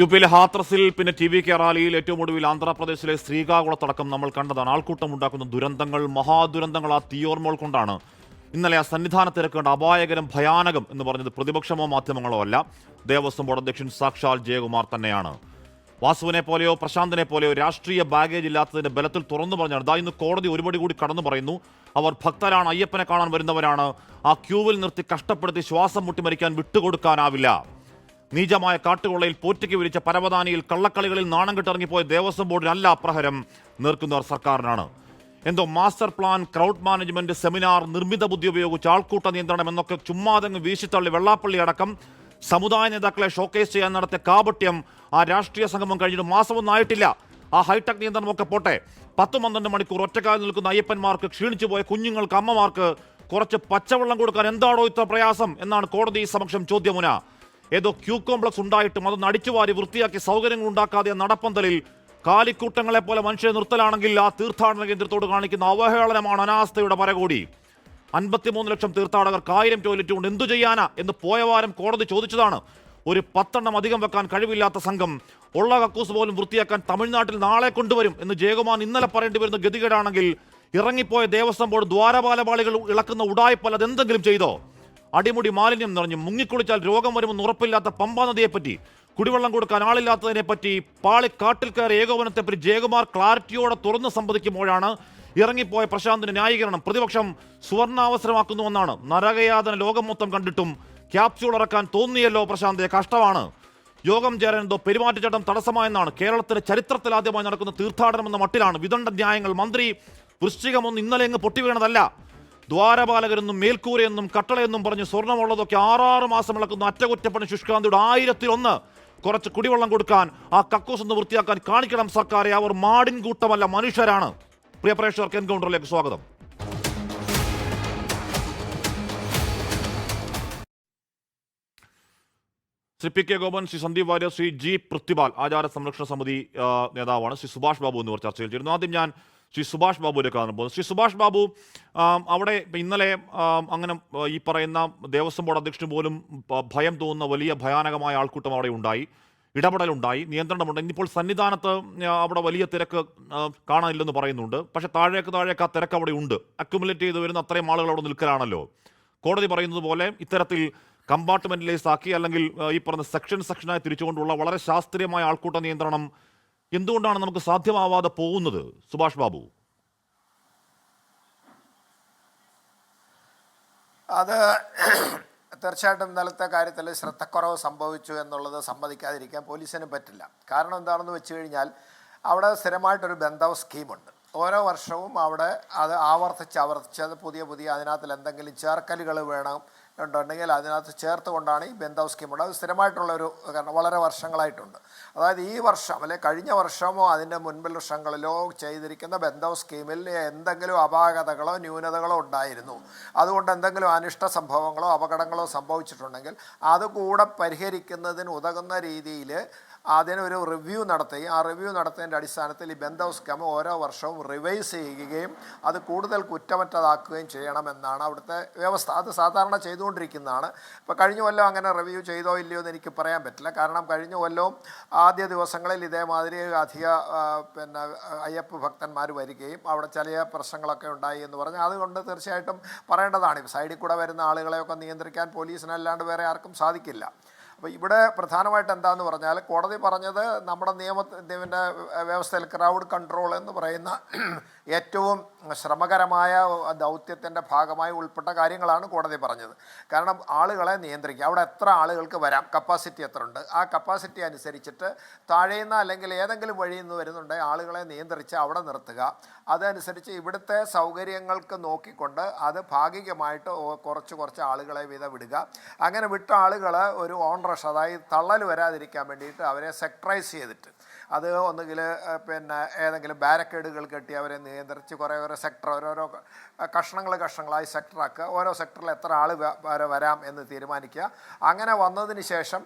യുപിയിലെ ഹാത്രസിൽ പിന്നെ T V K റാലിയിൽ ഏറ്റവും ഒടുവിൽ ആന്ധ്രാപ്രദേശിലെ ശ്രീകാകുളത്തടക്കം നമ്മൾ കണ്ടതാണ്. ആൾക്കൂട്ടം ഉണ്ടാക്കുന്ന ദുരന്തങ്ങൾ, മഹാദുരന്തങ്ങൾ ആ തീയോർമോൾ കൊണ്ടാണ് ഇന്നലെ ആ സന്നിധാനത്തിരക്കേണ്ട അപായകരം, ഭയാനകം എന്ന് പറഞ്ഞത് പ്രതിപക്ഷമോ മാധ്യമങ്ങളോ അല്ല, ദേവസ്വം ബോർഡ് അധ്യക്ഷൻ സാക്ഷാൽ ജയകുമാർ തന്നെയാണ്. വാസുവിനെ പോലെയോ പ്രശാന്തിനെ പോലെയോ രാഷ്ട്രീയ ബാഗേജ് ഇല്ലാത്തതിന്റെ ബലത്തിൽ തുറന്നു പറഞ്ഞാണ്. ഇതാ ഇന്ന് കോടതി ഒരുപടി കൂടി കടന്നു പറയുന്നു. അവർ ഭക്തരാണ്, അയ്യപ്പനെ കാണാൻ വരുന്നവരാണ്. ആ ക്യൂവിൽ നിർത്തി കഷ്ടപ്പെടുത്തി ശ്വാസം മുട്ടി മരിക്കാൻ വിട്ടുകൊടുക്കാനാവില്ല. നീചമായ കാട്ടുകൊള്ളയിൽ പോറ്റയ്ക്ക് വിരിച്ച പരവതാനിയിൽ കള്ളക്കളികളിൽ നാണം കെട്ടിറങ്ങിപ്പോയ ദേവസ്വം ബോർഡിനല്ല അപ്രഹരം, നേർക്കുന്നവർ സർക്കാരിനാണ്. എന്തോ master plan, crowd management, seminar, നിർമ്മിത ബുദ്ധി ഉപയോഗിച്ച് ആൾക്കൂട്ട നിയന്ത്രണം എന്നൊക്കെ ചുമ്മാതങ്ങ് വീശിത്തള്ളി വെള്ളാപ്പള്ളി അടക്കം സമുദായ നേതാക്കളെ ഷോക്കേസ് ചെയ്യാൻ നടത്തിയ കാപട്യം ആ രാഷ്ട്രീയ സംഗമം കഴിഞ്ഞിട്ട് മാസമൊന്നും ആയിട്ടില്ല. ആ ഹൈടെക് നിയന്ത്രണമൊക്കെ പോട്ടെ, 10-12 മണിക്കൂർ ഒറ്റക്കാലിൽ നിൽക്കുന്ന അയ്യപ്പന്മാർക്ക്, ക്ഷീണിച്ചു പോയ കുഞ്ഞുങ്ങൾക്ക്, അമ്മമാർക്ക് കുറച്ച് പച്ചവെള്ളം കൊടുക്കാൻ എന്താണോ ഇത്ര പ്രയാസം എന്നാണ് കോടതി സമക്ഷം ചോദ്യമുന. ഏതോ ക്യൂ കോംപ്ലക്സ് ഉണ്ടായിട്ടും അതൊന്ന് അടിച്ചുവാരി വൃത്തിയാക്കി സൗകര്യങ്ങൾ ഉണ്ടാക്കാതെ നടപ്പന്തലിൽ കാലിക്കൂട്ടങ്ങളെ പോലെ മനുഷ്യരെ നിർത്തലാണെങ്കിൽ ആ തീർത്ഥാടന കേന്ദ്രത്തോട് കാണിക്കുന്ന അവഹേളനമാണ് അനാസ്ഥയുടെ പരകോടി. 53 ലക്ഷം തീർത്ഥാടകർക്ക് 1000 ടോയ്ലറ്റ് കൊണ്ട് എന്തു ചെയ്യാനാ എന്ന് പോയ വാരം കോടതി ചോദിച്ചതാണ്. ഒരു 10 എണ്ണം അധികം വെക്കാൻ കഴിവില്ലാത്ത സംഘം ഉള്ള കക്കൂസ് പോലും വൃത്തിയാക്കാൻ തമിഴ്നാട്ടിൽ നാളെ കൊണ്ടുവരും എന്ന് ജയകുമാർ ഇന്നലെ പറയേണ്ടി വരുന്ന ഗതികേടാണെങ്കിൽ ഇറങ്ങിപ്പോയ ദേവസ്വം ബോർഡ് ദ്വാരപാലപാളികൾ ഇളക്കുന്ന ഉടായ്പല്ല അതെന്തെങ്കിലും ചെയ്തോ? അടിമുടി മാലിന്യം നിറഞ്ഞു മുങ്ങിക്കുളിച്ചാൽ രോഗം വരുമെന്ന് ഉറപ്പില്ലാത്ത പമ്പാ നദിയെപ്പറ്റി, കുടിവെള്ളം കൊടുക്കാൻ ആളില്ലാത്തതിനെപ്പറ്റി, പാളിക്കാട്ടിൽ കയറി ഏകോപനത്തെപ്പറ്റി ജയകുമാർ ക്ലാരിറ്റിയോടെ തുറന്ന് സംവദിക്കുമ്പോഴാണ് ഇറങ്ങിപ്പോയ പ്രശാന്തിന്റെ ന്യായീകരണം പ്രതിപക്ഷം സുവർണാവസരമാക്കുന്നുവെന്നാണ്. നരകയാതന ലോകം മൊത്തം കണ്ടിട്ടും ക്യാപ്സ്യൂൾ ഇറക്കാൻ തോന്നിയല്ലോ പ്രശാന്തെ, കഷ്ടമാണ്. യോഗം ചേരാൻ എന്തോ പെരുമാറ്റച്ചട്ടം തടസ്സമായെന്നാണ്. കേരളത്തിലെ ചരിത്രത്തിൽ ആദ്യമായി നടക്കുന്ന തീർത്ഥാടനം എന്ന മട്ടിലാണ് വിദണ്ഡ ന്യായങ്ങൾ. മന്ത്രി വൃശ്ചികമൊന്നും ഇന്നലെ അങ്ങ് പൊട്ടിവീണതല്ല. ദ്വാരപാലകരെന്നും മേൽക്കൂരയെന്നും കട്ടളയെന്നും പറഞ്ഞ് സ്വർണ്ണമുള്ളതൊക്കെ 6 മാസം ഇളക്കുന്ന അറ്റകുറ്റപ്പണി ശുഷ്കാന്തിയുടെ 1001 കുറച്ച് കുടിവെള്ളം കൊടുക്കാൻ, ആ കക്കൂസ് ഒന്ന് വൃത്തിയാക്കാൻ കാണിക്കണം സർക്കാരെ. അവർ മാടിൻ കൂട്ടമല്ല, മനുഷ്യരാണ്. പ്രിയ പ്രേക്ഷകർക്ക് എൻകൗണ്ടറിലേക്ക് സ്വാഗതം. Shri P K Gopan, Shri Sandeep Warrier, Shri G Prithvipal ആചാര സംരക്ഷണ സമിതി നേതാവാണ്, ശ്രീ സുഭാഷ് ബാബു എന്നിവർ ചർച്ചയിൽ ചേരുന്നു. ആദ്യം ഞാൻ ശ്രീ സുഭാഷ് ബാബുവിലേക്കാണ് പോകുന്നത്. ശ്രീ സുഭാഷ് ബാബു, അവിടെ ഇന്നലെ അങ്ങനെ ഈ പറയുന്ന ദേവസ്വം ബോർഡ് അധ്യക്ഷന് പോലും ഭയം തോന്നുന്ന വലിയ ഭയാനകമായ ആൾക്കൂട്ടം അവിടെ ഉണ്ടായി, ഇടപെടലുണ്ടായി, നിയന്ത്രണമുണ്ട്. ഇന്നിപ്പോൾ സന്നിധാനത്ത് അവിടെ വലിയ തിരക്ക് കാണാനില്ലെന്ന് പറയുന്നുണ്ട്. പക്ഷേ താഴേക്ക് ആ തിരക്ക് അവിടെ ഉണ്ട്. അക്യുമുലേറ്റ് ചെയ്ത് വരുന്ന അത്രയും ആളുകൾ അവിടെ നിൽക്കലാണല്ലോ. കോടതി പറയുന്നത് പോലെ ഇത്തരത്തിൽ കമ്പാർട്ട്മെന്റിലൈസ് ആക്കി അല്ലെങ്കിൽ ഈ പറഞ്ഞ സെക്ഷനായി തിരിച്ചുകൊണ്ടുള്ള വളരെ ശാസ്ത്രീയമായ ആൾക്കൂട്ട നിയന്ത്രണം എന്തുകൊണ്ടാണ് നമുക്ക് സാധ്യമാവാതെ പോകുന്നത്? സുഭാഷ് ബാബു. അത് തീർച്ചയായിട്ടും ഇന്നലത്തെ കാര്യത്തിൽ ശ്രദ്ധക്കുറവ് സംഭവിച്ചു എന്നുള്ളത് സമ്മതിക്കാതിരിക്കാൻ പോലീസിന് പറ്റില്ല. കാരണം എന്താണെന്ന് വെച്ച് കഴിഞ്ഞാൽ അവിടെ സ്ഥിരമായിട്ടൊരു ബന്ധവ സ്കീമുണ്ട്. ഓരോ വർഷവും അവിടെ അത് ആവർത്തിച്ച് അത് പുതിയ അതിനകത്തിൽ എന്തെങ്കിലും ചേർക്കലുകൾ ഉണ്ടെങ്കിൽ അതിനകത്ത് ചേർത്തുകൊണ്ടാണ് ഈ ബന്ധവ് സ്കീമുണ്ട്. അത് സ്ഥിരമായിട്ടുള്ളൊരു കാരണം വളരെ വർഷങ്ങളായിട്ടുണ്ട്. അതായത് ഈ വർഷം അല്ലെങ്കിൽ കഴിഞ്ഞ വർഷമോ അതിൻ്റെ മുൻപിൽ വർഷങ്ങളിലോ ചെയ്തിരിക്കുന്ന ബന്ധവ് സ്കീമിൽ എന്തെങ്കിലും അപാകതകളോ ന്യൂനതകളോ ഉണ്ടായിരുന്നു, അതുകൊണ്ട് എന്തെങ്കിലും അനിഷ്ട സംഭവങ്ങളോ അപകടങ്ങളോ സംഭവിച്ചിട്ടുണ്ടെങ്കിൽ അതുകൂടെ പരിഹരിക്കുന്നതിന് ഉതകുന്ന രീതിയിൽ അതിനൊരു റിവ്യൂ നടത്തുകയും ആ റിവ്യൂ നടത്തുന്നതിൻ്റെ അടിസ്ഥാനത്തിൽ ഈ ബന്ധവ് സ്കീം ഓരോ വർഷവും റിവൈസ് ചെയ്യുകയും അത് കൂടുതൽ കുറ്റമറ്റതാക്കുകയും ചെയ്യണമെന്നാണ് അവിടുത്തെ വ്യവസ്ഥ. അത് സാധാരണ ചെയ്തുകൊണ്ടിരിക്കുന്നതാണ്. ഇപ്പോൾ കഴിഞ്ഞ കൊല്ലം അങ്ങനെ റിവ്യൂ ചെയ്തോ ഇല്ലയോ എന്ന് എനിക്ക് പറയാൻ പറ്റില്ല. കാരണം കഴിഞ്ഞ കൊല്ലവും ആദ്യ ദിവസങ്ങളിൽ ഇതേമാതിരി അധിക അയ്യപ്പ ഭക്തന്മാർ വരികയും അവിടെ ചില പ്രശ്നങ്ങളൊക്കെ ഉണ്ടായി എന്ന് പറഞ്ഞാൽ അതുകൊണ്ട് തീർച്ചയായിട്ടും പറയേണ്ടതാണ്. സൈഡിൽ കൂടെ വരുന്ന ആളുകളെയൊക്കെ നിയന്ത്രിക്കാൻ പോലീസിനല്ലാണ്ട് വേറെ ആർക്കും സാധിക്കില്ല. അപ്പോൾ ഇവിടെ പ്രധാനമായിട്ട് എന്താണെന്ന് പറഞ്ഞാൽ കോടതി പറഞ്ഞത് നമ്മുടെ നിയമത്തിൻ്റെ വ്യവസ്ഥയിൽ ക്രൗഡ് കൺട്രോൾ എന്ന് പറയുന്ന ഏറ്റവും ശ്രമകരമായ ദൗത്യത്തിൻ്റെ ഭാഗമായി ഉൾപ്പെട്ട കാര്യങ്ങളാണ് കോടതി പറഞ്ഞത്. കാരണം ആളുകളെ നിയന്ത്രിക്കുക, അവിടെ എത്ര ആളുകൾക്ക് വരാം, കപ്പാസിറ്റി എത്ര ഉണ്ട്, ആ കപ്പാസിറ്റി അനുസരിച്ചിട്ട് താഴെയുന്ന അല്ലെങ്കിൽ ഏതെങ്കിലും വഴിയിൽ നിന്ന് വരുന്നുണ്ടെങ്കിൽ ആളുകളെ നിയന്ത്രിച്ച് അവിടെ നിർത്തുക. അതനുസരിച്ച് ഇവിടുത്തെ സൗകര്യങ്ങൾക്ക് നോക്കിക്കൊണ്ട് അത് ഭാഗികമായിട്ട് കുറച്ച് ആളുകളെ വിടുക. അങ്ങനെ വിട്ട ആളുകൾ ഒരു ഓൺ റഷ്, അതായത് തള്ളൽ വരാതിരിക്കാൻ വേണ്ടിയിട്ട് അവരെ സെക്ടറൈസ് ചെയ്തിട്ട് അത് ഒന്നുകിൽ ഏതെങ്കിലും ബാരക്കേഡുകൾ കെട്ടി അവരെ നിയന്ത്രിച്ച് കുറേ സെക്ടർ ഓരോരോ കഷ്ണങ്ങളായി സെക്ടറാക്കുക. ഓരോ സെക്ടറിൽ എത്ര ആൾ വരെ വരാം എന്ന് തീരുമാനിക്കുക. അങ്ങനെ വന്നതിന് ശേഷം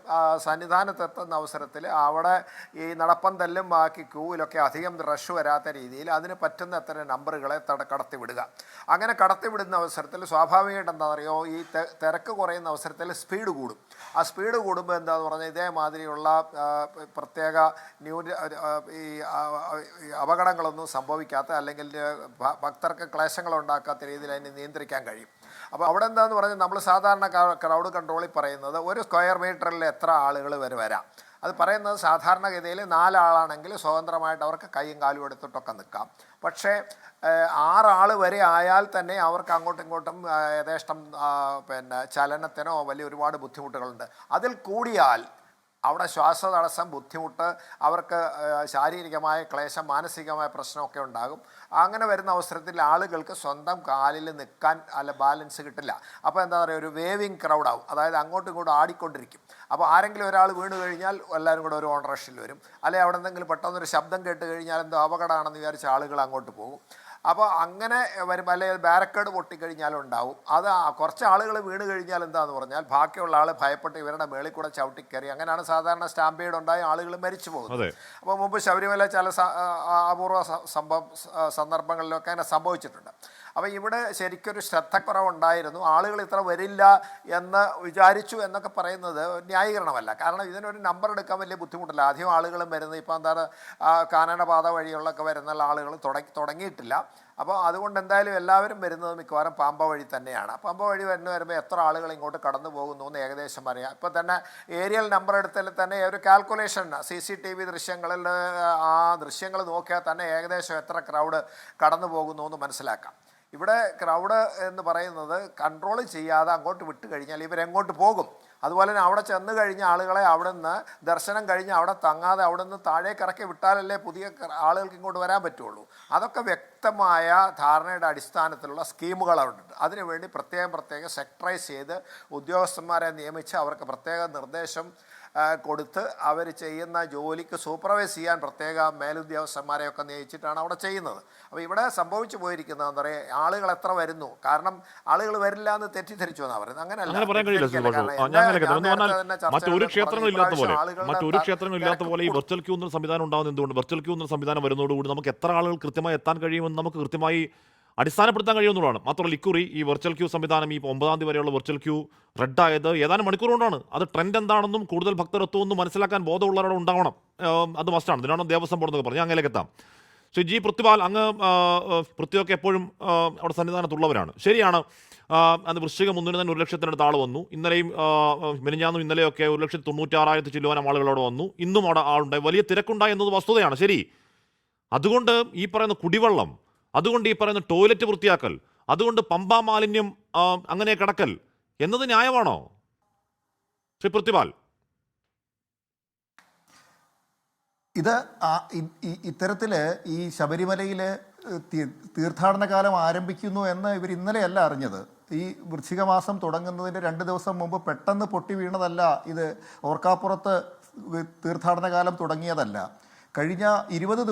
സന്നിധാനത്തെത്തുന്ന അവസരത്തിൽ അവിടെ ഈ നടപ്പന്തല്ലും ബാക്കി ക്യൂവിലൊക്കെ അധികം റഷ് വരാത്ത രീതിയിൽ അതിന് പറ്റുന്ന എത്ര നമ്പറുകളെ കടത്തിവിടുക. അങ്ങനെ കടത്തിവിടുന്ന അവസരത്തിൽ സ്വാഭാവികമായിട്ട് എന്താണെന്നറിയോ, ഈ തിരക്ക് കുറയുന്ന അവസരത്തിൽ സ്പീഡ് കൂടും. ആ സ്പീഡ് കൂടുമ്പോൾ എന്താന്ന് പറഞ്ഞാൽ ഇതേമാതിരിയുള്ള പ്രത്യേക ഈ അപകടങ്ങളൊന്നും സംഭവിക്കാത്ത അല്ലെങ്കിൽ ഭക്തർക്ക് ക്ലേശങ്ങൾ ഉണ്ടാക്കാത്ത രീതിയിൽ അതിനെ നിയന്ത്രിക്കാൻ കഴിയും. അപ്പോൾ അവിടെ എന്താന്ന് പറഞ്ഞാൽ നമ്മൾ സാധാരണ ക്രൗഡ് കൺട്രോളിൽ പറയുന്നത് ഒരു സ്ക്വയർ മീറ്ററിൽ എത്ര ആളുകൾ വരാം. അത് പറയുന്നത് സാധാരണഗതിയിൽ 4 ആളാണെങ്കിൽ സ്വതന്ത്രമായിട്ട് അവർക്ക് കൈയും കാലും എടുത്തിട്ടൊക്കെ നിൽക്കാം. പക്ഷേ 6 ആൾ വരെ ആയാൽ തന്നെ അവർക്ക് അങ്ങോട്ടും ഇങ്ങോട്ടും യഥേഷ്ടം ചലനത്തിനോ വലിയ ഒരുപാട് ബുദ്ധിമുട്ടുകളുണ്ട്. അതിൽ കൂടിയാൽ അവിടെ ശ്വാസതടസ്സം, ബുദ്ധിമുട്ട്, അവർക്ക് ശാരീരികമായ ക്ലേശം, മാനസികമായ പ്രശ്നമൊക്കെ ഉണ്ടാകും. അങ്ങനെ വരുന്ന അവസരത്തിൽ ആളുകൾക്ക് സ്വന്തം കാലിൽ നിൽക്കാൻ ബാലൻസ് കിട്ടില്ല. അപ്പോൾ എന്താ പറയുക, ഒരു വേവിങ് ക്രൗഡാവും. അതായത് അങ്ങോട്ടും ഇങ്ങോട്ടും ആടിക്കൊണ്ടിരിക്കും. അപ്പോൾ ആരെങ്കിലും ഒരാൾ വീണ് കഴിഞ്ഞാൽ എല്ലാവരും കൂടെ ഒരു ഓൺ റഷിൽ വരും. അല്ലെങ്കിൽ അവിടെ എന്തെങ്കിലും പെട്ടെന്നൊരു ശബ്ദം കേട്ട് കഴിഞ്ഞാൽ എന്തോ അപകടമാണെന്ന് വിചാരിച്ച ആളുകൾ അങ്ങോട്ട് പോകും. അപ്പോൾ അങ്ങനെ വരുമ്പോൾ അല്ലെങ്കിൽ ബാരക്കേഡ് പൊട്ടിക്കഴിഞ്ഞാലും ഉണ്ടാവും. അത് കുറച്ച് ആളുകൾ വീണ് കഴിഞ്ഞാൽ എന്താന്ന് പറഞ്ഞാൽ ബാക്കിയുള്ള ആൾ ഭയപ്പെട്ട് ഇവരുടെ മേളിൽ കൂടെ ചവിട്ടിക്കയറി. അങ്ങനെയാണ് സാധാരണ സ്റ്റാമ്പേഡ് ഉണ്ടായി ആളുകൾ മരിച്ചു പോകുന്നത്. അപ്പോൾ മുമ്പ് ശബരിമല ചില അപൂർവ സന്ദർഭങ്ങളിലൊക്കെ അങ്ങനെ സംഭവിച്ചിട്ടുണ്ട്. അപ്പോൾ ഇവിടെ ശരിക്കൊരു ശ്രദ്ധക്കുറവുണ്ടായിരുന്നു. ആളുകൾ ഇത്ര വരില്ല എന്ന് വിചാരിച്ചു എന്നൊക്കെ പറയുന്നത് ന്യായീകരണമല്ല. കാരണം ഇതിനൊരു നമ്പർ എടുക്കാൻ വലിയ ബുദ്ധിമുട്ടില്ല. അധികം ആളുകളും വരുന്നത് ഇപ്പോൾ എന്താണ് കാനനപാത വഴിയുള്ളൊക്കെ വരുന്ന ആളുകൾ തുടങ്ങിയിട്ടില്ല. അപ്പോൾ അതുകൊണ്ട് എന്തായാലും എല്ലാവരും വരുന്നത് മിക്കവാറും പാമ്പ വഴി തന്നെയാണ്. പാമ്പ വഴി വരുമ്പോൾ എത്ര ആളുകൾ ഇങ്ങോട്ട് കടന്നു പോകുന്നു എന്ന് ഏകദേശം അറിയാം. ഇപ്പോൾ തന്നെ ഏരിയൽ നമ്പർ എടുത്താൽ തന്നെ ഒരു കാൽക്കുലേഷൻ CCTV ദൃശ്യങ്ങളിൽ ആ ദൃശ്യങ്ങൾ നോക്കിയാൽ തന്നെ ഏകദേശം എത്ര ക്രൗഡ് കടന്നു പോകുന്നു എന്ന് മനസ്സിലാക്കാം. ഇവിടെ ക്രൗഡ് എന്ന് പറയുന്നത് കൺട്രോൾ ചെയ്യാതെ അങ്ങോട്ട് വിട്ട് കഴിഞ്ഞാൽ ഇവരെങ്ങോട്ട് പോകും. അതുപോലെ തന്നെ അവിടെ ചെന്ന് കഴിഞ്ഞ ആളുകളെ അവിടെ നിന്ന് ദർശനം കഴിഞ്ഞ് അവിടെ തങ്ങാതെ അവിടെ നിന്ന് താഴേക്ക് ഇറക്കി വിട്ടാലല്ലേ പുതിയ ആളുകൾക്ക് ഇങ്ങോട്ട് വരാൻ പറ്റുള്ളൂ. അതൊക്കെ വ്യക്തമായ ധാരണയുടെ അടിസ്ഥാനത്തിലുള്ള സ്കീമുകൾ അവിടെ ഉണ്ട്. അതിനുവേണ്ടി പ്രത്യേകം സെക്ടറൈസ് ചെയ്ത് ഉദ്യോഗസ്ഥന്മാരെ നിയമിച്ച് അവർക്ക് പ്രത്യേക നിർദ്ദേശം കൊടുത്ത് അവർ ചെയ്യുന്ന ജോലിക്ക് സൂപ്പർവൈസ് ചെയ്യാൻ പ്രത്യേക മേലുദ്യോഗസ്ഥന്മാരെയൊക്കെ നിയമിച്ചിട്ടാണ് അവിടെ ചെയ്യുന്നത്. അപ്പോൾ ഇവിടെ സംഭവിച്ചു പോയിരിക്കുന്നത് എന്താ പറയുക, ആളുകൾ എത്ര വരുന്നു, കാരണം ആളുകൾ വരില്ല എന്ന് തെറ്റിദ്ധരിച്ചു എന്നാണ് പറയുന്നത്. മറ്റൊരു ക്ഷേത്രങ്ങളില്ലാത്ത പോലെ ഈ വെർച്വൽ ക്യൂ എന്ന സംവിധാനം ഉണ്ടാകുന്നത് എന്തുകൊണ്ട്? വെർച്വൽ ക്യൂ എന്ന സംവിധാനം വരുന്നതോടുകൂടി നമുക്ക് എത്ര ആളുകൾ കൃത്യമായി എത്താൻ കഴിയുമെന്ന് നമുക്ക് കൃത്യമായി അടിസ്ഥാനപ്പെടുത്താൻ കഴിയുമെന്നുള്ളതാണ്. മാത്രമല്ല ഇക്കുറി ഈ വെർച്വൽ ക്യൂ സംവിധാനം ഈ 9-ാം തീയതി വരെയുള്ള വെർച്വൽ ക്യൂ റദ്ദായത് ഏതാനും മണിക്കൂർ കൊണ്ടാണ്. അത് ട്രെൻഡ് എന്താണെന്നും കൂടുതൽ ഭക്തർ എത്തുമെന്നും മനസ്സിലാക്കാൻ ബോധമുള്ളവരോട് ഉണ്ടാവണം. അത് മസ്റ്റാണ്. ഇതിനാണ് ദേവസ്വം ബോർഡ് എന്നൊക്കെ പറഞ്ഞു. അങ്ങനെയൊക്കെ എത്താം. ജി പൃഥ്വിപാൽ, അങ്ങ് പൃഥ്വിയൊക്കെ എപ്പോഴും അവിടെ സന്നിധാനത്തുള്ളവരാണ്. ശരിയാണ്, അന്ന് വൃശ്ചികം 1 തന്നെ 1 ലക്ഷത്തിനടുത്ത് ആൾ വന്നു. ഇന്നലെയും മിനിഞ്ഞാന്നും ഇന്നലെയൊക്കെ 1,96,000 ചില്ലുവാനം ആളുകളോട് വന്നു. ഇന്നും അവിടെ ആളുണ്ടായി, വലിയ തിരക്കുണ്ടായി എന്നത് വസ്തുതയാണ്. ശരി, അതുകൊണ്ട് ഈ പറയുന്ന കുടിവെള്ളം, അതുകൊണ്ട് ഈ പറയുന്ന ടോയ്ലറ്റ് വൃത്തിയാക്കൽ, അതുകൊണ്ട് പമ്പാ മാലിന്യം അങ്ങനെ കിടക്കൽ എന്നത് ന്യായമാണോ ശ്രീ പൃഥ്വിപാൽ? ഇത് ഇത്തരത്തിൽ ഈ ശബരിമലയിൽ തീർത്ഥാടന കാലം ആരംഭിക്കുന്നു എന്ന് ഇവർ ഇന്നലെയല്ല അറിഞ്ഞത്. ഈ വൃശ്ചിക മാസം തുടങ്ങുന്നതിൻ്റെ 2 ദിവസം മുമ്പ് പെട്ടെന്ന് പൊട്ടി വീണതല്ല ഇത്. ഓർക്കാപ്പുറത്ത് തീർത്ഥാടന കാലം തുടങ്ങിയതല്ല. കഴിഞ്ഞ 25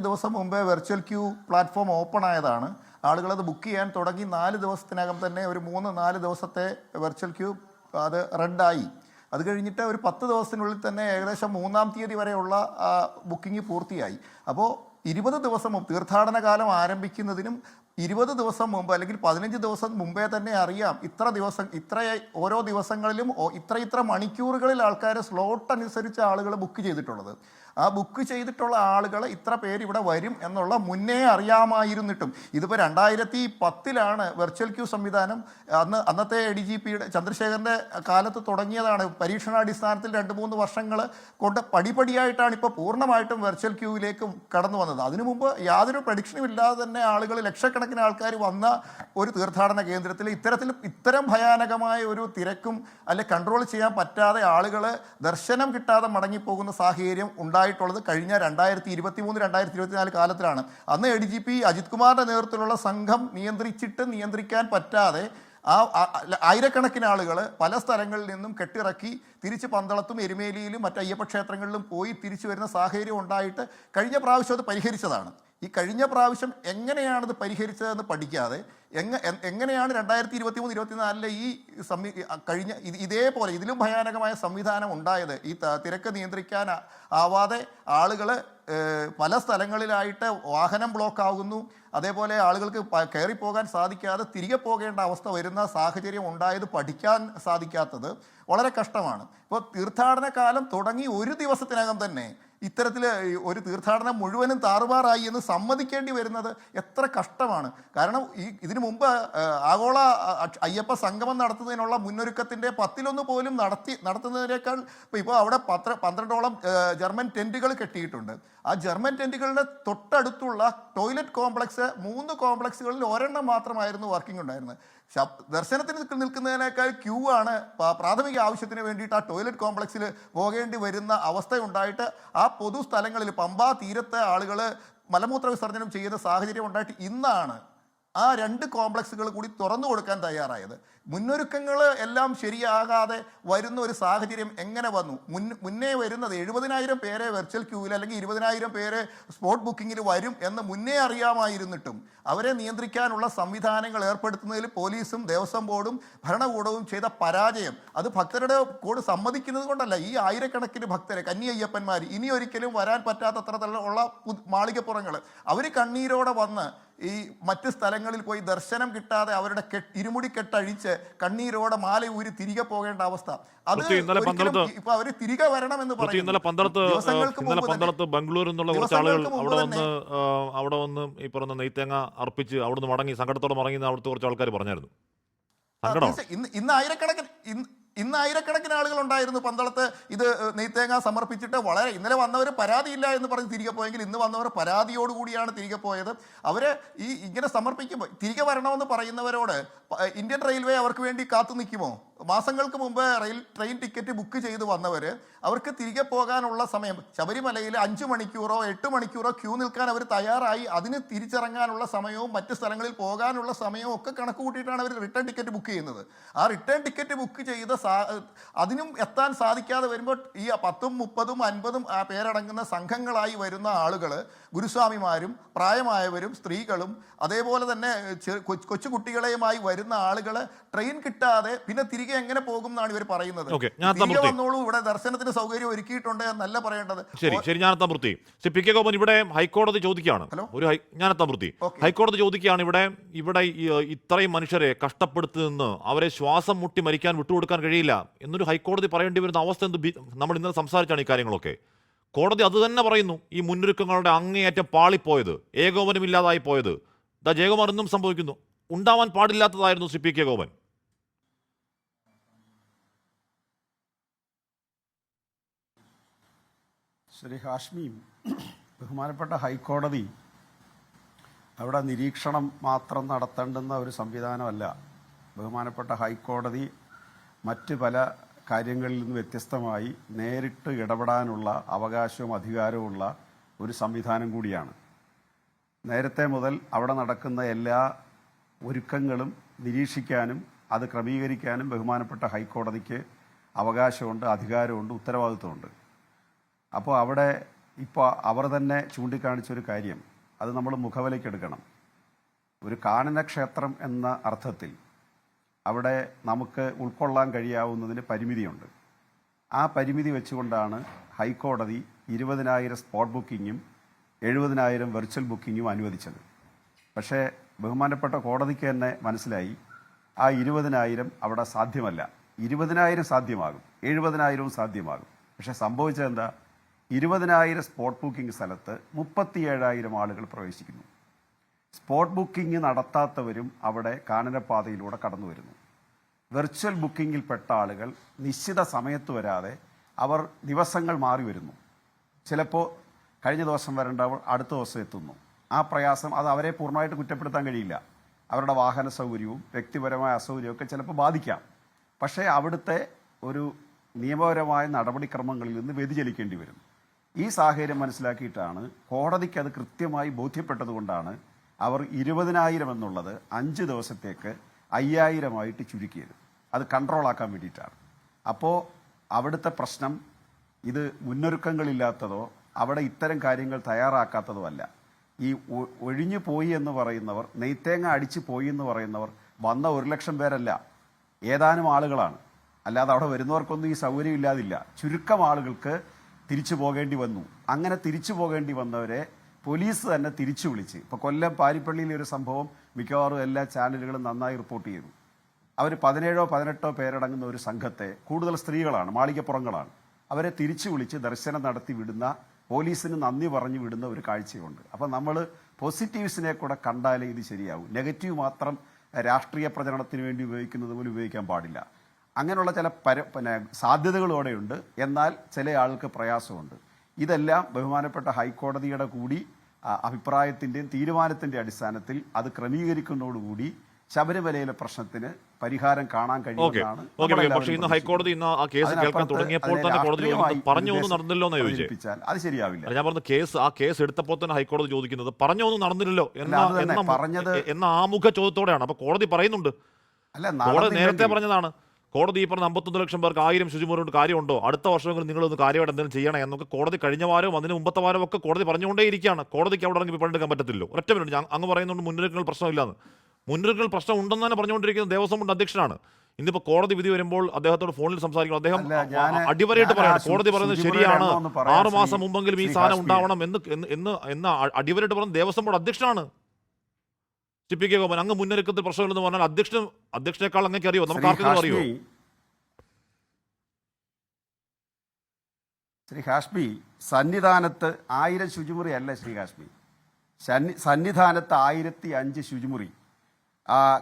ദിവസം മുമ്പേ വെർച്വൽ ക്യൂ പ്ലാറ്റ്ഫോം ഓപ്പൺ ആയതാണ്. ആളുകളത് ബുക്ക് ചെയ്യാൻ തുടങ്ങി 4 ദിവസത്തിനകം തന്നെ ഒരു 3-4 ദിവസത്തെ വെർച്വൽ ക്യൂ അത് റദ്ദായി. അത് കഴിഞ്ഞിട്ട് ഒരു 10 ദിവസത്തിനുള്ളിൽ തന്നെ ഏകദേശം 3-ാം തീയതി വരെയുള്ള ബുക്കിംഗ് പൂർത്തിയായി. അപ്പോൾ 20 ദിവസം മുമ്പ്, തീർത്ഥാടന കാലം ആരംഭിക്കുന്നതിനും 20 ദിവസം മുമ്പ് അല്ലെങ്കിൽ 15 ദിവസം മുമ്പേ തന്നെ അറിയാം ഇത്ര ഓരോ ദിവസങ്ങളിലും ഇത്ര മണിക്കൂറുകളിൽ ആൾക്കാർ സ്ലോട്ട് അനുസരിച്ച് ആളുകൾ ബുക്ക് ചെയ്തിട്ടുള്ളത്. ആ ബുക്ക് ചെയ്തിട്ടുള്ള ആളുകൾ ഇത്ര പേര് ഇവിടെ വരും എന്നുള്ള മുന്നേ അറിയാമായിരുന്നിട്ടും ഇതിപ്പോൾ 2010-ലാണ് വെർച്വൽ ക്യൂ സംവിധാനം. അന്നത്തെ ADGPയുടെ ചന്ദ്രശേഖരൻ്റെ കാലത്ത് തുടങ്ങിയതാണ്. പരീക്ഷണാടിസ്ഥാനത്തിൽ 2-3 വർഷങ്ങൾ കൊണ്ട് പടിപടിയായിട്ടാണ് ഇപ്പോൾ പൂർണ്ണമായിട്ടും വെർച്വൽ ക്യൂവിലേക്ക് കടന്നു വന്നത്. അതിനു മുമ്പ് യാതൊരു പ്രഡിക്ഷനും ഇല്ലാതെ തന്നെ ആളുകൾ, ലക്ഷക്കണക്കിന് ആൾക്കാർ വന്ന ഒരു തീർത്ഥാടന കേന്ദ്രത്തിൽ ഇത്തരം ഭയാനകമായ ഒരു തിരക്കും അല്ലെ കൺട്രോൾ ചെയ്യാൻ പറ്റാതെ ആളുകൾ ദർശനം കിട്ടാതെ മടങ്ങിപ്പോകുന്ന സാഹചര്യം ഉണ്ടായിട്ടുള്ളത് കഴിഞ്ഞ 2023-2024 കാലത്തിലാണ്. അന്ന് ADGP അജിത് കുമാറിൻ്റെ നേതൃത്വത്തിലുള്ള സംഘം നിയന്ത്രിക്കാൻ പറ്റാതെ ആയിരക്കണക്കിന് ആളുകൾ പല സ്ഥലങ്ങളിൽ നിന്നും കെട്ടിറക്കി തിരിച്ച് പന്തളത്തും എരുമേലിയിലും മറ്റ് അയ്യപ്പ ക്ഷേത്രങ്ങളിലും പോയി തിരിച്ചു വരുന്ന സാഹചര്യം ഉണ്ടായിട്ട് കഴിഞ്ഞ പ്രാവശ്യം അത് പരിഹരിച്ചതാണ്. ഈ കഴിഞ്ഞ പ്രാവശ്യം എങ്ങനെയാണിത് പരിഹരിച്ചതെന്ന് പഠിക്കാതെ എങ്ങനെയാണ് 2023-24 ഈ കഴിഞ്ഞ ഇതേപോലെ ഇതിലും ഭയാനകമായ സംവിധാനം ഉണ്ടായത്. ഈ തിരക്ക് നിയന്ത്രിക്കാൻ ആവാതെ ആളുകൾ പല സ്ഥലങ്ങളിലായിട്ട് വാഹനം ബ്ലോക്ക് ആകുന്നു, അതേപോലെ ആളുകൾക്ക് കയറിപ്പോകാൻ സാധിക്കാതെ തിരികെ പോകേണ്ട അവസ്ഥ വരുന്ന സാഹചര്യം ഉണ്ടായത് പഠിക്കാൻ സാധിക്കാത്തത് വളരെ കഷ്ടമാണ്. ഇപ്പോൾ തീർത്ഥാടന കാലം തുടങ്ങി ഒരു ദിവസത്തിനകം തന്നെ ഇത്തരത്തിൽ ഒരു തീർത്ഥാടനം മുഴുവനും താറുമാറായി എന്ന് സമ്മതിക്കേണ്ടി വരുന്നത് എത്ര കഷ്ടമാണ്. കാരണം ഇതിനു മുമ്പ് ആഗോള അയ്യപ്പ സംഗമം നടത്തുന്നതിനുള്ള മുന്നൊരുക്കത്തിൻ്റെ 10-1 പോലും നടത്തുന്നതിനേക്കാൾ ഇപ്പോൾ അവിടെ 12ഓളം ജർമ്മൻ ടെൻറ്റുകൾ കെട്ടിയിട്ടുണ്ട്. ആ ജർമ്മൻ ടെൻറ്റുകളുടെ തൊട്ടടുത്തുള്ള ടോയ്ലറ്റ് കോംപ്ലക്സ് 3 കോംപ്ലക്സുകളിൽ ഒരെണ്ണം മാത്രമായിരുന്നു വർക്കിംഗ് ഉണ്ടായിരുന്നത്. ദർശനത്തിന് നിൽക്കുന്നതിനേക്കാൾ ക്യൂ ആണ് പ്രാഥമിക ആവശ്യത്തിന് വേണ്ടിയിട്ട് ആ ടോയ്ലറ്റ് കോംപ്ലക്സിൽ പോകേണ്ടി വരുന്ന അവസ്ഥയുണ്ടായിട്ട് ആ പൊതുസ്ഥലങ്ങളിൽ പമ്പാ തീരത്തെ ആളുകൾ മലമൂത്ര വിസർജനം ചെയ്യുന്ന സാഹചര്യം ഉണ്ടായിട്ട് ഇന്നാണ് ആ 2 കോംപ്ലക്സുകൾ കൂടി തുറന്നു കൊടുക്കാൻ തയ്യാറായത്. മുന്നൊരുക്കങ്ങൾ എല്ലാം ശരിയാകാതെ വരുന്ന ഒരു സാഹചര്യം എങ്ങനെ വന്നു? മുന്നേ വരുന്നത് 70,000 പേരെ വെർച്വൽ ക്യൂവിൽ അല്ലെങ്കിൽ 20,000 പേരെ സ്പോട്ട് ബുക്കിങ്ങിൽ വരും എന്ന് മുന്നേ അറിയാമായിരുന്നിട്ടും അവരെ നിയന്ത്രിക്കാനുള്ള സംവിധാനങ്ങൾ ഏർപ്പെടുത്തുന്നതിൽ പോലീസും ദേവസ്വം ബോർഡും ഭരണകൂടവും ചെയ്ത പരാജയം അത് ഭക്തരുടെ കൂടെ സമ്മതിക്കുന്നത് കൊണ്ടല്ല. ഈ ആയിരക്കണക്കിന് ഭക്തരെ കന്യയ്യപ്പന്മാർ ഇനി ഒരിക്കലും വരാൻ പറ്റാത്തത്രത്തിലുള്ള മാളികപ്പുറങ്ങൾ അവർ കണ്ണീരോടെ വന്ന് ഈ മറ്റ് സ്ഥലങ്ങളിൽ പോയി ദർശനം കിട്ടാതെ അവരുടെ ഇരുമുടി കെട്ടഴിച്ച് കണ്ണീരോടെ മാല ഊരി തിരികെ പോകേണ്ട അവസ്ഥ. അത് ഇപ്പൊ അവര് തിരികെ വരണമെന്ന് പറയുന്നത് ബംഗളൂരിൽ നിന്നുള്ള കുറച്ച് ആളുകൾ അവിടെ വന്ന് ഈ പറഞ്ഞ നെയ്ത്തേങ്ങ അർപ്പിച്ച് അവിടുന്ന് മടങ്ങി സങ്കടത്തോടെ മടങ്ങി അവിടുത്തെ കുറച്ച് ആൾക്കാർ പറഞ്ഞായിരുന്നു. ഇന്ന് ആയിരക്കണക്കിന് ആളുകൾ ഉണ്ടായിരുന്നു പന്തളത്ത്. ഇത് നെയ്ത്തേങ്ങ സമർപ്പിച്ചിട്ട് ഇന്നലെ വന്നവർ പരാതിയില്ല എന്ന് പറഞ്ഞ് തിരികെ പോയെങ്കിൽ ഇന്ന് വന്നവർ പരാതിയോടുകൂടിയാണ് തിരികെ പോയത്. അവർ ഇങ്ങനെ സമർപ്പിക്കുമ്പോൾ തിരികെ വരണമെന്ന് പറയുന്നവരോട് ഇന്ത്യൻ റെയിൽവേ അവർക്ക് വേണ്ടി കാത്തു നിൽക്കുമോ? മാസങ്ങൾക്ക് മുമ്പ് ട്രെയിൻ ടിക്കറ്റ് ബുക്ക് ചെയ്ത് വന്നവർ അവർക്ക് തിരികെ പോകാനുള്ള സമയം ശബരിമലയിൽ 5 മണിക്കൂറോ 8 മണിക്കൂറോ ക്യൂ നിൽക്കാൻ അവർ തയ്യാറായി. അതിന് തിരിച്ചിറങ്ങാനുള്ള സമയവും മറ്റ് സ്ഥലങ്ങളിൽ പോകാനുള്ള സമയവും ഒക്കെ കണക്ക് കൂട്ടിയിട്ടാണ് അവർ റിട്ടേൺ ടിക്കറ്റ് ബുക്ക് ചെയ്യുന്നത്. ആ റിട്ടേൺ ടിക്കറ്റ് ബുക്ക് ചെയ്ത അതിനും എത്താൻ സാധിക്കാതെ വരുമ്പോൾ ഈ 10, 30, 50 പേരടങ്ങുന്ന സംഘങ്ങളായി വരുന്ന ആളുകൾ ഗുരുസ്വാമിമാരും പ്രായമായവരും സ്ത്രീകളും അതേപോലെ തന്നെ കൊച്ചുകുട്ടികളെയുമായി വരുന്ന ആളുകൾ ട്രെയിൻ കിട്ടാതെ പിന്നെ തിരികെ എങ്ങനെ പോകും എന്നാണ് ഇവർ പറയുന്നത്. തിരികെ വന്നോളൂ, ഇവിടെ ദർശനത്തിന് സൗകര്യം ഒരുക്കിയിട്ടുണ്ട് എന്നല്ല പറയേണ്ടത്. ശരി, ഞാനെത്താമൂർത്തി പി കെ ഗോപൻ ഇവിടെ ഹൈക്കോടതി ചോദിക്കുകയാണ്. ഹൈക്കോടതി ചോദിക്കുകയാണ് ഇവിടെ ഇത്രയും മനുഷ്യരെ കഷ്ടപ്പെടുത്തുന്ന അവരെ ശ്വാസം മുട്ടി മരിക്കാൻ വിട്ടുകൊടുക്കാൻ കഴിയില്ല എന്നൊരു ഹൈക്കോടതി പറയേണ്ടി വരുന്ന അവസ്ഥ നമ്മൾ ഇന്നലെ സംസാരിച്ചാണ് ഈ കാര്യങ്ങളൊക്കെ. കോടതി അത് തന്നെ പറയുന്നു. ഈ മുന്നൊരുക്കങ്ങളുടെ അങ്ങേയറ്റം പാളിപ്പോയത്, ഏകോപനമില്ലാതായി പോയത് ജയകുമാർ ഇന്നും സംഭവിക്കുന്നു. ഉണ്ടാവാൻ പാടില്ലാത്തതായിരുന്നു ശ്രീ പി കെ ഗോപൻ. ശ്രീ ഹാഷ്മി, ബഹുമാനപ്പെട്ട ഹൈക്കോടതി അവിടെ നിരീക്ഷണം മാത്രം നടത്തേണ്ടുന്ന ഒരു സംവിധാനമല്ല. ബഹുമാനപ്പെട്ട ഹൈക്കോടതി മറ്റ് പല കാര്യങ്ങളിൽ നിന്ന് വ്യത്യസ്തമായി നേരിട്ട് ഇടപെടാനുള്ള അവകാശവും അധികാരവുമുള്ള ഒരു സംവിധാനം കൂടിയാണ്. നേരത്തെ മുതൽ അവിടെ നടക്കുന്ന എല്ലാ ഒരുക്കങ്ങളും നിരീക്ഷിക്കാനും അത് ക്രമീകരിക്കാനും ബഹുമാനപ്പെട്ട ഹൈക്കോടതിക്ക് അവകാശമുണ്ട്, അധികാരമുണ്ട്, ഉത്തരവാദിത്വമുണ്ട്. അപ്പോൾ അവിടെ ഇപ്പോൾ അവർ തന്നെ ചൂണ്ടിക്കാണിച്ചൊരു കാര്യം അത് നമ്മൾ മുഖവിലയ്ക്കെടുക്കണം. ഒരു കാനനക്ഷേത്രം എന്ന അർത്ഥത്തിൽ അവിടെ നമുക്ക് ഉൾക്കൊള്ളാൻ കഴിയാവുന്നതിന് പരിമിതിയുണ്ട്. ആ പരിമിതി വെച്ചുകൊണ്ടാണ് ഹൈക്കോടതി 20,000 സ്പോട്ട് ബുക്കിങ്ങും 70,000 വെർച്വൽ ബുക്കിങ്ങും അനുവദിച്ചത്. പക്ഷേ ബഹുമാനപ്പെട്ട കോടതിക്ക് തന്നെ മനസ്സിലായി ആ 20,000 അവിടെ സാധ്യമല്ല. 20,000 സാധ്യമാകും, 70,000 സാധ്യമാകും. പക്ഷേ സംഭവിച്ചത് എന്താ? 20,000 സ്പോട്ട് ബുക്കിംഗ് സ്ഥലത്ത് 37,000 ആളുകൾ പ്രവേശിക്കുന്നു. സ്പോട്ട് ബുക്കിംഗ് നടത്താത്തവരും അവിടെ കാനനപാതയിലൂടെ കടന്നു വരുന്നു. വെർച്വൽ ബുക്കിങ്ങിൽപ്പെട്ട ആളുകൾ നിശ്ചിത സമയത്ത് വരാതെ അവർ ദിവസങ്ങൾ മാറി വരുന്നു. ചിലപ്പോൾ കഴിഞ്ഞ ദിവസം വരേണ്ടവർ അടുത്ത ദിവസം എത്തുന്നു. ആ പ്രയാസം അത് അവരെ പൂർണ്ണമായിട്ട് കുറ്റപ്പെടുത്താൻ കഴിയില്ല. അവരുടെ വാഹന സൗകര്യവും വ്യക്തിപരമായ അസൗകര്യമൊക്കെ ചിലപ്പോൾ ബാധിക്കാം. പക്ഷേ അവിടുത്തെ ഒരു നിയമപരമായ നടപടിക്രമങ്ങളിൽ നിന്ന് വ്യതിചലിക്കേണ്ടി വരും. ഈ സാഹചര്യം മനസ്സിലാക്കിയിട്ടാണ് കോടതിക്ക് അത് കൃത്യമായി ബോധ്യപ്പെട്ടതുകൊണ്ടാണ് അവർ 20,000 എന്നുള്ളത് 5 ദിവസത്തേക്ക് 5,000 ചുരുക്കിയത്. അത് കൺട്രോളാക്കാൻ വേണ്ടിയിട്ടാണ്. അപ്പോൾ അവിടുത്തെ പ്രശ്നം ഇത് മുന്നൊരുക്കങ്ങളില്ലാത്തതോ അവിടെ ഇത്തരം കാര്യങ്ങൾ തയ്യാറാക്കാത്തതോ അല്ല. ഈ ഒഴിഞ്ഞു പോയി എന്ന് പറയുന്നവർ, നെയ്ത്തേങ്ങ അടിച്ചു പോയി എന്ന് പറയുന്നവർ വന്ന 1,00,000 പേരല്ല, ഏതാനും ആളുകളാണ്. അല്ലാതെ അവിടെ വരുന്നവർക്കൊന്നും ഈ സൗകര്യം ഇല്ലാതില്ല. ചുരുക്കം ആളുകൾക്ക് തിരിച്ചു പോകേണ്ടി വന്നു. അങ്ങനെ തിരിച്ചു പോകേണ്ടി വന്നവരെ പോലീസ് തന്നെ തിരിച്ചു വിളിച്ച്, ഇപ്പോൾ കൊല്ലം പാരിപ്പള്ളിയിലെ ഒരു സംഭവം മിക്കവാറും എല്ലാ ചാനലുകളും നന്നായി റിപ്പോർട്ട് ചെയ്തു. അവർ 17-18 പേരടങ്ങുന്ന ഒരു സംഘത്തെ, കൂടുതൽ സ്ത്രീകളാണ്, മാളികപ്പുറങ്ങളാണ്, അവരെ തിരിച്ചു വിളിച്ച് ദർശനം നടത്തി വിടുന്ന, പോലീസിന് നന്ദി പറഞ്ഞു വിടുന്ന ഒരു കാഴ്ചയുണ്ട്. അപ്പം നമ്മൾ പോസിറ്റീവ്സിനെ കൂടെ കണ്ടാലേ ഇത് ശരിയാവും. നെഗറ്റീവ് മാത്രം രാഷ്ട്രീയ പ്രചരണത്തിന് വേണ്ടി ഉപയോഗിക്കുന്നത് പോലും ഉപയോഗിക്കാൻ പാടില്ല. അങ്ങനെയുള്ള ചില സാധ്യതകളോടെയുണ്ട്. എന്നാൽ ചില ആൾക്ക് പ്രയാസമുണ്ട്. ഇതെല്ലാം ബഹുമാനപ്പെട്ട ഹൈക്കോടതിയുടെ കൂടി അഭിപ്രായത്തിൻ്റെയും തീരുമാനത്തിൻ്റെ അടിസ്ഥാനത്തിൽ അത് ക്രമീകരിക്കുന്നതോടുകൂടി ശബരിമലയിലെ പ്രശ്നത്തിന് പരിഹാരം കാണാൻ കഴിയുമെന്നാണ്. പക്ഷേ ഇന്ന് ഹൈക്കോടതി ഇന്ന് ആ കേസ് കേൾക്കാൻ തുടങ്ങിയപ്പോൾ തന്നെ കോടതി പറഞ്ഞു ഒന്നും നടന്നില്ലോ എന്ന് ചോദിച്ചാൽ അത് ശരിയാവില്ല. ഞാൻ പറഞ്ഞ കേസ് എടുത്തപ്പോൾ തന്നെ ഹൈക്കോടതി ചോദിക്കുന്നത് പറഞ്ഞു ഒന്നും നടന്നില്ലല്ലോ എന്ന ആമുഖ ചോദ്യത്തോടെയാണ്. അപ്പൊ കോടതി പറയുന്നുണ്ട്, കോടതി നേരത്തെ പറഞ്ഞതാണ്, കോടതി ഈ പറഞ്ഞ 51 ലക്ഷം പേർക്ക് 1000 ശുചിമുറി കൊണ്ട് കാര്യമുണ്ടോ, അടുത്ത വർഷമെങ്കിലും നിങ്ങളൊന്ന് കാര്യമായിട്ട് എന്തെങ്കിലും ചെയ്യണം എന്നൊക്കെ കോടതി കഴിഞ്ഞ വാരവും അതിന് മുമ്പത്തെ വാരവും ഒക്കെ കോടതി പറഞ്ഞുകൊണ്ടേയിരിക്കുകയാണ്. കോടതിക്ക് അവിടെ ഇറങ്ങി പണിയെടുക്കാൻ പറ്റത്തില്ലോ. ഒറ്റ മിനിറ്റ്, അങ്ങ് പറയുന്നുണ്ട് മുന്നൊരുക്കങ്ങൾ പ്രശ്നമില്ലാന്ന്. മുന്നൊരുക്കൽ പ്രശ്നം ഉണ്ടെന്ന് തന്നെ പറഞ്ഞുകൊണ്ടിരിക്കുന്നത് ദേവസ്വം ബോർഡ് അധ്യക്ഷനാണ്. ഇന്നിപ്പോ കോടതി വിധി വരുമ്പോൾ അദ്ദേഹത്തോട് ഫോണിൽ സംസാരിക്കണം. അദ്ദേഹം അടിവരയിട്ട് പറയാണ്, കോടതി പറയുന്നത് ശരിയാണ്, 6 മാസം മുമ്പെങ്കിലും ഈ സാധനം ഉണ്ടാവണം എന്ന് അടിവരയിട്ട് പറയുന്നത് ദേവസ്വം ബോർഡ് അധ്യക്ഷനാണ്. ടി.പി. കെ. ഗോപൻ, അങ്ങ് മുന്നൊരുക്കത്തിൽ പ്രശ്നമില്ലെന്ന് പറഞ്ഞാൽ അധ്യക്ഷനേക്കാൾ അങ്ങേക്ക് അറിയോ? നമുക്ക് ആർക്കെങ്കിലും അറിയോ? ശ്രീ ഹാഷ്മി, സന്നിധാനത്ത് 1000 ശുചിമുറി അല്ല ശ്രീ ഹാഷ്മി, സന്നിധാനത്ത് 1005 ശുചിമുറി,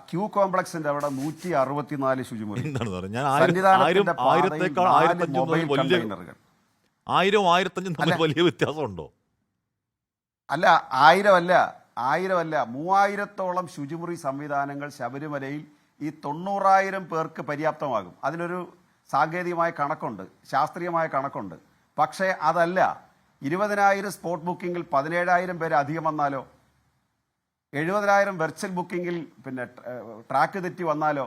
ക്യൂ കോംപ്ലക്സിന്റെ അവിടെ 164 ശുചിമുറി. വലിയ വ്യത്യാസമുണ്ടോ? അല്ല, 1000 അല്ല 3000-ഓളം ശുചിമുറി സംവിധാനങ്ങൾ ശബരിമലയിൽ ഈ 90,000 പേർക്ക് പര്യാപ്തമാകും. അതിനൊരു സാങ്കേതികമായ കണക്കുണ്ട്, ശാസ്ത്രീയമായ കണക്കുണ്ട്. പക്ഷേ അതല്ല, 20,000 സ്പോട്ട് ബുക്കിങ്ങിൽ 17,000 പേര് അധികം വന്നാലോ, 70,000 വെർച്വൽ ബുക്കിങ്ങിൽ പിന്നെ ട്രാക്ക് തെറ്റി വന്നാലോ,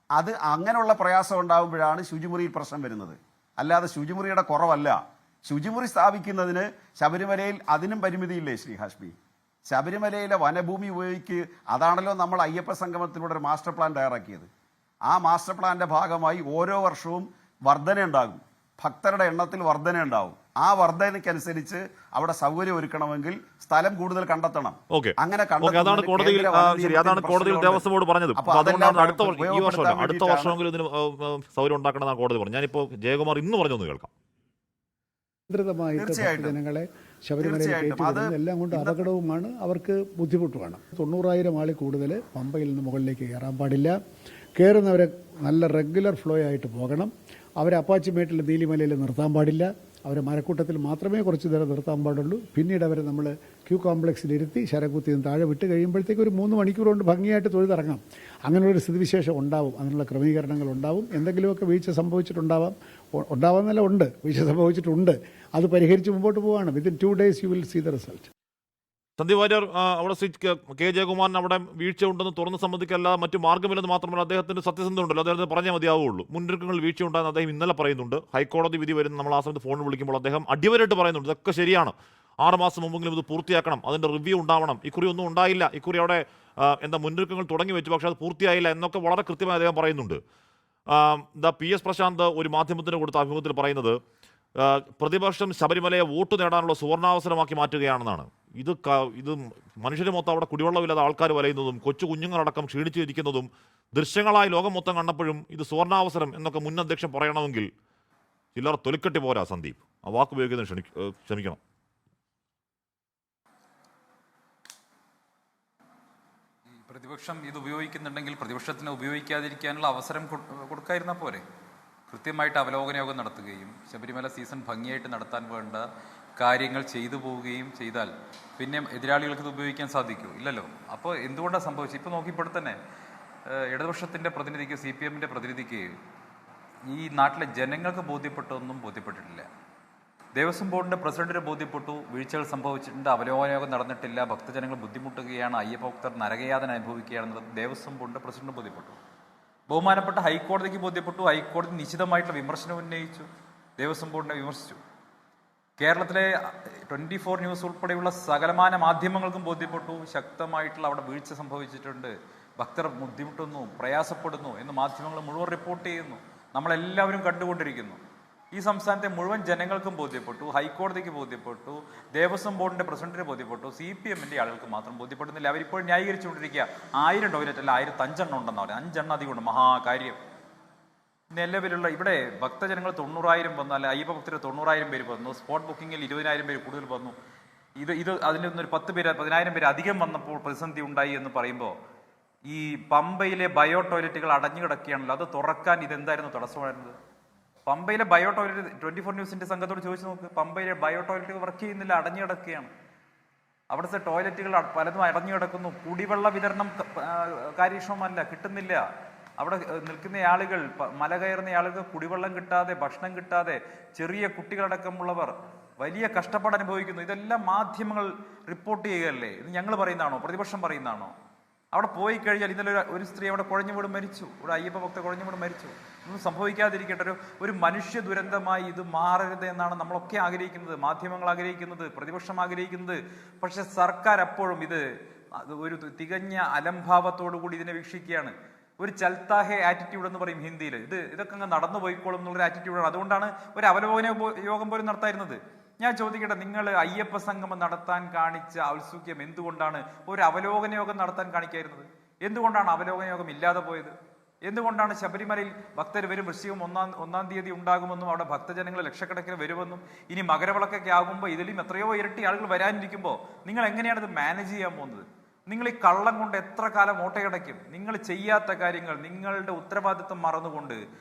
അത് അങ്ങനെയുള്ള പ്രയാസം ഉണ്ടാകുമ്പോഴാണ് ശുചിമുറിയിൽ പ്രശ്നം വരുന്നത്. അല്ലാതെ ശുചിമുറിയുടെ കുറവല്ല. ശുചിമുറി സ്ഥാപിക്കുന്നതിന് ശബരിമലയിൽ അതിനും പരിമിതിയില്ലേ ശ്രീ ഹാഷ്മി? ശബരിമലയിലെ വനഭൂമി ഉപയോഗിക്ക്, അതാണല്ലോ നമ്മൾ അയ്യപ്പ സംഗമത്തിലൂടെ ഒരു മാസ്റ്റർ പ്ലാൻ തയ്യാറാക്കിയത്. ആ മാസ്റ്റർ പ്ലാന്റെ ഭാഗമായി ഓരോ വർഷവും വർധനയുണ്ടാകും, ഭക്തരുടെ എണ്ണത്തിൽ വർധനയുണ്ടാവും. ആ വർധനയ്ക്കനുസരിച്ച് അവിടെ സൗകര്യം ഒരുക്കണമെങ്കിൽ സ്ഥലം കൂടുതൽ കണ്ടെത്തണം. അങ്ങനെ അതാണ് കോടതിയിൽ ദേവസ്വം ബോർഡ് പറഞ്ഞത്. അടുത്ത വർഷമെങ്കിലും ഇതിന് സൗകര്യം ഉണ്ടാക്കണമെന്നാണ് കോടതി പറഞ്ഞത്. ഞാനിപ്പോ ജയകുമാർ ഇന്ന് പറഞ്ഞൊന്ന് കേൾക്കാം. ജനങ്ങളെ ശബരിമലയിൽ കയറ്റി എല്ലാം കൊണ്ട് അപകടവുമാണ്, അവർക്ക് ബുദ്ധിമുട്ടുമാണ്. 90,000 ആളിൽ കൂടുതൽ പമ്പയിൽ നിന്ന് മുകളിലേക്ക് കയറാൻ പാടില്ല. കയറുന്നവരെ നല്ല റെഗുലർ ഫ്ലോ ആയിട്ട് പോകണം. അവരെ അപ്പാച്ചിമേട്ടിൽ നീലിമലയിൽ നിർത്താൻ പാടില്ല. അവരെ മരക്കൂട്ടത്തിൽ മാത്രമേ കുറച്ച് നേരം നിർത്താൻ പാടുള്ളൂ. പിന്നീട് അവരെ നമ്മൾ ക്യൂ കോംപ്ലക്സിലിരുത്തി ശരകുത്തി നിന്ന് താഴെ വിട്ട് കഴിയുമ്പോഴത്തേക്ക് ഒരു 3 മണിക്കൂർ കൊണ്ട് ഭംഗിയായിട്ട് തൊഴുതിറങ്ങാം. അങ്ങനെയൊരു സ്ഥിതിവിശേഷം ഉണ്ടാവും, അതിനുള്ള ക്രമീകരണങ്ങൾ ഉണ്ടാവും. എന്തെങ്കിലുമൊക്കെ വീഴ്ച സംഭവിച്ചിട്ടുണ്ടാവാം, ഉണ്ടാവാമെന്നല്ല, ഉണ്ട്, വീഴ്ച സംഭവിച്ചിട്ടുണ്ട്. അത് പരിഹരിച്ച് മുമ്പോട്ട് പോവുകയാണ്. Within 2 days you will see the result. Sandeep Warrier, അവിടെ കെ ജയകുമാറിന് അവിടെ വീഴ്ച ഉണ്ടെന്ന് തുറന്ന് സമ്മതിക്കല്ല മറ്റു മാർഗ്ഗമില്ലെന്ന് മാത്രമല്ല അദ്ദേഹത്തിന് സത്യസന്ധത ഉണ്ടല്ലോ, അദ്ദേഹത്തിന് പറഞ്ഞാൽ മതിയാവുള്ളൂ. മുന്നൊരുക്കങ്ങളിൽ വീഴ്ച ഉണ്ടായെന്ന് അദ്ദേഹം ഇന്നലെ പറയുന്നുണ്ട്. ഹൈക്കോടതി വിധി വരുന്ന നമ്മൾ ആ സമയത്ത് ഫോണിൽ വിളിക്കുമ്പോൾ അദ്ദേഹം അടിവരായിട്ട് പറയുന്നുണ്ട് ഇതൊക്കെ ശരിയാണ്, 6 മാസം മുമ്പെങ്കിലും ഇത് പൂർത്തിയാക്കണം, അതിൻ്റെ റിവ്യൂ ഉണ്ടാവണം. ഇക്കുറി ഒന്നും ഉണ്ടായില്ല, ഇക്കുറി അവിടെ മുന്നൊരുക്കങ്ങൾ തുടങ്ങി വെച്ചു, പക്ഷേ അത് പൂർത്തിയായില്ല എന്നൊക്കെ വളരെ കൃത്യമായി അദ്ദേഹം പറയുന്നുണ്ട്. PS പ്രശാന്ത് ഒരു മാധ്യമത്തിന് കൊടുത്ത അഭിമുഖത്തിൽ പറയുന്നത് പ്രതിപക്ഷം ശബരിമലയെ വോട്ട് നേടാനുള്ള സുവർണാവസരമാക്കി മാറ്റുകയാണെന്നാണ്. ഇത് മനുഷ്യരെ മൊത്തം അവിടെ കുടിവെള്ളമില്ലാതെ ആൾക്കാർ വലയുന്നതും കൊച്ചു കുഞ്ഞുങ്ങളടക്കം ക്ഷീണിച്ചിരിക്കുന്നതും ദൃശ്യങ്ങളായി ലോകം മൊത്തം കണ്ടപ്പോഴും ഇത് സുവർണാവസരം എന്നൊക്കെ മുൻ അധ്യക്ഷൻ പറയണമെങ്കിൽ ചിലർ തൊലിക്കെട്ടി പോരാ. സന്ദീപ്, ആ വാക്ക് ഉപയോഗിക്കുന്നത് ക്ഷമിക്കണം. പ്രതിപക്ഷം ഇത് ഉപയോഗിക്കുന്നുണ്ടെങ്കിൽ പ്രതിപക്ഷത്തിന് ഉപയോഗിക്കാതിരിക്കാനുള്ള അവസരം കൊടുക്കാതിരുന്നാൽ പോരെ? കൃത്യമായിട്ട് അവലോകന യോഗം നടത്തുകയും ശബരിമല സീസൺ ഭംഗിയായിട്ട് നടത്താൻ വേണ്ട കാര്യങ്ങൾ ചെയ്തു പോവുകയും ചെയ്താൽ പിന്നെ എതിരാളികൾക്ക് ഇത് ഉപയോഗിക്കാൻ സാധിക്കൂ? ഇല്ലല്ലോ. അപ്പോൾ എന്തുകൊണ്ടാണ് സംഭവിച്ചത്? ഇപ്പോൾ നോക്കിയപ്പോൾ തന്നെ ഇടതുപക്ഷത്തിൻ്റെ പ്രതിനിധിക്ക്, CPM-ൻ്റെ പ്രതിനിധിക്ക് ഈ നാട്ടിലെ ജനങ്ങൾക്ക് ബോധ്യപ്പെട്ടൊന്നും ബോധ്യപ്പെട്ടിട്ടില്ല. ദേവസ്വം ബോർഡിൻ്റെ പ്രസിഡന്റിന് ബോധ്യപ്പെട്ടു വീഴ്ചകൾ സംഭവിച്ചിട്ടുണ്ട്, അവലോകന യോഗം നടന്നിട്ടില്ല, ഭക്തജനങ്ങൾ ബുദ്ധിമുട്ടുകയാണ്, അയ്യപ്പ ഭക്തർ നരകയാതന അനുഭവിക്കുകയാണെന്നത് ദേവസ്വം ബോർഡിൻ്റെ പ്രസിഡന്റ് ബോധ്യപ്പെട്ടു. ബഹുമാനപ്പെട്ട ഹൈക്കോടതിക്ക് ബോധ്യപ്പെട്ടു. ഹൈക്കോടതി നിശ്ചിതമായിട്ടുള്ള വിമർശനം ഉന്നയിച്ചു, ദേവസ്വം ബോർഡിനെ വിമർശിച്ചു. കേരളത്തിലെ 24 ന്യൂസ് ഉൾപ്പെടെയുള്ള സകലമാന മാധ്യമങ്ങൾക്കും ബോധ്യപ്പെട്ടു ശക്തമായിട്ടുള്ള അവിടെ വീഴ്ച സംഭവിച്ചിട്ടുണ്ട്, ഭക്തർ ബുദ്ധിമുട്ടുന്നു, പ്രയാസപ്പെടുന്നു എന്ന് മാധ്യമങ്ങൾ മുഴുവൻ റിപ്പോർട്ട് ചെയ്യുന്നു, നമ്മളെല്ലാവരും കണ്ടുകൊണ്ടിരിക്കുന്നു. ഈ സംസ്ഥാനത്തെ മുഴുവൻ ജനങ്ങൾക്കും ബോധ്യപ്പെട്ടു, ഹൈക്കോടതിക്ക് ബോധ്യപ്പെട്ടു, ദേവസ്വം ബോർഡിന്റെ പ്രസിഡന്റിന് ബോധ്യപ്പെട്ടു, CPM-ന്റെ ആളുകൾക്ക് മാത്രം ബോധ്യപ്പെടുന്നില്ല. അവരിപ്പോൾ ന്യായീകരിച്ചുകൊണ്ടിരിക്കുക 1000 ടോയ്ലറ്റ് അല്ല 1005 ഉണ്ടെന്ന് പറയും. 5 അധികമുണ്ട്, മഹാകാര്യം. നിലവിലുള്ള ഇവിടെ ഭക്തജനങ്ങൾ 90,000 വന്നു, അല്ല അയ്യപ്പ ഭക്തർ 90,000 പേര് വന്നു, സ്പോട്ട് ബുക്കിങ്ങിൽ 20,000 പേര് കൂടുതൽ വന്നു. ഇത് അതിൽ നിന്നൊരു 10,000 പേര് അധികം വന്നപ്പോൾ പ്രതിസന്ധി ഉണ്ടായി എന്ന് പറയുമ്പോൾ ഈ പമ്പയിലെ ബയോ ടോയ്ലറ്റുകൾ അടഞ്ഞു കിടക്കുകയാണല്ലോ, അത് തുറക്കാൻ ഇതെന്തായിരുന്നു തടസ്സമായിരുന്നത്? പമ്പയിലെ ബയോ ടോയ്ലറ്റ് 24 ന്യൂസിന്റെ സംഘത്തോട് ചോദിച്ചു നോക്ക്. പമ്പയിലെ ബയോ ടോയ്ലറ്റുകൾ വർക്ക് ചെയ്യുന്നില്ല, അടഞ്ഞു കിടക്കുകയാണ്. അവിടുത്തെ ടോയ്ലറ്റുകൾ പലതും അടഞ്ഞു കിടക്കുന്നു. കുടിവെള്ള വിതരണം കാര്യക്ഷമമല്ല, കിട്ടുന്നില്ല. അവിടെ നിൽക്കുന്ന ആളുകൾ, മല കയറുന്ന ആളുകൾ കുടിവെള്ളം കിട്ടാതെ, ഭക്ഷണം കിട്ടാതെ, ചെറിയ കുട്ടികളടക്കമുള്ളവർ വലിയ കഷ്ടപ്പാട് അനുഭവിക്കുന്നു. ഇതെല്ലാം മാധ്യമങ്ങൾ റിപ്പോർട്ട് ചെയ്യുകയല്ലേ? ഇത് ഞങ്ങൾ പറയുന്നതാണോ, പ്രതിപക്ഷം പറയുന്നതാണോ? അവിടെ പോയി കഴിഞ്ഞാൽ ഇന്നലെ ഒരു സ്ത്രീ അവിടെ കുഴഞ്ഞു വീട് മരിച്ചു, ഇവിടെ അയ്യപ്പ ഭക്ത കുഴഞ്ഞു വീട് മരിച്ചു. ഒന്നും സംഭവിക്കാതിരിക്കട്ടെ. ഒരു മനുഷ്യ ദുരന്തമായി ഇത് മാറരുത് എന്നാണ് നമ്മളൊക്കെ ആഗ്രഹിക്കുന്നത്, മാധ്യമങ്ങൾ ആഗ്രഹിക്കുന്നത്, പ്രതിപക്ഷം ആഗ്രഹിക്കുന്നത്. പക്ഷെ സർക്കാർ അപ്പോഴും ഇത് ഒരു തികഞ്ഞ അലംഭാവത്തോടു കൂടി ഇതിനെ വീക്ഷിക്കുകയാണ്. ഒരു ചൽത്താഹെ ആറ്റിറ്റ്യൂഡ് എന്ന് പറയും ഹിന്ദിയിൽ. ഇതൊക്കെ അങ്ങ് നടന്നു പോയിക്കോളും എന്നുള്ളൊരു ആറ്റിറ്റ്യൂഡാണ്. അതുകൊണ്ടാണ് ഒരു അവലോകന യോഗം പോലും നടത്തായിരുന്നത്. ഞാൻ ചോദിക്കട്ടെ, നിങ്ങൾ അയ്യപ്പ സംഗമം നടത്താൻ കാണിച്ച ഔത്സുക്യം എന്തുകൊണ്ടാണ് ഒരു അവലോകന യോഗം നടത്താൻ കാണിക്കായിരുന്നത്? എന്തുകൊണ്ടാണ് അവലോകന യോഗം ഇല്ലാതെ പോയത്? എന്തുകൊണ്ടാണ് ശബരിമലയിൽ ഭക്തർ വരും, വൃശ്ചികം 1-ാം തീയതി ഉണ്ടാകുമെന്നും അവിടെ ഭക്തജനങ്ങൾ ലക്ഷക്കണക്കിന് വരുമെന്നും ഇനി മകരവിളക്കൊക്കെ ആകുമ്പോൾ ഇതിലും എത്രയോ ഇരട്ടി ആളുകൾ വരാനിരിക്കുമ്പോൾ നിങ്ങൾ എങ്ങനെയാണ് ഇത് മാനേജ് ചെയ്യാൻ പോകുന്നത്? നിങ്ങൾ ഈ കള്ളം കൊണ്ട് എത്ര കാലം ഓട്ടയടയ്ക്കും? നിങ്ങൾ ചെയ്യാത്ത കാര്യങ്ങൾ, നിങ്ങളുടെ ഉത്തരവാദിത്വം മറന്നുകൊണ്ട്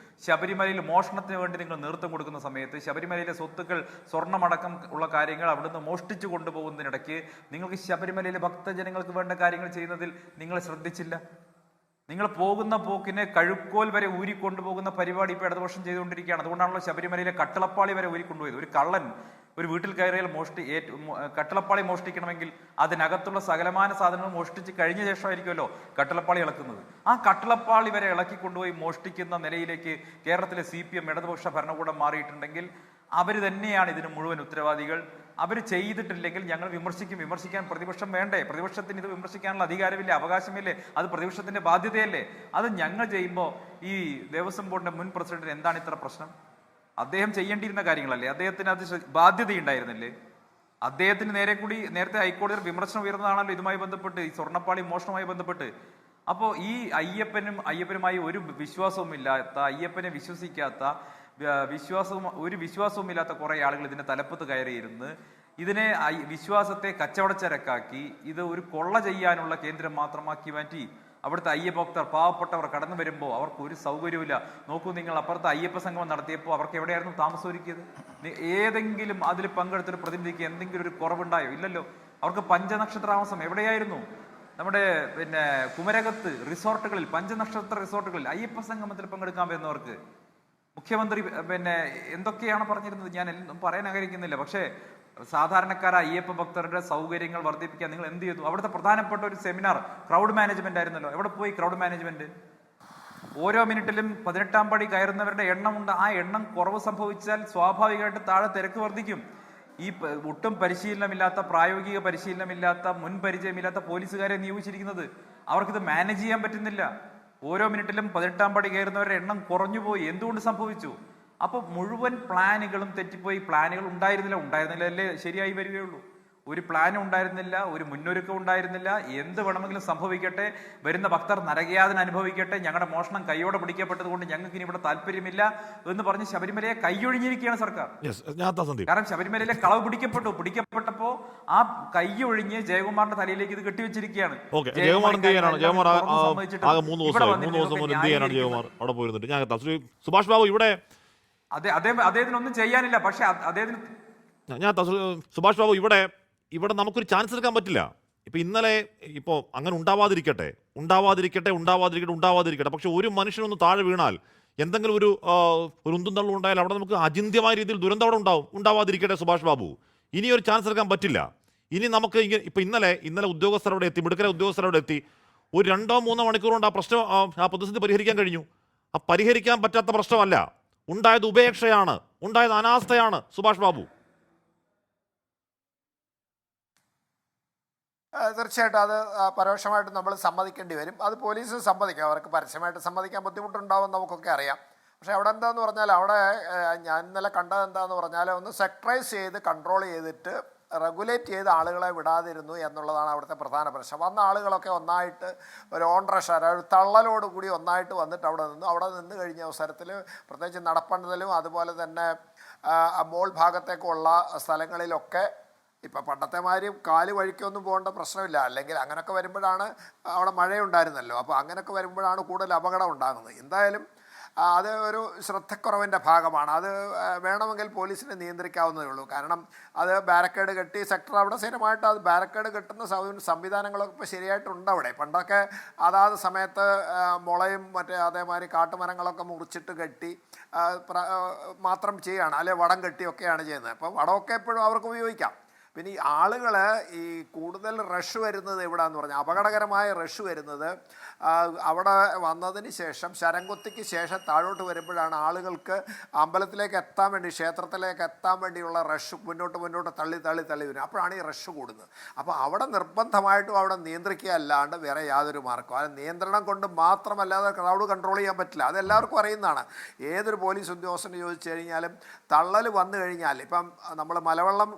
ശബരിമലയിൽ മോഷണത്തിന് വേണ്ടി നിങ്ങൾ നേതൃത്വം കൊടുക്കുന്ന സമയത്ത് ശബരിമലയിലെ സ്വത്തുക്കൾ, സ്വർണ്ണമടക്കം ഉള്ള കാര്യങ്ങൾ അവിടുന്ന് മോഷ്ടിച്ചു കൊണ്ടുപോകുന്നതിനിടയ്ക്ക് നിങ്ങൾക്ക് ശബരിമലയിലെ ഭക്തജനങ്ങൾക്ക് വേണ്ട കാര്യങ്ങൾ ചെയ്യുന്നതിൽ നിങ്ങൾ ശ്രദ്ധിച്ചില്ല. നിങ്ങൾ പോകുന്ന പോക്കിനെ കഴുക്കോൽ വരെ ഊരിക്കൊണ്ടുപോകുന്ന പരിപാടി ഇപ്പോൾ ഇടതുപക്ഷം ചെയ്തുകൊണ്ടിരിക്കുകയാണ്. അതുകൊണ്ടാണല്ലോ ശബരിമലയിലെ കട്ടളപ്പാളി വരെ ഊരിക്കൊണ്ടുപോയത്. ഒരു കള്ളൻ ഒരു വീട്ടിൽ കയറിയാൽ കട്ടളപ്പാളി മോഷ്ടിക്കണമെങ്കിൽ അതിനകത്തുള്ള സകലമാന സാധനങ്ങൾ മോഷ്ടിച്ച് കഴിഞ്ഞ ശേഷമായിരിക്കുമല്ലോ കട്ടളപ്പാളി ഇളക്കുന്നത്. ആ കട്ടളപ്പാളി വരെ ഇളക്കിക്കൊണ്ടുപോയി മോഷ്ടിക്കുന്ന നിലയിലേക്ക് കേരളത്തിലെ CPM ഇടതുപക്ഷ ഭരണകൂടം മാറിയിട്ടുണ്ടെങ്കിൽ അവർ തന്നെയാണ് ഇതിന് മുഴുവൻ ഉത്തരവാദികൾ. അവർ ചെയ്തിട്ടില്ലെങ്കിൽ ഞങ്ങൾ വിമർശിക്കും. വിമർശിക്കാൻ പ്രതിപക്ഷം വേണ്ടേ? പ്രതിപക്ഷത്തിന് ഇത് വിമർശിക്കാനുള്ള അധികാരമില്ലേ, അവകാശമില്ലേ? അത് പ്രതിപക്ഷത്തിന്റെ ബാധ്യതയല്ലേ? അത് ഞങ്ങൾ ചെയ്യുമ്പോൾ ഈ ദേവസ്വം ബോർഡിന്റെ മുൻ പ്രസിഡന്റിന് എന്താണ് ഇത്ര പ്രശ്നം? അദ്ദേഹം ചെയ്യേണ്ടിയിരുന്ന കാര്യങ്ങളല്ലേ? അദ്ദേഹത്തിന് അത് ബാധ്യതയുണ്ടായിരുന്നില്ലേ? അദ്ദേഹത്തിന് നേരത്തെ ഹൈക്കോടതിയിൽ വിമർശനം ഉയർന്നതാണല്ലോ ഇതുമായി ബന്ധപ്പെട്ട്, ഈ സ്വർണ്ണപ്പാളി മോഷണവുമായി ബന്ധപ്പെട്ട്. അപ്പോൾ ഈ അയ്യപ്പനുമായി ഒരു വിശ്വാസവുമില്ലാത്ത, അയ്യപ്പനെ വിശ്വസിക്കാത്ത, ഒരു വിശ്വാസവും ഇല്ലാത്ത കുറെ ആളുകൾ ഇതിന്റെ തലപ്പത്ത് കയറിയിരുന്ന് ഇതിനെ വിശ്വാസത്തെ കച്ചവടച്ചരക്കാക്കി ഇത് ഒരു കൊള്ള ചെയ്യാനുള്ള കേന്ദ്രം മാത്രമാക്കി മാറ്റി. അവിടുത്തെ അയ്യഭക്തർ, പാവപ്പെട്ടവർ കടന്നു വരുമ്പോൾ അവർക്ക് ഒരു സൗകര്യമില്ല. നോക്കൂ, നിങ്ങൾ അപ്പുറത്തെ അയ്യപ്പ സംഗമം നടത്തിയപ്പോൾ അവർക്ക് എവിടെയായിരുന്നു താമസം ഒരുക്കിയത്? ഏതെങ്കിലും അതിൽ പങ്കെടുത്തൊരു പ്രതിനിധിക്ക് എന്തെങ്കിലും ഒരു കുറവുണ്ടായോ? ഇല്ലല്ലോ. അവർക്ക് പഞ്ചനക്ഷത്രാവാസം എവിടെയായിരുന്നു? നമ്മുടെ കുമരകത്ത് റിസോർട്ടുകളിൽ, പഞ്ചനക്ഷത്ര റിസോർട്ടുകളിൽ അയ്യപ്പ സംഗമത്തിൽ പങ്കെടുക്കാൻ വരുന്നവർക്ക് മുഖ്യമന്ത്രി എന്തൊക്കെയാണ് പറഞ്ഞിരുന്നത് ഞാൻ പറയാൻ ആഗ്രഹിക്കുന്നില്ല. പക്ഷേ സാധാരണക്കാരായ അയ്യപ്പ ഭക്തരുടെ സൗകര്യങ്ങൾ വർദ്ധിപ്പിക്കാൻ നിങ്ങൾ എന്ത് ചെയ്തു? അവിടുത്തെ പ്രധാനപ്പെട്ട ഒരു സെമിനാർ ക്രൗഡ് മാനേജ്മെന്റ് ആയിരുന്നല്ലോ. എവിടെ പോയി ക്രൗഡ് മാനേജ്മെന്റ്? ഓരോ മിനിറ്റിലും 18-ാം പടി കയറുന്നവരുടെ എണ്ണമുണ്ട്. ആ എണ്ണം കുറവ് സംഭവിച്ചാൽ സ്വാഭാവികമായിട്ട് താഴെ തിരക്ക് വർദ്ധിക്കും. ഈ ഒട്ടും പരിശീലനമില്ലാത്ത, പ്രായോഗിക പരിശീലനമില്ലാത്ത, മുൻ പരിചയമില്ലാത്ത പോലീസുകാരെ നിയോഗിച്ചിരിക്കുന്നത്. അവർക്കിത് മാനേജ് ചെയ്യാൻ പറ്റുന്നില്ല. ഓരോ മിനിറ്റിലും 18-ാം പടി കയറുന്നവരുടെ എണ്ണം കുറഞ്ഞുപോയി. എന്തുകൊണ്ട് സംഭവിച്ചു? അപ്പോൾ മുഴുവൻ പ്ലാനുകളും തെറ്റിപ്പോയി. പ്ലാനുകൾ ഉണ്ടായിരുന്നില്ലല്ലേ ശരിയായി വരികയുള്ളൂ. ഒരു പ്ലാനും ഉണ്ടായിരുന്നില്ല, ഒരു മുന്നൊരുക്കം ഉണ്ടായിരുന്നില്ല. എന്ത് വേണമെങ്കിലും സംഭവിക്കട്ടെ, വരുന്ന ഭക്തർ നരകയാതന അനുഭവിക്കട്ടെ, ഞങ്ങളുടെ മോഷണം കൈയോടെ പിടിക്കപ്പെട്ടത് കൊണ്ട് ഞങ്ങൾക്ക് ഇനി ഇവിടെ താല്പര്യമില്ല എന്ന് പറഞ്ഞ് ശബരിമലയെ കൈയൊഴിഞ്ഞിരിക്കുകയാണ് സർക്കാർ. കാരണം ശബരിമലയിലെ കളവ് പിടിക്കപ്പെട്ടപ്പോ ആ കൈയൊഴിഞ്ഞ് ജയകുമാറിന്റെ തലയിലേക്ക് ഇത് കെട്ടിവെച്ചിരിക്കുകയാണ്. സുഭാഷ് ബാബു ഇവിടെ അദ്ദേഹത്തിനൊന്നും ചെയ്യാനില്ല. പക്ഷെ സുഭാഷ് ബാബു ഇവിടെ നമുക്കൊരു ചാൻസ് എടുക്കാൻ പറ്റില്ല. ഇന്നലെ അങ്ങനെ ഉണ്ടാവാതിരിക്കട്ടെ. പക്ഷെ ഒരു മനുഷ്യനൊന്ന് താഴെ വീണാൽ, എന്തെങ്കിലും ഒരു ഉന്തും തള്ളും ഉണ്ടായാൽ അവിടെ നമുക്ക് അചിന്ത്യമായ രീതിയിൽ ദുരന്തം അവിടെ ഉണ്ടാവാതിരിക്കട്ടെ. സുഭാഷ് ബാബു, ഇനി ഒരു ചാൻസ് എടുക്കാൻ പറ്റില്ല. ഇനി നമുക്ക് ഇന്നലെ ഉദ്യോഗസ്ഥരവിടെ എത്തി, മിടുക്കര ഉദ്യോഗസ്ഥരവിടെ എത്തി, ഒരു 2-3 മണിക്കൂർ കൊണ്ട് ആ പ്രതിസന്ധി പരിഹരിക്കാൻ കഴിഞ്ഞു. ആ പരിഹരിക്കാൻ പറ്റാത്ത പ്രശ്നമല്ല, ഉണ്ടായത് ഉപേക്ഷയാണ്, ഉണ്ടായത് അനാസ്ഥയാണ്. സുഭാഷ് ബാബു, തീർച്ചയായിട്ടും അത് പരോക്ഷമായിട്ട് നമ്മൾ സമ്മതിക്കേണ്ടി വരും. അത് പോലീസ് സമ്മതിക്കും. അവർക്ക് പരസ്യമായിട്ട് സമ്മതിക്കാൻ ബുദ്ധിമുട്ടുണ്ടാവും നമുക്കൊക്കെ അറിയാം. പക്ഷേ അവിടെ എന്താന്ന് പറഞ്ഞാൽ അവിടെ ഞാൻ ഇന്നലെ കണ്ടത് എന്താന്ന് പറഞ്ഞാൽ ഒന്ന് സെക്ടറൈസ് ചെയ്ത് കൺട്രോൾ ചെയ്തിട്ട് റെഗുലേറ്റ് ചെയ്ത് ആളുകളെ വിടാതിരുന്നു എന്നുള്ളതാണ് അവിടുത്തെ പ്രധാന പ്രശ്നം. വന്ന ആളുകളൊക്കെ ഒന്നായിട്ട് ഒരു ഓൺ റഷ് ഒരു തള്ളലോട് കൂടി ഒന്നായിട്ട് വന്നിട്ട് അവിടെ നിന്ന് കഴിഞ്ഞ അവസരത്തിൽ പ്രത്യേകിച്ച് നടപ്പന്തലും അതുപോലെ തന്നെ മോൾ ഭാഗത്തേക്കുള്ള സ്ഥലങ്ങളിലൊക്കെ ഇപ്പം പണ്ടത്തെ മാതിരി കാല് വഴിക്കൊന്നും പോകേണ്ട പ്രശ്നമില്ല. അല്ലെങ്കിൽ അങ്ങനെയൊക്കെ വരുമ്പോഴാണ് അവിടെ മഴയുണ്ടായിരുന്നല്ലോ. അപ്പോൾ അങ്ങനെയൊക്കെ വരുമ്പോഴാണ് കൂടുതൽ അപകടം ഉണ്ടാകുന്നത്. എന്തായാലും അത് ഒരു ശ്രദ്ധക്കുറവിൻ്റെ ഭാഗമാണ്. അത് വേണമെങ്കിൽ പോലീസിനെ നിയന്ത്രിക്കാവുന്നതേ ഉള്ളൂ. കാരണം അത് ബാരക്കേഡ് കെട്ടി സെക്ടർ അവിടെ സ്ഥിരമായിട്ട് അത് ബാരക്കേഡ് കെട്ടുന്ന സംവിധാനങ്ങളൊക്കെ ഇപ്പോൾ ശരിയായിട്ടുണ്ട് അവിടെ. പണ്ടൊക്കെ അതാത് സമയത്ത് മുളയും മറ്റേ അതേമാതിരി കാട്ടുമരങ്ങളൊക്കെ മുറിച്ചിട്ട് കെട്ടി മാത്രം ചെയ്യുകയാണ്, അല്ലെ വടം കെട്ടിയൊക്കെയാണ് ചെയ്യുന്നത്. അപ്പം വടമൊക്കെ എപ്പോഴും അവർക്ക് ഉപയോഗിക്കാം. പിന്നെ ഈ ആളുകൾ ഈ കൂടുതൽ റഷ് വരുന്നത് എവിടെയെന്ന് പറഞ്ഞാൽ അപകടകരമായ റഷ് വരുന്നത് അവിടെ വന്നതിന് ശേഷം ശരംകുത്തിക്ക് ശേഷം താഴോട്ട് വരുമ്പോഴാണ് ആളുകൾക്ക് അമ്പലത്തിലേക്ക് എത്താൻ വേണ്ടി ക്ഷേത്രത്തിലേക്ക് എത്താൻ വേണ്ടിയുള്ള റഷ് മുന്നോട്ട് തള്ളി വരും. അപ്പോഴാണ് ഈ റഷ് കൂടുന്നത്. അപ്പോൾ അവിടെ നിർബന്ധമായിട്ടും അവിടെ നിയന്ത്രിക്കുക അല്ലാണ്ട് വേറെ യാതൊരു മാർഗവും അത് നിയന്ത്രണം കൊണ്ട് മാത്രമല്ലാതെ ക്രൗഡ് കൺട്രോൾ ചെയ്യാൻ പറ്റില്ല. അതെല്ലാവർക്കും അറിയുന്നതാണ്. ഏതൊരു പോലീസ് ഉദ്യോഗസ്ഥന് ചോദിച്ചു കഴിഞ്ഞാലും തള്ളൽ വന്നു കഴിഞ്ഞാൽ ഇപ്പം നമ്മൾ മലവെള്ളം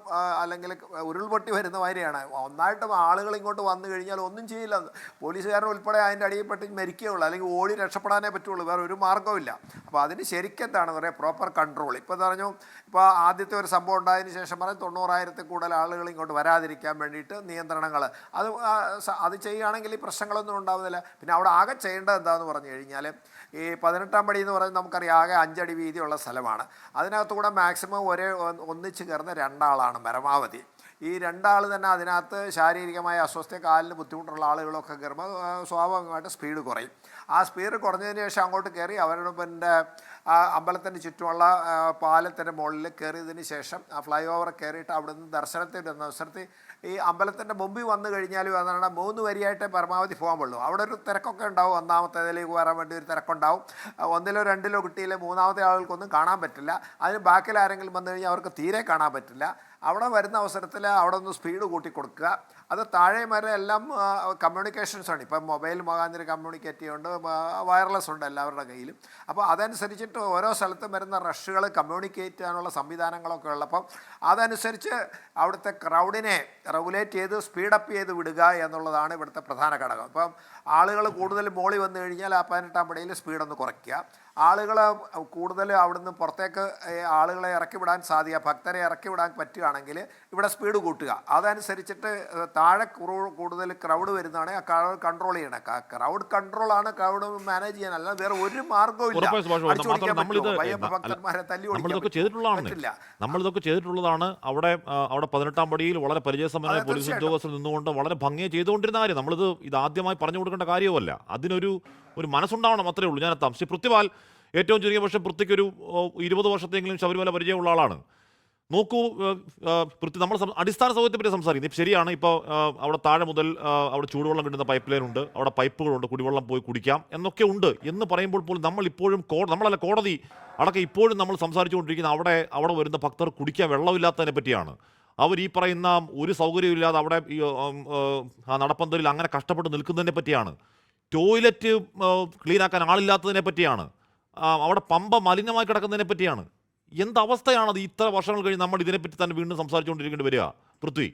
അല്ലെങ്കിൽ ഉരുൾപൊട്ടി വരുന്ന മാതിരിയാണ്. ഒന്നായിട്ടും ആളുകൾ ഇങ്ങോട്ട് വന്നു കഴിഞ്ഞാൽ ഒന്നും ചെയ്യില്ല. പോലീസുകാരൻ ഉൾപ്പെടെ അതിൻ്റെ അടിയിൽപ്പെട്ട് മരിക്കുകയുള്ളൂ, അല്ലെങ്കിൽ ഓടി രക്ഷപ്പെടാനേ പറ്റുള്ളൂ. വേറെ ഒരു മാർഗ്ഗമില്ല. അപ്പോൾ അതിന് ശരിക്കെന്താണ് പറയുക പ്രോപ്പർ കൺട്രോൾ. ഇപ്പോൾ പറഞ്ഞു ഇപ്പോൾ ആദ്യത്തെ ഒരു സംഭവം ഉണ്ടായതിനു ശേഷം പറഞ്ഞ് 90,000 കൂടുതൽ ആളുകൾ ഇങ്ങോട്ട് വരാതിരിക്കാൻ വേണ്ടിയിട്ട് നിയന്ത്രണങ്ങൾ അത് ചെയ്യുകയാണെങ്കിൽ ഈ പ്രശ്നങ്ങളൊന്നും ഉണ്ടാവുന്നില്ല. പിന്നെ അവിടെ ആകെ ചെയ്യേണ്ടത് എന്താണെന്ന് പറഞ്ഞു കഴിഞ്ഞാൽ ഈ 18-ാം പടി എന്ന് പറയുന്നത് നമുക്കറിയാം ആകെ 5 അടി വീതിയുള്ള സ്ഥലമാണ്. അതിനകത്തുകൂടെ മാക്സിമം ഒന്നിച്ച് കയറുന്ന 2 ആളാണ് പരമാവധി. ഈ 2 ആൾ തന്നെ അതിനകത്ത് ശാരീരികമായ അസ്വസ്ഥ കാലിന് ബുദ്ധിമുട്ടുള്ള ആളുകളൊക്കെ കയറുമ്പോൾ സ്വാഭാവികമായിട്ട് സ്പീഡ് കുറയും. ആ സ്പീഡ് കുറഞ്ഞതിന് ശേഷം അങ്ങോട്ട് കയറി അവരുടെ പിന്നെ അമ്പലത്തിൻ്റെ ചുറ്റുമുള്ള പാലത്തിൻ്റെ മുകളിൽ കയറിയതിന് ശേഷം ആ ഫ്ലൈ ഓവർ കയറിയിട്ട് അവിടെ നിന്ന് ദർശനത്തിൻ്റെ അവസരത്തിൽ ഈ അമ്പലത്തിൻ്റെ മുമ്പിൽ വന്നു കഴിഞ്ഞാലും അതാണ് 3 വരിയായിട്ടേ പരമാവധി പോകാൻ പറ്റുള്ളൂ. അവിടെ ഒരു തിരക്കൊക്കെ ഉണ്ടാവും. ഒന്നാമത്തേതിലേക്ക് വരാൻ വേണ്ടി ഒരു തിരക്കുണ്ടാവും. 1-ലോ 2-ലോ കിട്ടിയില്ലേ 3-ാമത്തെ ആളുകൾക്കൊന്നും കാണാൻ പറ്റില്ല. അതിന് ബാക്കിൽ ആരെങ്കിലും വന്നു കഴിഞ്ഞാൽ അവർക്ക് തീരെ കാണാൻ പറ്റില്ല. അവിടെ വരുന്ന അവസരത്തിൽ അവിടെ ഒന്ന് സ്പീഡ് കൂട്ടി കൊടുക്കുക. അത് താഴെ വരെ എല്ലാം കമ്മ്യൂണിക്കേഷൻസാണ്. ഇപ്പം മൊബൈൽ മുഖാന്തരം കമ്മ്യൂണിക്കേറ്റ് ചെയ്യുന്നുണ്ട്, വയർലെസ് ഉണ്ട് എല്ലാവരുടെ കയ്യിലും. അപ്പോൾ അതനുസരിച്ചിട്ട് ഓരോ സ്ഥലത്തും വരുന്ന റഷുകൾ കമ്മ്യൂണിക്കേറ്റ് ചെയ്യാനുള്ള സംവിധാനങ്ങളൊക്കെ ഉള്ളപ്പം അതനുസരിച്ച് അവിടുത്തെ ക്രൗഡിനെ റെഗുലേറ്റ് ചെയ്ത് സ്പീഡപ്പ് ചെയ്ത് വിടുക എന്നുള്ളതാണ് ഇവിടുത്തെ പ്രധാന ഘടകം. ഇപ്പം ആളുകൾ കൂടുതൽ മോളി വന്നു കഴിഞ്ഞാൽ ആ 18-ാം പടിയിൽ സ്പീഡൊന്ന് കുറയ്ക്കുക. ആളുകൾ കൂടുതൽ അവിടുന്ന് പുറത്തേക്ക് ആളുകളെ ഇറക്കി വിടാൻ ഭക്തരെ ഇറക്കി വിടാൻ പറ്റുകയാണെങ്കിൽ ഇവിടെ സ്പീഡ് കൂട്ടുക. അതനുസരിച്ചിട്ട് താഴെ കൂടുതൽ ക്രൗഡ് വരുന്നതാണെങ്കിൽ ആ ക്രൗഡ് കൺട്രോൾ ചെയ്യണം. ക്രൗഡ് കൺട്രോളാണ് ക്രൗഡ് മാനേജ് ചെയ്യാൻ, അല്ല വേറെ ഒരു മാർഗ്ഗവും ഇല്ല. ഭക്തന്മാരെ തല്ലി നമ്മളിതൊക്കെ ചെയ്തിട്ടുള്ളതാണ്. അവിടെ 18-ാം പടിയിൽ വളരെ പരിചയസമ്പന്നമായ പോലീസ് ഉദ്യോഗസ്ഥർ നിന്നുകൊണ്ട് വളരെ ഭംഗിയായി ചെയ്തുകൊണ്ടിരുന്ന കാര്യം. ഇത് ആദ്യമായി പറഞ്ഞു കൊടുക്കേണ്ട കാര്യവുമല്ല. അതിനൊരു മനസ്സുണ്ടാവണം, അത്രേ ഉള്ളൂ. ഞാനെത്താം. ശ്രീ പൃഥ്വിപാൽ, ഏറ്റവും ചുരുങ്ങിയ പക്ഷേ പൃഥ്വിക്കൊരു 20 വർഷത്തെങ്കിലും ശബരിമല പരിചയമുള്ള ആളാണ്. നോക്കൂ പൃഥ്വി, നമ്മൾ അടിസ്ഥാന സൗകര്യത്തെ പറ്റി സംസാരിക്കുന്നത്. ഇപ്പം ശരിയാണ്, ഇപ്പോൾ അവിടെ താഴെ മുതൽ അവിടെ ചൂടുവെള്ളം കിട്ടുന്ന പൈപ്പ് ലൈൻ ഉണ്ട്, അവിടെ പൈപ്പുകളുണ്ട്, കുടിവെള്ളം പോയി കുടിക്കാം എന്നൊക്കെ ഉണ്ട് എന്ന് പറയുമ്പോൾ പോലും നമ്മൾ ഇപ്പോഴും നമ്മളല്ല കോടതി അടക്കം ഇപ്പോഴും നമ്മൾ സംസാരിച്ചുകൊണ്ടിരിക്കുന്ന അവിടെ വരുന്ന ഭക്തർ കുടിക്കാൻ വെള്ളമില്ലാത്തതിനെ പറ്റിയാണ്. അവർ ഈ പറയുന്ന ഒരു സൗകര്യമില്ലാതെ അവിടെ ആ നടപ്പന്തലിൽ അങ്ങനെ കഷ്ടപ്പെട്ട് നിൽക്കുന്നതിനെ പറ്റിയാണ്. ടോയ്ലറ്റ് ക്ലീനാക്കാൻ ആളില്ലാത്തതിനെ പറ്റിയാണ്. അവിടെ പമ്പ മലിനമായി കിടക്കുന്നതിനെ പറ്റിയാണ്. എന്തവസ്ഥയാണത്? ഇത്ര വർഷങ്ങൾ കഴിഞ്ഞ് നമ്മൾ ഇതിനെപ്പറ്റി തന്നെ വീണ്ടും സംസാരിച്ചുകൊണ്ടിരിക്കേണ്ടി വരിക. പൃഥ്വി,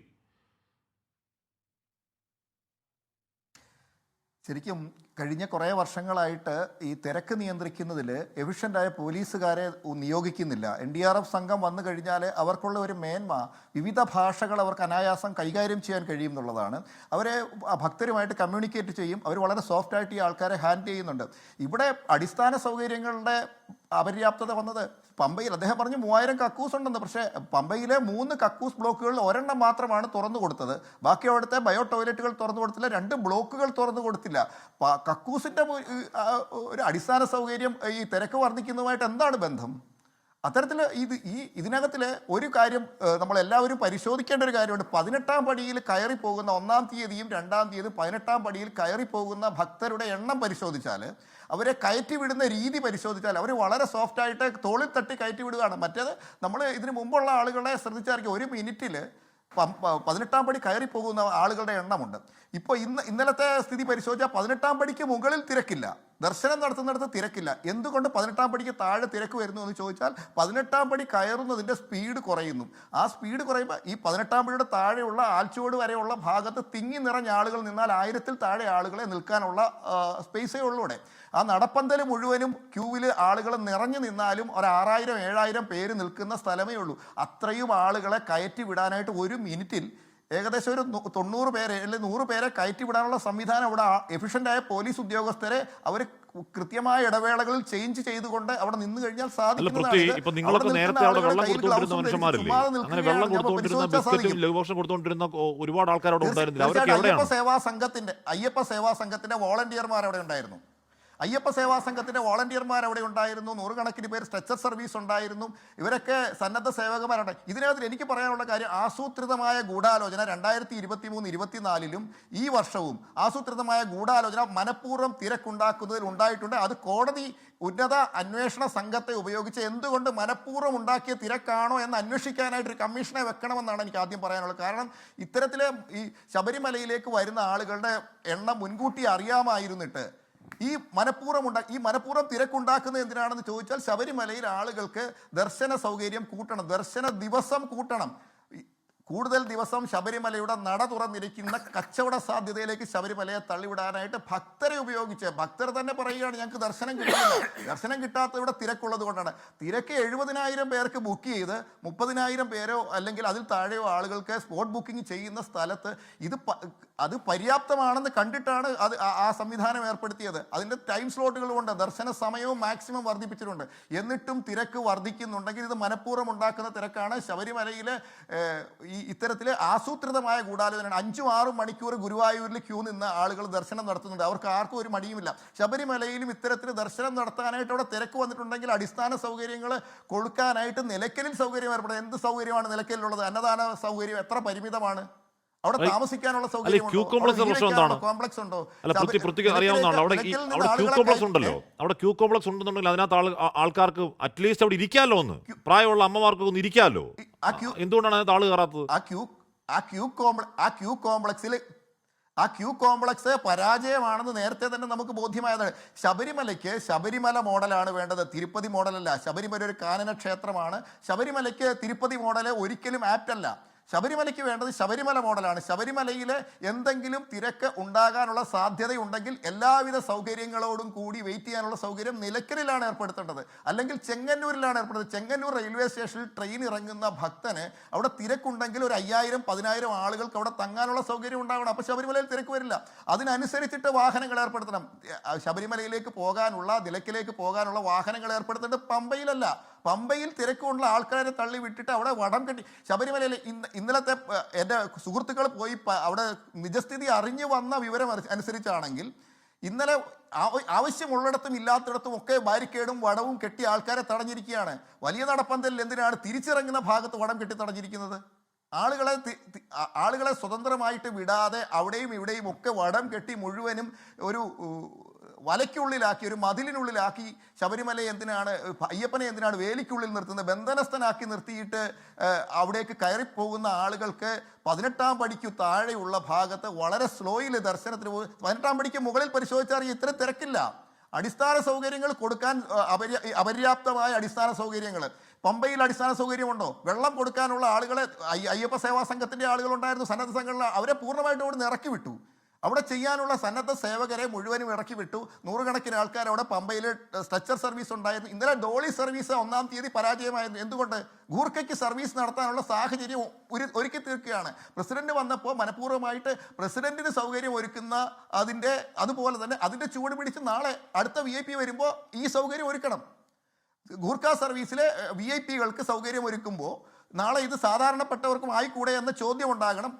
ശരിക്കും കഴിഞ്ഞ കുറേ വർഷങ്ങളായിട്ട് ഈ തിരക്ക് നിയന്ത്രിക്കുന്നതിൽ എഫിഷ്യൻ്റായ പോലീസുകാരെ നിയോഗിക്കുന്നില്ല. NDRF സംഘം വന്നു കഴിഞ്ഞാൽ അവർക്കുള്ള ഒരു മേന്മ വിവിധ ഭാഷകൾ അവർക്ക് അനായാസം കൈകാര്യം ചെയ്യാൻ കഴിയും എന്നുള്ളതാണ്. അവരെ ഭക്തരുമായിട്ട് കമ്മ്യൂണിക്കേറ്റ് ചെയ്യും. അവർ വളരെ സോഫ്റ്റായിട്ട് ഈ ആൾക്കാരെ ഹാൻഡിൽ ചെയ്യുന്നുണ്ട്. ഇവിടെ അടിസ്ഥാന സൗകര്യങ്ങളുടെ അപര്യാപ്തത വന്നത് പമ്പയിൽ, അദ്ദേഹം പറഞ്ഞു 3000 കക്കൂസ് ഉണ്ടെന്ന്. പക്ഷേ പമ്പയിലെ 3 കക്കൂസ് ബ്ലോക്കുകളിൽ 1 മാത്രമാണ് തുറന്നു കൊടുത്തത്. ബാക്കി അവിടുത്തെ ബയോ ടോയ്ലറ്റുകൾ തുറന്നു കൊടുത്തില്ല, 2 ബ്ലോക്കുകൾ തുറന്നു കൊടുത്തില്ല. കക്കൂസിൻ്റെ ഒരു അടിസ്ഥാന സൗകര്യം ഈ തിരക്ക് വർദ്ധിക്കുന്നതുമായിട്ട് എന്താണ് ബന്ധം? അത്തരത്തിൽ ഇതിനകത്തിൽ ഒരു കാര്യം നമ്മളെല്ലാവരും പരിശോധിക്കേണ്ട ഒരു കാര്യമുണ്ട്. 18-ാം പടിയിൽ കയറി പോകുന്ന 1-ാം തീയതിയും 2-ാം തീയതിയും 18-ാം പടിയിൽ കയറി പോകുന്ന ഭക്തരുടെ എണ്ണം പരിശോധിച്ചാൽ, അവരെ കയറ്റി വിടുന്ന രീതി പരിശോധിച്ചാൽ അവർ വളരെ സോഫ്റ്റായിട്ട് തോളിൽ തട്ടി കയറ്റി വിടുകയാണ്. മറ്റേത് നമ്മൾ ഇതിന് മുമ്പുള്ള ആളുകളെ ശ്രദ്ധിച്ചായിരിക്കും 1 മിനിറ്റിൽ 18-ാം പടി കയറി പോകുന്ന ആളുകളുടെ എണ്ണമുണ്ട്. ഇപ്പോൾ ഇന്നലത്തെ സ്ഥിതി പരിശോധിച്ചാൽ 18-ാം പടിക്ക് മുകളിൽ തിരക്കില്ല, ദർശനം നടത്തുന്നിടത്ത് തിരക്കില്ല. എന്തുകൊണ്ട് 18-ാം പടിക്ക് താഴെ തിരക്ക് വരുന്നു എന്ന് ചോദിച്ചാൽ 18-ാം പടി കയറുന്നതിൻ്റെ സ്പീഡ് കുറയുന്നു. ആ സ്പീഡ് കുറയുമ്പോൾ ഈ 18-ാം പടിയുടെ താഴെയുള്ള ആൽച്ചുവട് വരെയുള്ള ഭാഗത്ത് തിങ്ങി നിറഞ്ഞ ആളുകൾ നിന്നാൽ 1000-ൽ താഴെ ആളുകളെ നിൽക്കാനുള്ള സ്പേസേ ഉള്ളൂടെ. ആ നടപ്പന്തൽ മുഴുവനും ക്യൂവിൽ ആളുകൾ നിറഞ്ഞു നിന്നാലും ഒരു 6000-7000 പേര് നിൽക്കുന്ന സ്ഥലമേ ഉള്ളൂ. അത്രയും ആളുകളെ കയറ്റി വിടാനായിട്ട് ഒരു മിനിറ്റിൽ ഏകദേശം ഒരു 90 പേരെ അല്ലെങ്കിൽ 100 പേരെ കയറ്റി വിടാനുള്ള സംവിധാനം അവിടെ എഫിഷ്യൻ്റായ പോലീസ് ഉദ്യോഗസ്ഥരെ അവർ കൃത്യമായ ഇടവേളകളിൽ ചേഞ്ച് ചെയ്തുകൊണ്ട് അവിടെ നിന്ന് കഴിഞ്ഞാൽ ഒരുപാട് ആൾക്കാരോട് അയ്യപ്പ സേവാ സംഘത്തിന്റെ വോളണ്ടിയർമാർ അവിടെ ഉണ്ടായിരുന്നു. അയ്യപ്പ സേവാ സംഘത്തിൻ്റെ വോളണ്ടിയർമാർ അവിടെ ഉണ്ടായിരുന്നു. 100 പേർ സ്ട്രെച്ചർ സർവീസ് ഉണ്ടായിരുന്നു. ഇവരൊക്കെ സന്നദ്ധ സേവകന്മാരുണ്ട്. ഇതിനകത്ത് എനിക്ക് പറയാനുള്ള കാര്യം, ആസൂത്രിതമായ ഗൂഢാലോചന 2023-24 ഈ വർഷവും ആസൂത്രിതമായ ഗൂഢാലോചന മനഃപൂർവ്വം തിരക്കുണ്ടാക്കുന്നതിൽ ഉണ്ടായിട്ടുണ്ട്. അത് കോടതി ഉന്നത അന്വേഷണ സംഘത്തെ ഉപയോഗിച്ച് എന്തുകൊണ്ട് മനഃപൂർവ്വം ഉണ്ടാക്കിയ തിരക്കാണോ എന്ന് അന്വേഷിക്കാനായിട്ട് ഒരു കമ്മീഷനെ വെക്കണമെന്നാണ് എനിക്ക് ആദ്യം പറയാനുള്ളത്. കാരണം ഇത്തരത്തിലെ ഈ ശബരിമലയിലേക്ക് വരുന്ന ആളുകളുടെ എണ്ണം മുൻകൂട്ടി അറിയാമായിരുന്നിട്ട് ഈ മനഃപൂർവ്വം തിരക്കുണ്ടാക്കുന്നത് എന്തിനാണെന്ന് ചോദിച്ചാൽ ശബരിമലയിൽ ആളുകൾക്ക് ദർശന സൗകര്യം കൂട്ടണം, ദർശന ദിവസം കൂട്ടണം. കൂടുതൽ ദിവസം ശബരിമലയുടെ നട തുറന്നിരിക്കുന്ന കച്ചവട സാധ്യതയിലേക്ക് ശബരിമലയെ തള്ളിവിടാനായിട്ട് ഭക്തരെ ഉപയോഗിച്ച്, ഭക്തർ തന്നെ പറയുകയാണ് ഞങ്ങൾക്ക് ദർശനം കിട്ടുന്നില്ല. ദർശനം കിട്ടാത്തവിടെ തിരക്കുള്ളത് കൊണ്ടാണ്. തിരക്ക് 70,000 പേർക്ക് ബുക്ക് ചെയ്ത് 30,000 പേരോ അല്ലെങ്കിൽ അതിൽ താഴെയോ ആളുകൾക്ക് സ്പോട്ട് ബുക്കിംഗ് ചെയ്യുന്ന സ്ഥലത്ത് അത് പര്യാപ്തമാണെന്ന് കണ്ടിട്ടാണ് ആ സംവിധാനം ഏർപ്പെടുത്തിയത്. അതിൻ്റെ ടൈം സ്ലോട്ടുകൾ കൊണ്ട് ദർശന സമയവും മാക്സിമം വർദ്ധിപ്പിച്ചിട്ടുണ്ട്. എന്നിട്ടും തിരക്ക് വർദ്ധിക്കുന്നുണ്ടെങ്കിൽ ഇത് മനഃപൂർവ്വം ഉണ്ടാക്കുന്ന തിരക്കാണ്. ശബരിമലയിലെ ഇത്തരത്തിൽ ആസൂത്രിതമായ ഗൂഢാലോചനയാണ്. 5-6 മണിക്കൂർ ഗുരുവായൂരിൽ ക്യൂ നിന്ന് ആളുകൾ ദർശനം നടത്തുന്നുണ്ട്. അവർക്ക് ആർക്കും ഒരു മടിയുമില്ല. ശബരിമലയിലും ഇത്തരത്തിൽ ദർശനം നടത്താനായിട്ട് അവിടെ തിരക്ക് വന്നിട്ടുണ്ടെങ്കിൽ അടിസ്ഥാന സൗകര്യങ്ങൾ കൊടുക്കാനായിട്ട് നിലയ്ക്കലിൽ സൗകര്യം ഏർപ്പെടുന്നത്. എന്ത് സൗകര്യമാണ് നിലയ്ക്കലിലുള്ളത്? അന്നദാന സൗകര്യം എത്ര പരിമിതമാണ്? അവിടെ താമസിക്കാനുള്ള സൗകര്യം കോംപ്ലക്സ് ഉണ്ടോ? അറിയാവുന്നതാണ്. അവിടെ ക്യൂ കോംപ്ലക്സ് ഉണ്ടല്ലോ. അവിടെ ക്യൂ കോംപ്ലക്സ് ഉണ്ടെന്നുണ്ടെങ്കിൽ അതിനകത്ത് ആൾക്കാർക്ക് അറ്റ്ലീസ്റ്റ് അവിടെ ഇരിക്കാമല്ലോ, ഒന്ന് പ്രായമുള്ള അമ്മമാർക്ക് ഒന്ന് ഇരിക്കാമല്ലോ. എന്തുകൊണ്ടാണ് അതിനകത്ത് ആള് കയറാത്തത്? ആ ക്യൂ കോംപ്ലക്സ് പരാജയമാണെന്ന് നേരത്തെ തന്നെ നമുക്ക് ബോധ്യമായതാണ്. ശബരിമല മോഡലാണ് വേണ്ടത്, തിരുപ്പതി മോഡലല്ല. ശബരിമല ഒരു കാനന ക്ഷേത്രമാണ്. ശബരിമലയ്ക്ക് തിരുപ്പതി മോഡല് ഒരിക്കലും ആപ്റ്റ് അല്ല. ശബരിമലയ്ക്ക് വേണ്ടത് ശബരിമല മോഡലാണ്. ശബരിമലയിൽ എന്തെങ്കിലും തിരക്ക് ഉണ്ടാകാനുള്ള സാധ്യതയുണ്ടെങ്കിൽ എല്ലാവിധ സൗകര്യങ്ങളോടും കൂടി വെയിറ്റ് ചെയ്യാനുള്ള സൗകര്യം നിലയ്ക്കലിലാണ് ഏർപ്പെടുത്തേണ്ടത്, അല്ലെങ്കിൽ ചെങ്ങന്നൂരിലാണ് ഏർപ്പെടുന്നത്. ചെങ്ങന്നൂർ റെയിൽവേ സ്റ്റേഷനിൽ ട്രെയിൻ ഇറങ്ങുന്ന ഭക്തന് അവിടെ തിരക്കുണ്ടെങ്കിൽ ഒരു 5000-10000 ആളുകൾക്ക് അവിടെ തങ്ങാനുള്ള സൗകര്യം ഉണ്ടാകണം. അപ്പോൾ ശബരിമലയിൽ തിരക്ക് വരില്ല. അതിനനുസരിച്ചിട്ട് വാഹനങ്ങൾ ഏർപ്പെടുത്തണം. ശബരിമലയിലേക്ക് പോകാനുള്ള, നിലയ്ക്കലേക്ക് പോകാനുള്ള വാഹനങ്ങൾ ഏർപ്പെടുത്തേണ്ടത് പമ്പയിലല്ല. പമ്പയിൽ തിരക്കുള്ള ആൾക്കാരെ തള്ളി വിട്ടിട്ട് അവിടെ വടം കെട്ടി. ശബരിമലയിൽ ഇന്നലത്തെ എൻ്റെ സുഹൃത്തുക്കൾ പോയി അവിടെ നിജസ്ഥിതി അറിഞ്ഞു വന്ന വിവരം അനുസരിച്ചാണെങ്കിൽ ഇന്നലെ ആവശ്യമുള്ളിടത്തും ഇല്ലാത്തിടത്തും ഒക്കെ ബാരിക്കേഡും വടവും കെട്ടി ആൾക്കാരെ തടഞ്ഞിരിക്കുകയാണ്. വലിയ നടപ്പന്തലിൽ എന്തിനാണ് തിരിച്ചിറങ്ങുന്ന ഭാഗത്ത് വടം കെട്ടി തടഞ്ഞിരിക്കുന്നത്? ആളുകളെ സ്വതന്ത്രമായിട്ട് വിടാതെ അവിടെയും ഇവിടെയും ഒക്കെ വടം കെട്ടി മുഴുവനും ഒരു വലയ്ക്കുള്ളിലാക്കി, ഒരു മതിലിനുള്ളിലാക്കി ശബരിമലയെ എന്തിനാണ്, അയ്യപ്പനെ എന്തിനാണ് വേലിക്കുള്ളിൽ നിർത്തുന്നത്? ബന്ധനസ്ഥനാക്കി നിർത്തിയിട്ട് അവിടേക്ക് കയറിപ്പോകുന്ന ആളുകൾക്ക് 18-ാം പടിക്ക് താഴെയുള്ള ഭാഗത്ത് വളരെ സ്ലോയിൽ ദർശനത്തിന് പോകും. 18-ാം പടിക്ക് മുകളിൽ പരിശോധിച്ചാൽ ഇത്ര തിരക്കില്ല. അടിസ്ഥാന സൗകര്യങ്ങൾ കൊടുക്കാൻ അപര്യാപ്തമായ അടിസ്ഥാന സൗകര്യങ്ങൾ. പമ്പയിൽ അടിസ്ഥാന സൗകര്യമുണ്ടോ? വെള്ളം കൊടുക്കാനുള്ള ആളുകളെ അയ്യപ്പ സേവാ സംഘത്തിൻ്റെ ആളുകളുണ്ടായിരുന്നു, സന്നദ്ധ സംഘടന, അവരെ പൂർണ്ണമായിട്ട് അവിടെ നിന്ന് ഇറക്കി വിട്ടു. അവിടെ ചെയ്യാനുള്ള സന്നദ്ധ സേവകരെ മുഴുവനും ഇറക്കി വിട്ടു. 100 ആൾക്കാർ അവിടെ പമ്പയിൽ സ്ട്രെച്ചർ സർവീസ് ഉണ്ടായിരുന്നു. ഇന്നലെ ഡോളി സർവീസ് 1-ാം തീയതി പരാജയമായിരുന്നു. എന്തുകൊണ്ട്? ഗൂർഖയ്ക്ക് സർവീസ് നടത്താനുള്ള സാഹചര്യം ഒരുക്കി തീർക്കുകയാണ്. പ്രസിഡന്റ് വന്നപ്പോൾ മനഃപൂർവ്വമായിട്ട് പ്രസിഡന്റിന് സൗകര്യം ഒരുക്കുന്ന അതുപോലെ തന്നെ അതിൻ്റെ ചുവട് പിടിച്ച് നാളെ അടുത്ത VIP വരുമ്പോൾ ഈ സൗകര്യം ഒരുക്കണം. ഗൂർഖ സർവീസിലെ VIP-കൾക്ക് സൗകര്യം ഒരുക്കുമ്പോൾ നാളെ ഇത് സാധാരണപ്പെട്ടവർക്കും ആയിക്കൂടെ എന്ന ചോദ്യം ഉണ്ടാകണം.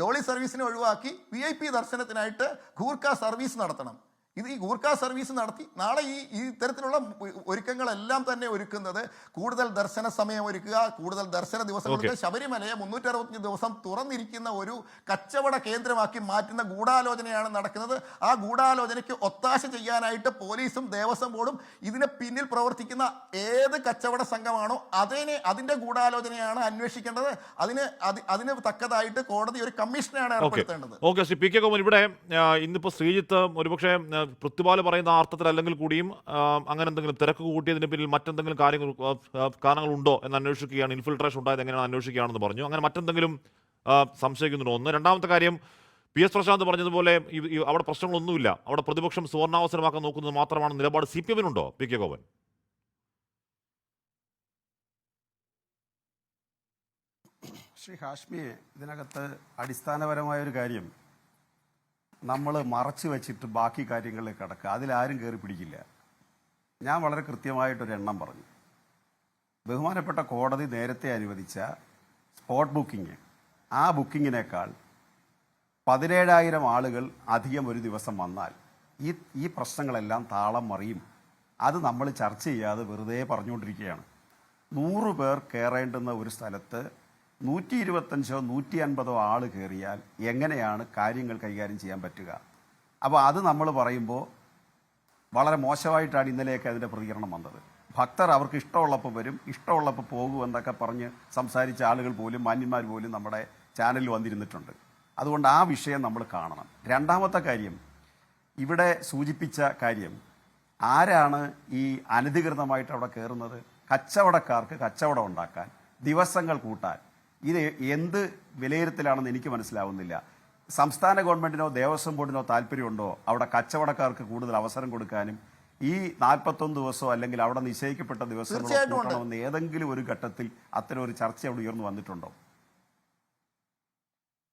ഡോളി സർവീസിനെ ഒഴിവാക്കി VIP ദർശനത്തിനായിട്ട് ഗൂർഖ സർവീസ് നടത്തണം. ഇത് ഈ ഗൂർഖ സർവീസ് നടത്തി നാളെ ഈ ഇത്തരത്തിലുള്ള ഒരുക്കങ്ങളെല്ലാം തന്നെ ഒരുക്കുന്നത് കൂടുതൽ ദർശന സമയം ഒരുക്കുക, കൂടുതൽ ദർശന ദിവസം കൊടുക്കുക. ശബരിമലയെ 365 ദിവസം തുറന്നിരിക്കുന്ന ഒരു കച്ചവട കേന്ദ്രമാക്കി മാറ്റുന്ന ഗൂഢാലോചനയാണ് നടക്കുന്നത്. ആ ഗൂഢാലോചനയ്ക്ക് ഒത്താശ ചെയ്യാനായിട്ട് പോലീസും ദേവസ്വം ബോർഡും ഇതിന് പിന്നിൽ പ്രവർത്തിക്കുന്ന ഏത് കച്ചവട സംഘമാണോ അതിന്റെ ഗൂഢാലോചനയാണ് അന്വേഷിക്കേണ്ടത്. അതിന് തക്കതായിട്ട് കോടതി ഒരു കമ്മീഷനെയാണ് ഏർപ്പെടുത്തേണ്ടത്. Okay, Shri P K Gopan, ഇവിടെ ഇന്നിപ്പോൾ ശ്രീജിത്ത് ഒരുപക്ഷെ പൃഥ്വിപാല് പറയുന്ന ആ അർത്ഥത്തിൽ അല്ലെങ്കിൽ കൂടിയും അങ്ങനെ എന്തെങ്കിലും തിരക്ക് കൂട്ടിയതിന് പിന്നിൽ മറ്റെന്തെങ്കിലും കാരണങ്ങളുണ്ടോ എന്ന് അന്വേഷിക്കുകയാണ്, ഇൻഫിൽട്രേഷൻ ഉണ്ടായത് എങ്ങനെയാണ് അന്വേഷിക്കുകയാണെന്ന് പറഞ്ഞു. അങ്ങനെ മറ്റെന്തെങ്കിലും സംശയിക്കുന്നുണ്ടോ? ഒന്ന്. രണ്ടാമത്തെ കാര്യം, പി എസ് പ്രശാന്ത് പറഞ്ഞതുപോലെ അവിടെ പ്രശ്നങ്ങളൊന്നുമില്ല, അവിടെ പ്രതിപക്ഷം സുവർണാവസരമാക്കാൻ നോക്കുന്നത് മാത്രമാണ് നിലപാട് CPM നുണ്ടോ, പി കെ ഗോപൻ? ശ്രീ ഹാഷ്മിയെ, ഇതിനകത്ത് അടിസ്ഥാനപരമായൊരു കാര്യം നമ്മൾ മറച്ചു വെച്ചിട്ട് ബാക്കി കാര്യങ്ങളിലേക്ക് കടക്കുക, അതിലാരും കയറി പിടിക്കില്ല. ഞാൻ വളരെ കൃത്യമായിട്ടൊരു എണ്ണം പറഞ്ഞു. ബഹുമാനപ്പെട്ട കോടതി നേരത്തെ അനുവദിച്ച സ്പോട്ട് ബുക്കിംഗ്, ആ ബുക്കിങ്ങിനേക്കാൾ 17,000 ആളുകൾ അധികം ഒരു ദിവസം വന്നാൽ ഈ പ്രശ്നങ്ങളെല്ലാം താളം മറിയും. അത് നമ്മൾ ചർച്ച ചെയ്യാതെ വെറുതെ പറഞ്ഞുകൊണ്ടിരിക്കുകയാണ്. 100 പേർ കയറേണ്ടുന്ന ഒരു സ്ഥലത്ത് 125 150 ആൾ കയറിയാൽ എങ്ങനെയാണ് കാര്യങ്ങൾ കൈകാര്യം ചെയ്യാൻ പറ്റുക? അപ്പോൾ അത് നമ്മൾ പറയുമ്പോൾ വളരെ മോശമായിട്ടാണ് ഇന്നലെയൊക്കെ അതിൻ്റെ പ്രതികരണം വന്നത്. ഭക്തർ അവർക്ക് ഇഷ്ടമുള്ളപ്പോൾ വരും, ഇഷ്ടമുള്ളപ്പോൾ പോകുമെന്നൊക്കെ പറഞ്ഞ് സംസാരിച്ച ആളുകൾ പോലും, മാന്യന്മാർ പോലും നമ്മുടെ ചാനലിൽ വന്നിരുന്നിട്ടുണ്ട്. അതുകൊണ്ട് ആ വിഷയം നമ്മൾ കാണണം. രണ്ടാമത്തെ കാര്യം, ഇവിടെ സൂചിപ്പിച്ച കാര്യം, ആരാണ് ഈ അനധികൃതമായിട്ട് അവിടെ കയറുന്നത്? കച്ചവടക്കാർക്ക് കച്ചവടം ഉണ്ടാക്കാൻ, ദിവസങ്ങൾ കൂട്ടാൻ. ഇത് എന്ത് വിലയിരുത്തലാണെന്ന് എനിക്ക് മനസ്സിലാവുന്നില്ല. സംസ്ഥാന ഗവൺമെൻറ്റിനോ ദേവസ്വം ബോർഡിനോ താല്പര്യമുണ്ടോ അവിടെ കച്ചവടക്കാർക്ക് കൂടുതൽ അവസരം കൊടുക്കാനും ഈ 41 ദിവസമോ അല്ലെങ്കിൽ അവിടെ നിശ്ചയിക്കപ്പെട്ട ദിവസങ്ങളോ കൂട്ടണമെന്ന് ഏതെങ്കിലും ഒരു ഘട്ടത്തിൽ അത്തരം ഒരു ചർച്ച അവിടെ ഉയർന്നു വന്നിട്ടുണ്ടോ?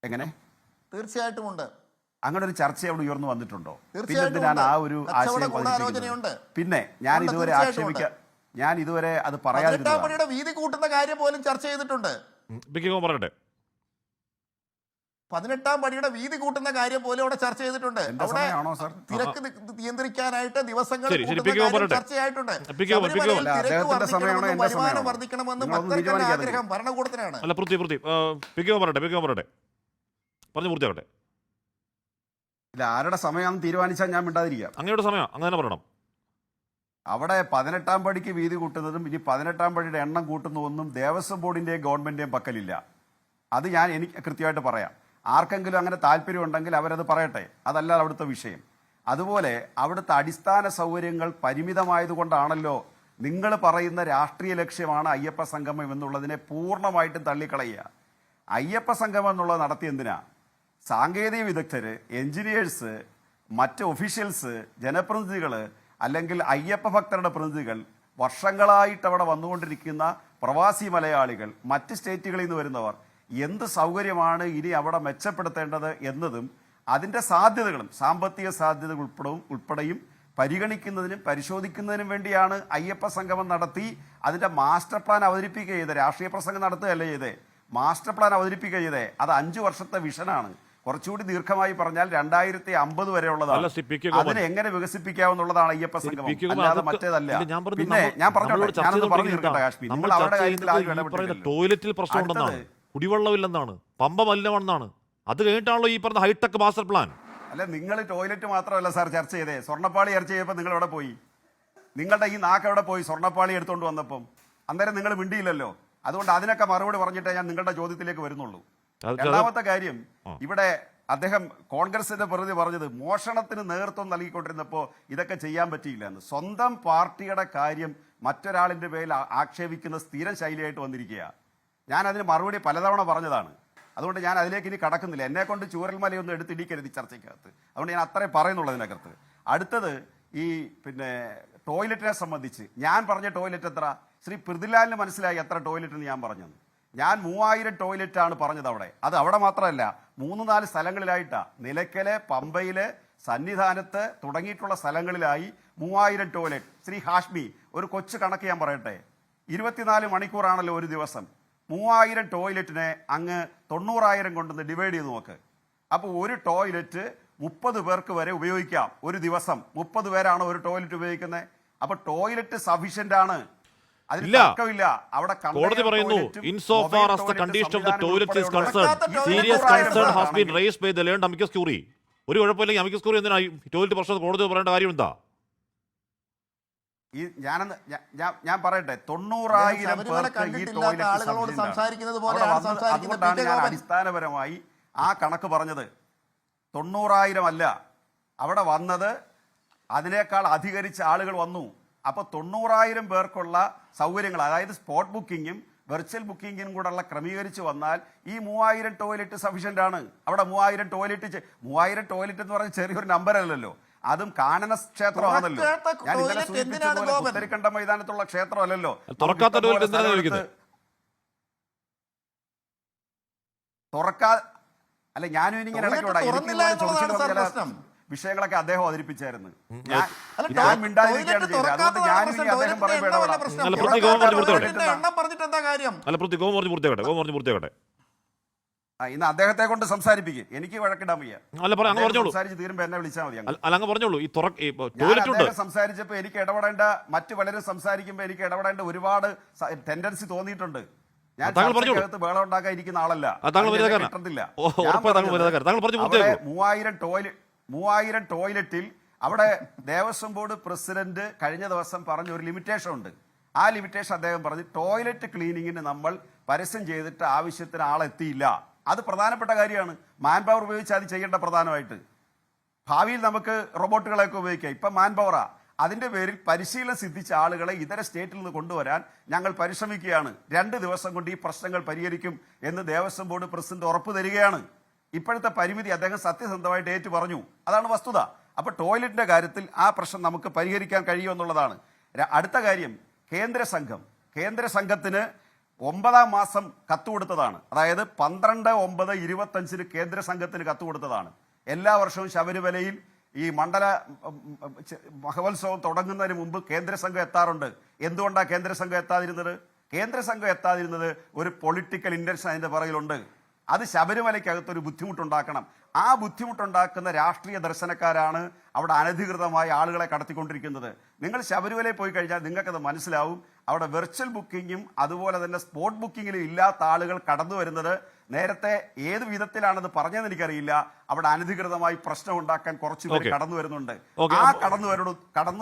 എങ്ങനെ? തീർച്ചയായിട്ടും ഉണ്ട്. അങ്ങനെ ഒരു ചർച്ച അവിടെ ഉയർന്നു വന്നിട്ടുണ്ടോ? തീർച്ചയായിട്ടും ഞാൻ ആ ഒരു ആശയം പിന്നെ ഞാൻ ഇതുവരെ അത് പറയാതിരുന്നത് വീതി കൂട്ടുന്ന കാര്യം പോലും ചർച്ച ചെയ്തിട്ടുണ്ട്. 18-ാം പടിയുടെ വീതി കൂട്ടുന്ന കാര്യം പോലും അവിടെ ചർച്ച ചെയ്തിട്ടുണ്ട്. അവിടെ തിരക്ക് നിയന്ത്രിക്കാനായിട്ട് ദിവസങ്ങൾ ചർച്ചയായിട്ടുണ്ട്. വരുമാനം വർദ്ധിക്കണമെന്ന് ഭക്തർക്ക് ആഗ്രഹം ഭരണകൂടത്തിനാണ്. ഇല്ല, ആരുടെ സമയമാണെന്ന് തീരുമാനിച്ചാൽ ഞാൻ മിണ്ടാതിരിക്കാം. അങ്ങയുടെ സമയം അങ്ങനെ പറയണം. അവിടെ 18-ാം പടിക്ക് വീതി കൂട്ടുന്നതും ഇനി 18-ാം പടിയുടെ എണ്ണം കൂട്ടുന്നതൊന്നും ദേവസ്വം ബോർഡിന്റെയും ഗവൺമെന്റിന്റെയും പക്കലില്ല. അത് എനിക്ക് കൃത്യമായിട്ട് പറയാം. ആർക്കെങ്കിലും അങ്ങനെ താല്പര്യം ഉണ്ടെങ്കിൽ അവരത് പറയട്ടെ, അതല്ല അവിടുത്തെ വിഷയം. അതുപോലെ അവിടുത്തെ അടിസ്ഥാന സൗകര്യങ്ങൾ പരിമിതമായതുകൊണ്ടാണല്ലോ നിങ്ങൾ പറയുന്ന രാഷ്ട്രീയ ലക്ഷ്യമാണ് അയ്യപ്പ സംഗമം എന്നുള്ളതിനെ പൂർണ്ണമായിട്ടും തള്ളിക്കളയുക. അയ്യപ്പ സംഗമം എന്നുള്ളത് നടത്തിയെന്തിനാ? സാങ്കേതിക വിദഗ്ധര്, എഞ്ചിനീയേഴ്സ്, മറ്റ് ഒഫീഷ്യൽസ്, ജനപ്രതിനിധികൾ, അല്ലെങ്കിൽ അയ്യപ്പ ഭക്തരുടെ പ്രതിനിധികൾ, വർഷങ്ങളായിട്ട് അവിടെ വന്നുകൊണ്ടിരിക്കുന്ന പ്രവാസി മലയാളികൾ, മറ്റ് സ്റ്റേറ്റുകളിൽ നിന്ന് വരുന്നവർ, എന്ത് സൗകര്യമാണ് ഇനി അവിടെ മെച്ചപ്പെടുത്തേണ്ടത് എന്നതും അതിൻ്റെ സാധ്യതകളും സാമ്പത്തിക സാധ്യതകൾ ഉൾപ്പെടെയും പരിഗണിക്കുന്നതിനും പരിശോധിക്കുന്നതിനും വേണ്ടിയാണ് അയ്യപ്പ സംഗമം നടത്തി അതിൻ്റെ മാസ്റ്റർ പ്ലാൻ അവതരിപ്പിക്കുക ചെയ്തത്. രാഷ്ട്രീയ പ്രസംഗം നടത്തുകയല്ലേ ചെയ്തേ, മാസ്റ്റർ പ്ലാൻ അവതരിപ്പിക്കുക ചെയ്തേ. അത് 5 വർഷത്തെ വിഷനാണ്. കുറച്ചുകൂടി ദീർഘമായി പറഞ്ഞാൽ 2050 വരെ ഉള്ളതാണ്. അതിനെ എങ്ങനെ വികസിപ്പിക്കാവുന്നതാണ് അയ്യപ്പ സംഗമം, അല്ലാതെ മറ്റേതല്ല. പിന്നെ ഞാൻ പറഞ്ഞു തീർക്കട്ടെ കാശ്മീർ, നിങ്ങൾ അവരുടെ കാര്യത്തിൽ ആരും ഇടപെട്ടില്ല. ടോയ്ലറ്റിൽ പ്രശ്നമുണ്ടെന്നാണ്, കുടിവെള്ളമില്ലെന്നാണ്, പമ്പ മലിനമാണെന്നാണ്. അത് കഴിഞ്ഞിട്ടാണല്ലോ ഈ പറഞ്ഞ ഹൈടെക് മാസ്റ്റർ പ്ലാൻ. അല്ല, നിങ്ങൾ ടോയ്ലറ്റ് മാത്രമല്ല സാർ ചർച്ച ചെയ്തേ. സ്വർണ്ണപ്പാളി ചർച്ച ചെയ്തപ്പോൾ നിങ്ങൾ എവിടെ പോയി? നിങ്ങളുടെ ഈ നാക്ക് എവിടെ പോയി? സ്വർണ്ണപ്പാളി എടുത്തുകൊണ്ട് വന്നപ്പം അന്നേരം നിങ്ങൾ മിണ്ടിയില്ലല്ലോ. അതുകൊണ്ട് അതിനൊക്കെ മറുപടി പറഞ്ഞിട്ടേ ഞാൻ നിങ്ങളുടെ ചോദ്യത്തിലേക്ക് വരുന്നുള്ളൂ. രണ്ടാമത്തെ കാര്യം, ഇവിടെ അദ്ദേഹം കോൺഗ്രസിന്റെ പ്രതി പറഞ്ഞത് മോഷണത്തിന് നേതൃത്വം നൽകിക്കൊണ്ടിരുന്നപ്പോൾ ഇതൊക്കെ ചെയ്യാൻ പറ്റിയില്ല എന്ന്. സ്വന്തം പാർട്ടിയുടെ കാര്യം മറ്റൊരാളിന്റെ പേരിൽ ആക്ഷേപിക്കുന്ന സ്ഥിരം ശൈലിയായിട്ട് വന്നിരിക്കുക. ഞാൻ അതിന് മറുപടി പലതവണ പറഞ്ഞതാണ്. അതുകൊണ്ട് ഞാൻ അതിലേക്ക് ഇനി കടക്കുന്നില്ല. എന്നെ കൊണ്ട് ചൂരൽമലയൊന്നും എടുത്തിടിക്കരുത് ഈ ചർച്ചയ്ക്കകത്ത്. അതുകൊണ്ട് ഞാൻ അത്രേ പറയുന്നുള്ളൂ അതിനകത്ത്. അടുത്തത് ഈ ടോയ്ലറ്റിനെ സംബന്ധിച്ച് ഞാൻ പറഞ്ഞ ടോയ്ലറ്റ് എത്ര? ശ്രീ പൃഥ്വിലാലിന് മനസ്സിലായി എത്ര ടോയ്ലറ്റ് എന്ന് ഞാൻ പറഞ്ഞത്. ഞാൻ 3000 ടോയ്ലറ്റാണ് പറഞ്ഞത് അവിടെ. അത് അവിടെ മാത്രമല്ല, 3-4 സ്ഥലങ്ങളിലായിട്ടാണ്. നിലയ്ക്കല്, പമ്പയില്, സന്നിധാനത്ത് തുടങ്ങിയിട്ടുള്ള സ്ഥലങ്ങളിലായി 3000 ടോയ്ലറ്റ്. ശ്രീ ഹാഷ്മി, ഒരു കൊച്ചു കണക്ക് ഞാൻ പറയട്ടെ. 24 മണിക്കൂറാണല്ലോ ഒരു ദിവസം. 3000 ടോയ്ലറ്റിനെ അങ്ങ് 90,000 കൊണ്ടൊന്ന് ഡിവൈഡ് ചെയ്ത് നോക്ക്. അപ്പോൾ ഒരു ടോയ്ലറ്റ് 30 പേർക്ക് വരെ ഉപയോഗിക്കാം. ഒരു ദിവസം 30 പേരാണ് ഒരു ടോയ്ലറ്റ് ഉപയോഗിക്കുന്നത്. അപ്പൊ ടോയ്ലറ്റ് സഫീഷ്യന്റ് ആണ്, അതിന് ഇല്ല. തർക്കമില്ല. അവിടെ കോടതി പറയുന്നു insofar as the condition of the toilets is concerned, serious concern has been raised by the learned amicus curiae. ഒരു കുഴപ്പമില്ലെങ്കിൽ amicus curiae എന്തിനാ ടോയ്ലറ്റ് പ്രശ്നം കോടതി പറയേണ്ട കാര്യം എന്താ? ഈ ഞാൻ പറയട്ടെ, 90,000 പേർക്ക് ഈ ടോയ്ലറ്റ് ആളുകളോട് സംസാരിക്കുന്നത് അവിടെ പോലെയാണ് വന്നത്. സംസാരിക്കുന്നത്. അതുകൊണ്ടാണ് ഞാൻ അടിസ്ഥാനപരമായി ആ കണക്ക് പറഞ്ഞത്. 90,000 അല്ല, അവിടെ വന്നത് അതിനേക്കാൾ അധികരിച്ച ആളുകൾ വന്നു. അപ്പോൾ 90,000 പേർക്കുള്ള സൗകര്യങ്ങൾ, അതായത് സ്പോട്ട് ബുക്കിങ്ങും വെർച്വൽ ബുക്കിങ്ങിനും കൂടെ ഉള്ള ക്രമീകരിച്ച് വന്നാൽ ഈ 3000 ടോയ്ലറ്റ് സഫീഷ്യന്റ് ആണ്. അവിടെ 3000 ടോയ്ലറ്റ് എന്ന് പറഞ്ഞാൽ ചെറിയൊരു നമ്പർ അല്ലല്ലോ, അതും കാനന ക്ഷേത്രമാണല്ലോ. ഞാൻ ഇന്നലെ സൂചിപ്പിച്ചതുപോലെ പുത്തരിക്കണ്ട മൈതാനത്തുള്ള ക്ഷേത്രമല്ലല്ലോ. തുറക്കാത്ത ടോയ്ലറ്റ് എന്തിനാണ് ചോദിക്കുന്നത്? അല്ല, ഞാനും ഇങ്ങനെ ഇടയ്ക്ക് വിഷയങ്ങളൊക്കെ അദ്ദേഹം അവതരിപ്പിച്ചായിരുന്നു. ഞാൻ മിണ്ടാതിരിക്കുകയാണ് ചെയ്തത്. അതുകൊണ്ട് ഞാനും ഇനി അദ്ദേഹം പറയുമ്പോൾ ഇന്ന് അദ്ദേഹത്തെ കൊണ്ട് സംസാരിപ്പിക്കും. എനിക്ക് വഴക്കിടാൻ വയ്യ. സംസാരിച്ച് തീരുമ്പോ എന്നെ വിളിച്ചാൽ മതി. അദ്ദേഹം സംസാരിച്ചപ്പോ എനിക്ക് ഇടപെടേണ്ട, മറ്റു പലരും സംസാരിക്കുമ്പോ എനിക്ക് ഇടപെടേണ്ട ഒരുപാട് ടെൻഡൻസി തോന്നിയിട്ടുണ്ട്. ഞാൻ ചർച്ചയ്ക്കകത്ത് ബഹളം ഉണ്ടാക്കാൻ ഇരിക്കുന്ന ആളല്ല. 3000 ടോയ്ലറ്റിൽ അവിടെ ദേവസ്വം ബോർഡ് പ്രസിഡന്റ് കഴിഞ്ഞ ദിവസം പറഞ്ഞ ഒരു ലിമിറ്റേഷൻ ഉണ്ട്. ആ ലിമിറ്റേഷൻ അദ്ദേഹം പറഞ്ഞു, ടോയ്ലറ്റ് ക്ലീനിങ്ങിന് നമ്മൾ പരസ്യം ചെയ്തിട്ട് ആവശ്യത്തിന് ആളെത്തിയില്ല. അത് പ്രധാനപ്പെട്ട കാര്യമാണ്. മാൻ പവർ ഉപയോഗിച്ച് അത് ചെയ്യേണ്ട. പ്രധാനമായിട്ട് ഭാവിയിൽ നമുക്ക് റോബോട്ടുകളെയൊക്കെ ഉപയോഗിക്കാം. ഇപ്പം മാൻ പവറാ. അതിൻ്റെ പേരിൽ പരിശീലനം സിദ്ധിച്ച ആളുകളെ ഇതര സ്റ്റേറ്റിൽ നിന്ന് കൊണ്ടുവരാൻ ഞങ്ങൾ പരിശ്രമിക്കുകയാണ്. 2 ദിവസം കൊണ്ട് ഈ പ്രശ്നങ്ങൾ പരിഹരിക്കും എന്ന് ദേവസ്വം ബോർഡ് പ്രസിഡന്റ് ഉറപ്പ് തരികയാണ്. ഇപ്പോഴത്തെ പരിമിതി അദ്ദേഹം സത്യസന്ധമായിട്ട് ഏറ്റു പറഞ്ഞു. അതാണ് വസ്തുത. അപ്പോൾ ടോയ്ലറ്റിൻ്റെ കാര്യത്തിൽ ആ പ്രശ്നം നമുക്ക് പരിഹരിക്കാൻ കഴിയുമെന്നുള്ളതാണ്. അടുത്ത കാര്യം, കേന്ദ്ര സംഘത്തിന് 9-ാം മാസം കത്ത് കൊടുത്തതാണ്. അതായത് 12/9/25 കേന്ദ്ര സംഘത്തിന് കത്ത് കൊടുത്തതാണ്. എല്ലാ വർഷവും ശബരിമലയിൽ ഈ മണ്ഡല മഹോത്സവം തുടങ്ങുന്നതിന് മുമ്പ് കേന്ദ്ര സംഘം എത്താറുണ്ട്. എന്തുകൊണ്ടാണ് കേന്ദ്ര സംഘം എത്താതിരുന്നത്? ഒരു പൊളിറ്റിക്കൽ ഇന്റൻഷൻ അതിൻ്റെ പുറകിലുണ്ട്. അത് ശബരിമലയ്ക്കകത്തൊരു ബുദ്ധിമുട്ടുണ്ടാക്കണം. ആ ബുദ്ധിമുട്ടുണ്ടാക്കുന്ന രാഷ്ട്രീയ ദർശനക്കാരാണ് അവിടെ അനധികൃതമായി ആളുകളെ കടത്തിക്കൊണ്ടിരിക്കുന്നത്. നിങ്ങൾ ശബരിമലയിൽ പോയി കഴിഞ്ഞാൽ നിങ്ങൾക്കത് മനസ്സിലാവും. അവിടെ വെർച്വൽ ബുക്കിങ്ങും അതുപോലെ തന്നെ സ്പോട്ട് ബുക്കിങ്ങിലും ഇല്ലാത്ത ആളുകൾ കടന്നു വരുന്നത് നേരത്തെ ഏത് വിധത്തിലാണെന്ന് പറഞ്ഞതെന്ന് എനിക്കറിയില്ല. അവിടെ അനധികൃതമായി പ്രശ്നം ഉണ്ടാക്കാൻ കുറച്ച് പേര് കടന്നു വരുന്നുണ്ട്. ആ കടന്നു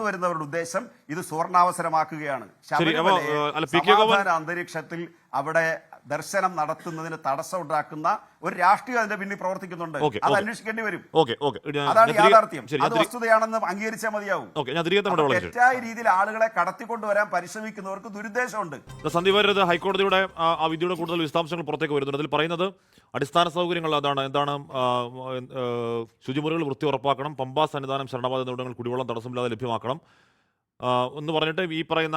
വരുന്നവരുടെ ഉദ്ദേശം ഇത് സുവർണാവസരമാക്കുകയാണ്. ശബരിമല അന്തരീക്ഷത്തിൽ അവിടെ ദർശനം നടത്തുന്നതിന് തടസ്സം ഉണ്ടാക്കുന്ന ഒരു രാഷ്ട്രീയം അതിന്റെ പിന്നിൽ പ്രവർത്തിക്കുന്നുണ്ട്. അത് അന്വേഷിക്കേണ്ടി വരും. അതാണ് യാഥാർത്ഥ്യം. അത് വസ്തുതയാണെന്ന് അംഗീകരിച്ചാൽ മതിയാവും. തെറ്റായ രീതിയിൽ ആളുകളെ കടത്തിക്കൊണ്ടുവരാൻ പരിശ്രമിക്കുന്നവർക്ക് ദുരുദ്ദേശമുണ്ട്. സന്ദീപ്, ഹൈക്കോടതിയുടെ ആ വിധിയുടെ കൂടുതൽ വിശദാംശങ്ങൾ പുറത്തേക്ക് വരുന്നുണ്ട്. അതിൽ പറയുന്നത് അടിസ്ഥാന സൗകര്യങ്ങൾ എന്താണ് ശുചിമുറികൾ വൃത്തി ഉറപ്പാക്കണം, പമ്പാ സന്നിധാനം ശരണപാത എന്നിവിടങ്ങൾ കുടിവെള്ളം തടസ്സമില്ലാതെ ലഭ്യമാക്കണം എന്ന് പറഞ്ഞിട്ട് ഈ പറയുന്ന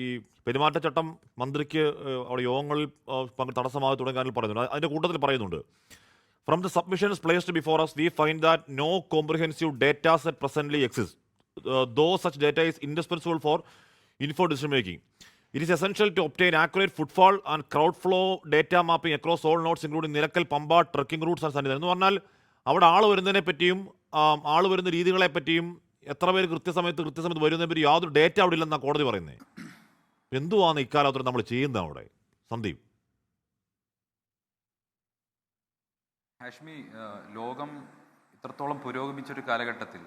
ഈ പെരുമാറ്റച്ചട്ടം മന്ത്രിക്ക് അവിടെ യോഗങ്ങളിൽ തടസ്സമാകെ തുടങ്ങാൻ പറയുന്നുണ്ട്. അതിൻ്റെ കൂട്ടത്തിൽ പറയുന്നുണ്ട്, from the submissions placed before us, we find that no comprehensive data set presently exists. Though such data is indispensable for informed decision making, it is essential to obtain accurate footfall and crowd flow data mapping across all nodes, including Nilakkal, Pamba, trekking routes and Sannidhanam. എന്ന് പറഞ്ഞാൽ അവിടെ ആൾ വരുന്നതിനെ പറ്റിയും ആൾ വരുന്ന രീതികളെ പറ്റിയും എത്ര പേര് കൃത്യസമയത്ത് വരുന്നതിനെ പറ്റി യാതൊരു ഡേറ്റ അവിടെ ഇല്ലെന്നാണ് കോടതി പറയുന്നത്. എന്തുവാണ് ഇക്കാലത്തോടെ നമ്മൾ ചെയ്യുന്നത് അവിടെ? സന്ദീപ്, ഹാഷ്മി, ലോകം ഇത്രത്തോളം പുരോഗമിച്ചൊരു കാലഘട്ടത്തിൽ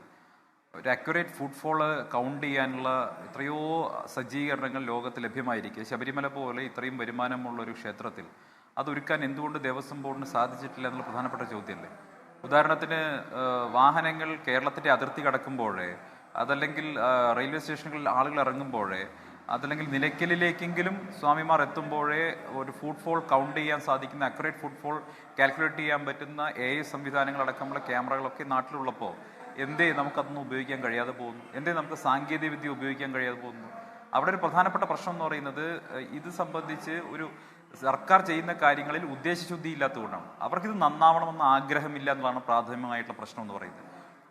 ഒരു അക്യുറേറ്റ് ഫുട്ഫോള് കൗണ്ട് ചെയ്യാനുള്ള എത്രയോ സജ്ജീകരണങ്ങൾ ലോകത്ത് ലഭ്യമായിരിക്കും. ശബരിമല പോലെ ഇത്രയും വരുമാനമുള്ളൊരു ക്ഷേത്രത്തിൽ അതൊരുക്കാൻ എന്തുകൊണ്ട് ദേവസ്വം ബോർഡിന് സാധിച്ചിട്ടില്ല എന്നുള്ള പ്രധാനപ്പെട്ട ചോദ്യമല്ലേ. ഉദാഹരണത്തിന് വാഹനങ്ങൾ കേരളത്തിൻ്റെ അതിർത്തി കടക്കുമ്പോഴേ, അതല്ലെങ്കിൽ റെയിൽവേ സ്റ്റേഷനുകളിൽ ആളുകൾ ഇറങ്ങുമ്പോഴേ, അതല്ലെങ്കിൽ നിലയ്ക്കലിലേക്കെങ്കിലും സ്വാമിമാർ എത്തുമ്പോഴേ ഒരു ഫുട്ഫോൾ കൗണ്ട് ചെയ്യാൻ സാധിക്കുന്ന, അക്യുറേറ്റ് ഫുട്ഫോൾ കാൽക്കുലേറ്റ് ചെയ്യാൻ പറ്റുന്ന AI സംവിധാനങ്ങളടക്കമുള്ള ക്യാമറകളൊക്കെ നാട്ടിലുള്ളപ്പോൾ എന്തേ നമുക്കതൊന്നും ഉപയോഗിക്കാൻ കഴിയാതെ പോകുന്നു? എന്തേ നമുക്ക് സാങ്കേതിക വിദ്യ ഉപയോഗിക്കാൻ കഴിയാതെ പോകുന്നു? അവിടെ ഒരു പ്രധാനപ്പെട്ട പ്രശ്നം എന്ന് പറയുന്നത് ഇത് സംബന്ധിച്ച് ഒരു സർക്കാർ ചെയ്യുന്ന കാര്യങ്ങളിൽ ഉദ്ദേശശുദ്ധി ഇല്ലാത്തതുകൊണ്ടാണ്. അവർക്കിത് നന്നാവണമെന്ന് ആഗ്രഹമില്ല എന്നതാണ് പ്രാഥമികമായിട്ടുള്ള പ്രശ്നം എന്ന് പറയുന്നത്.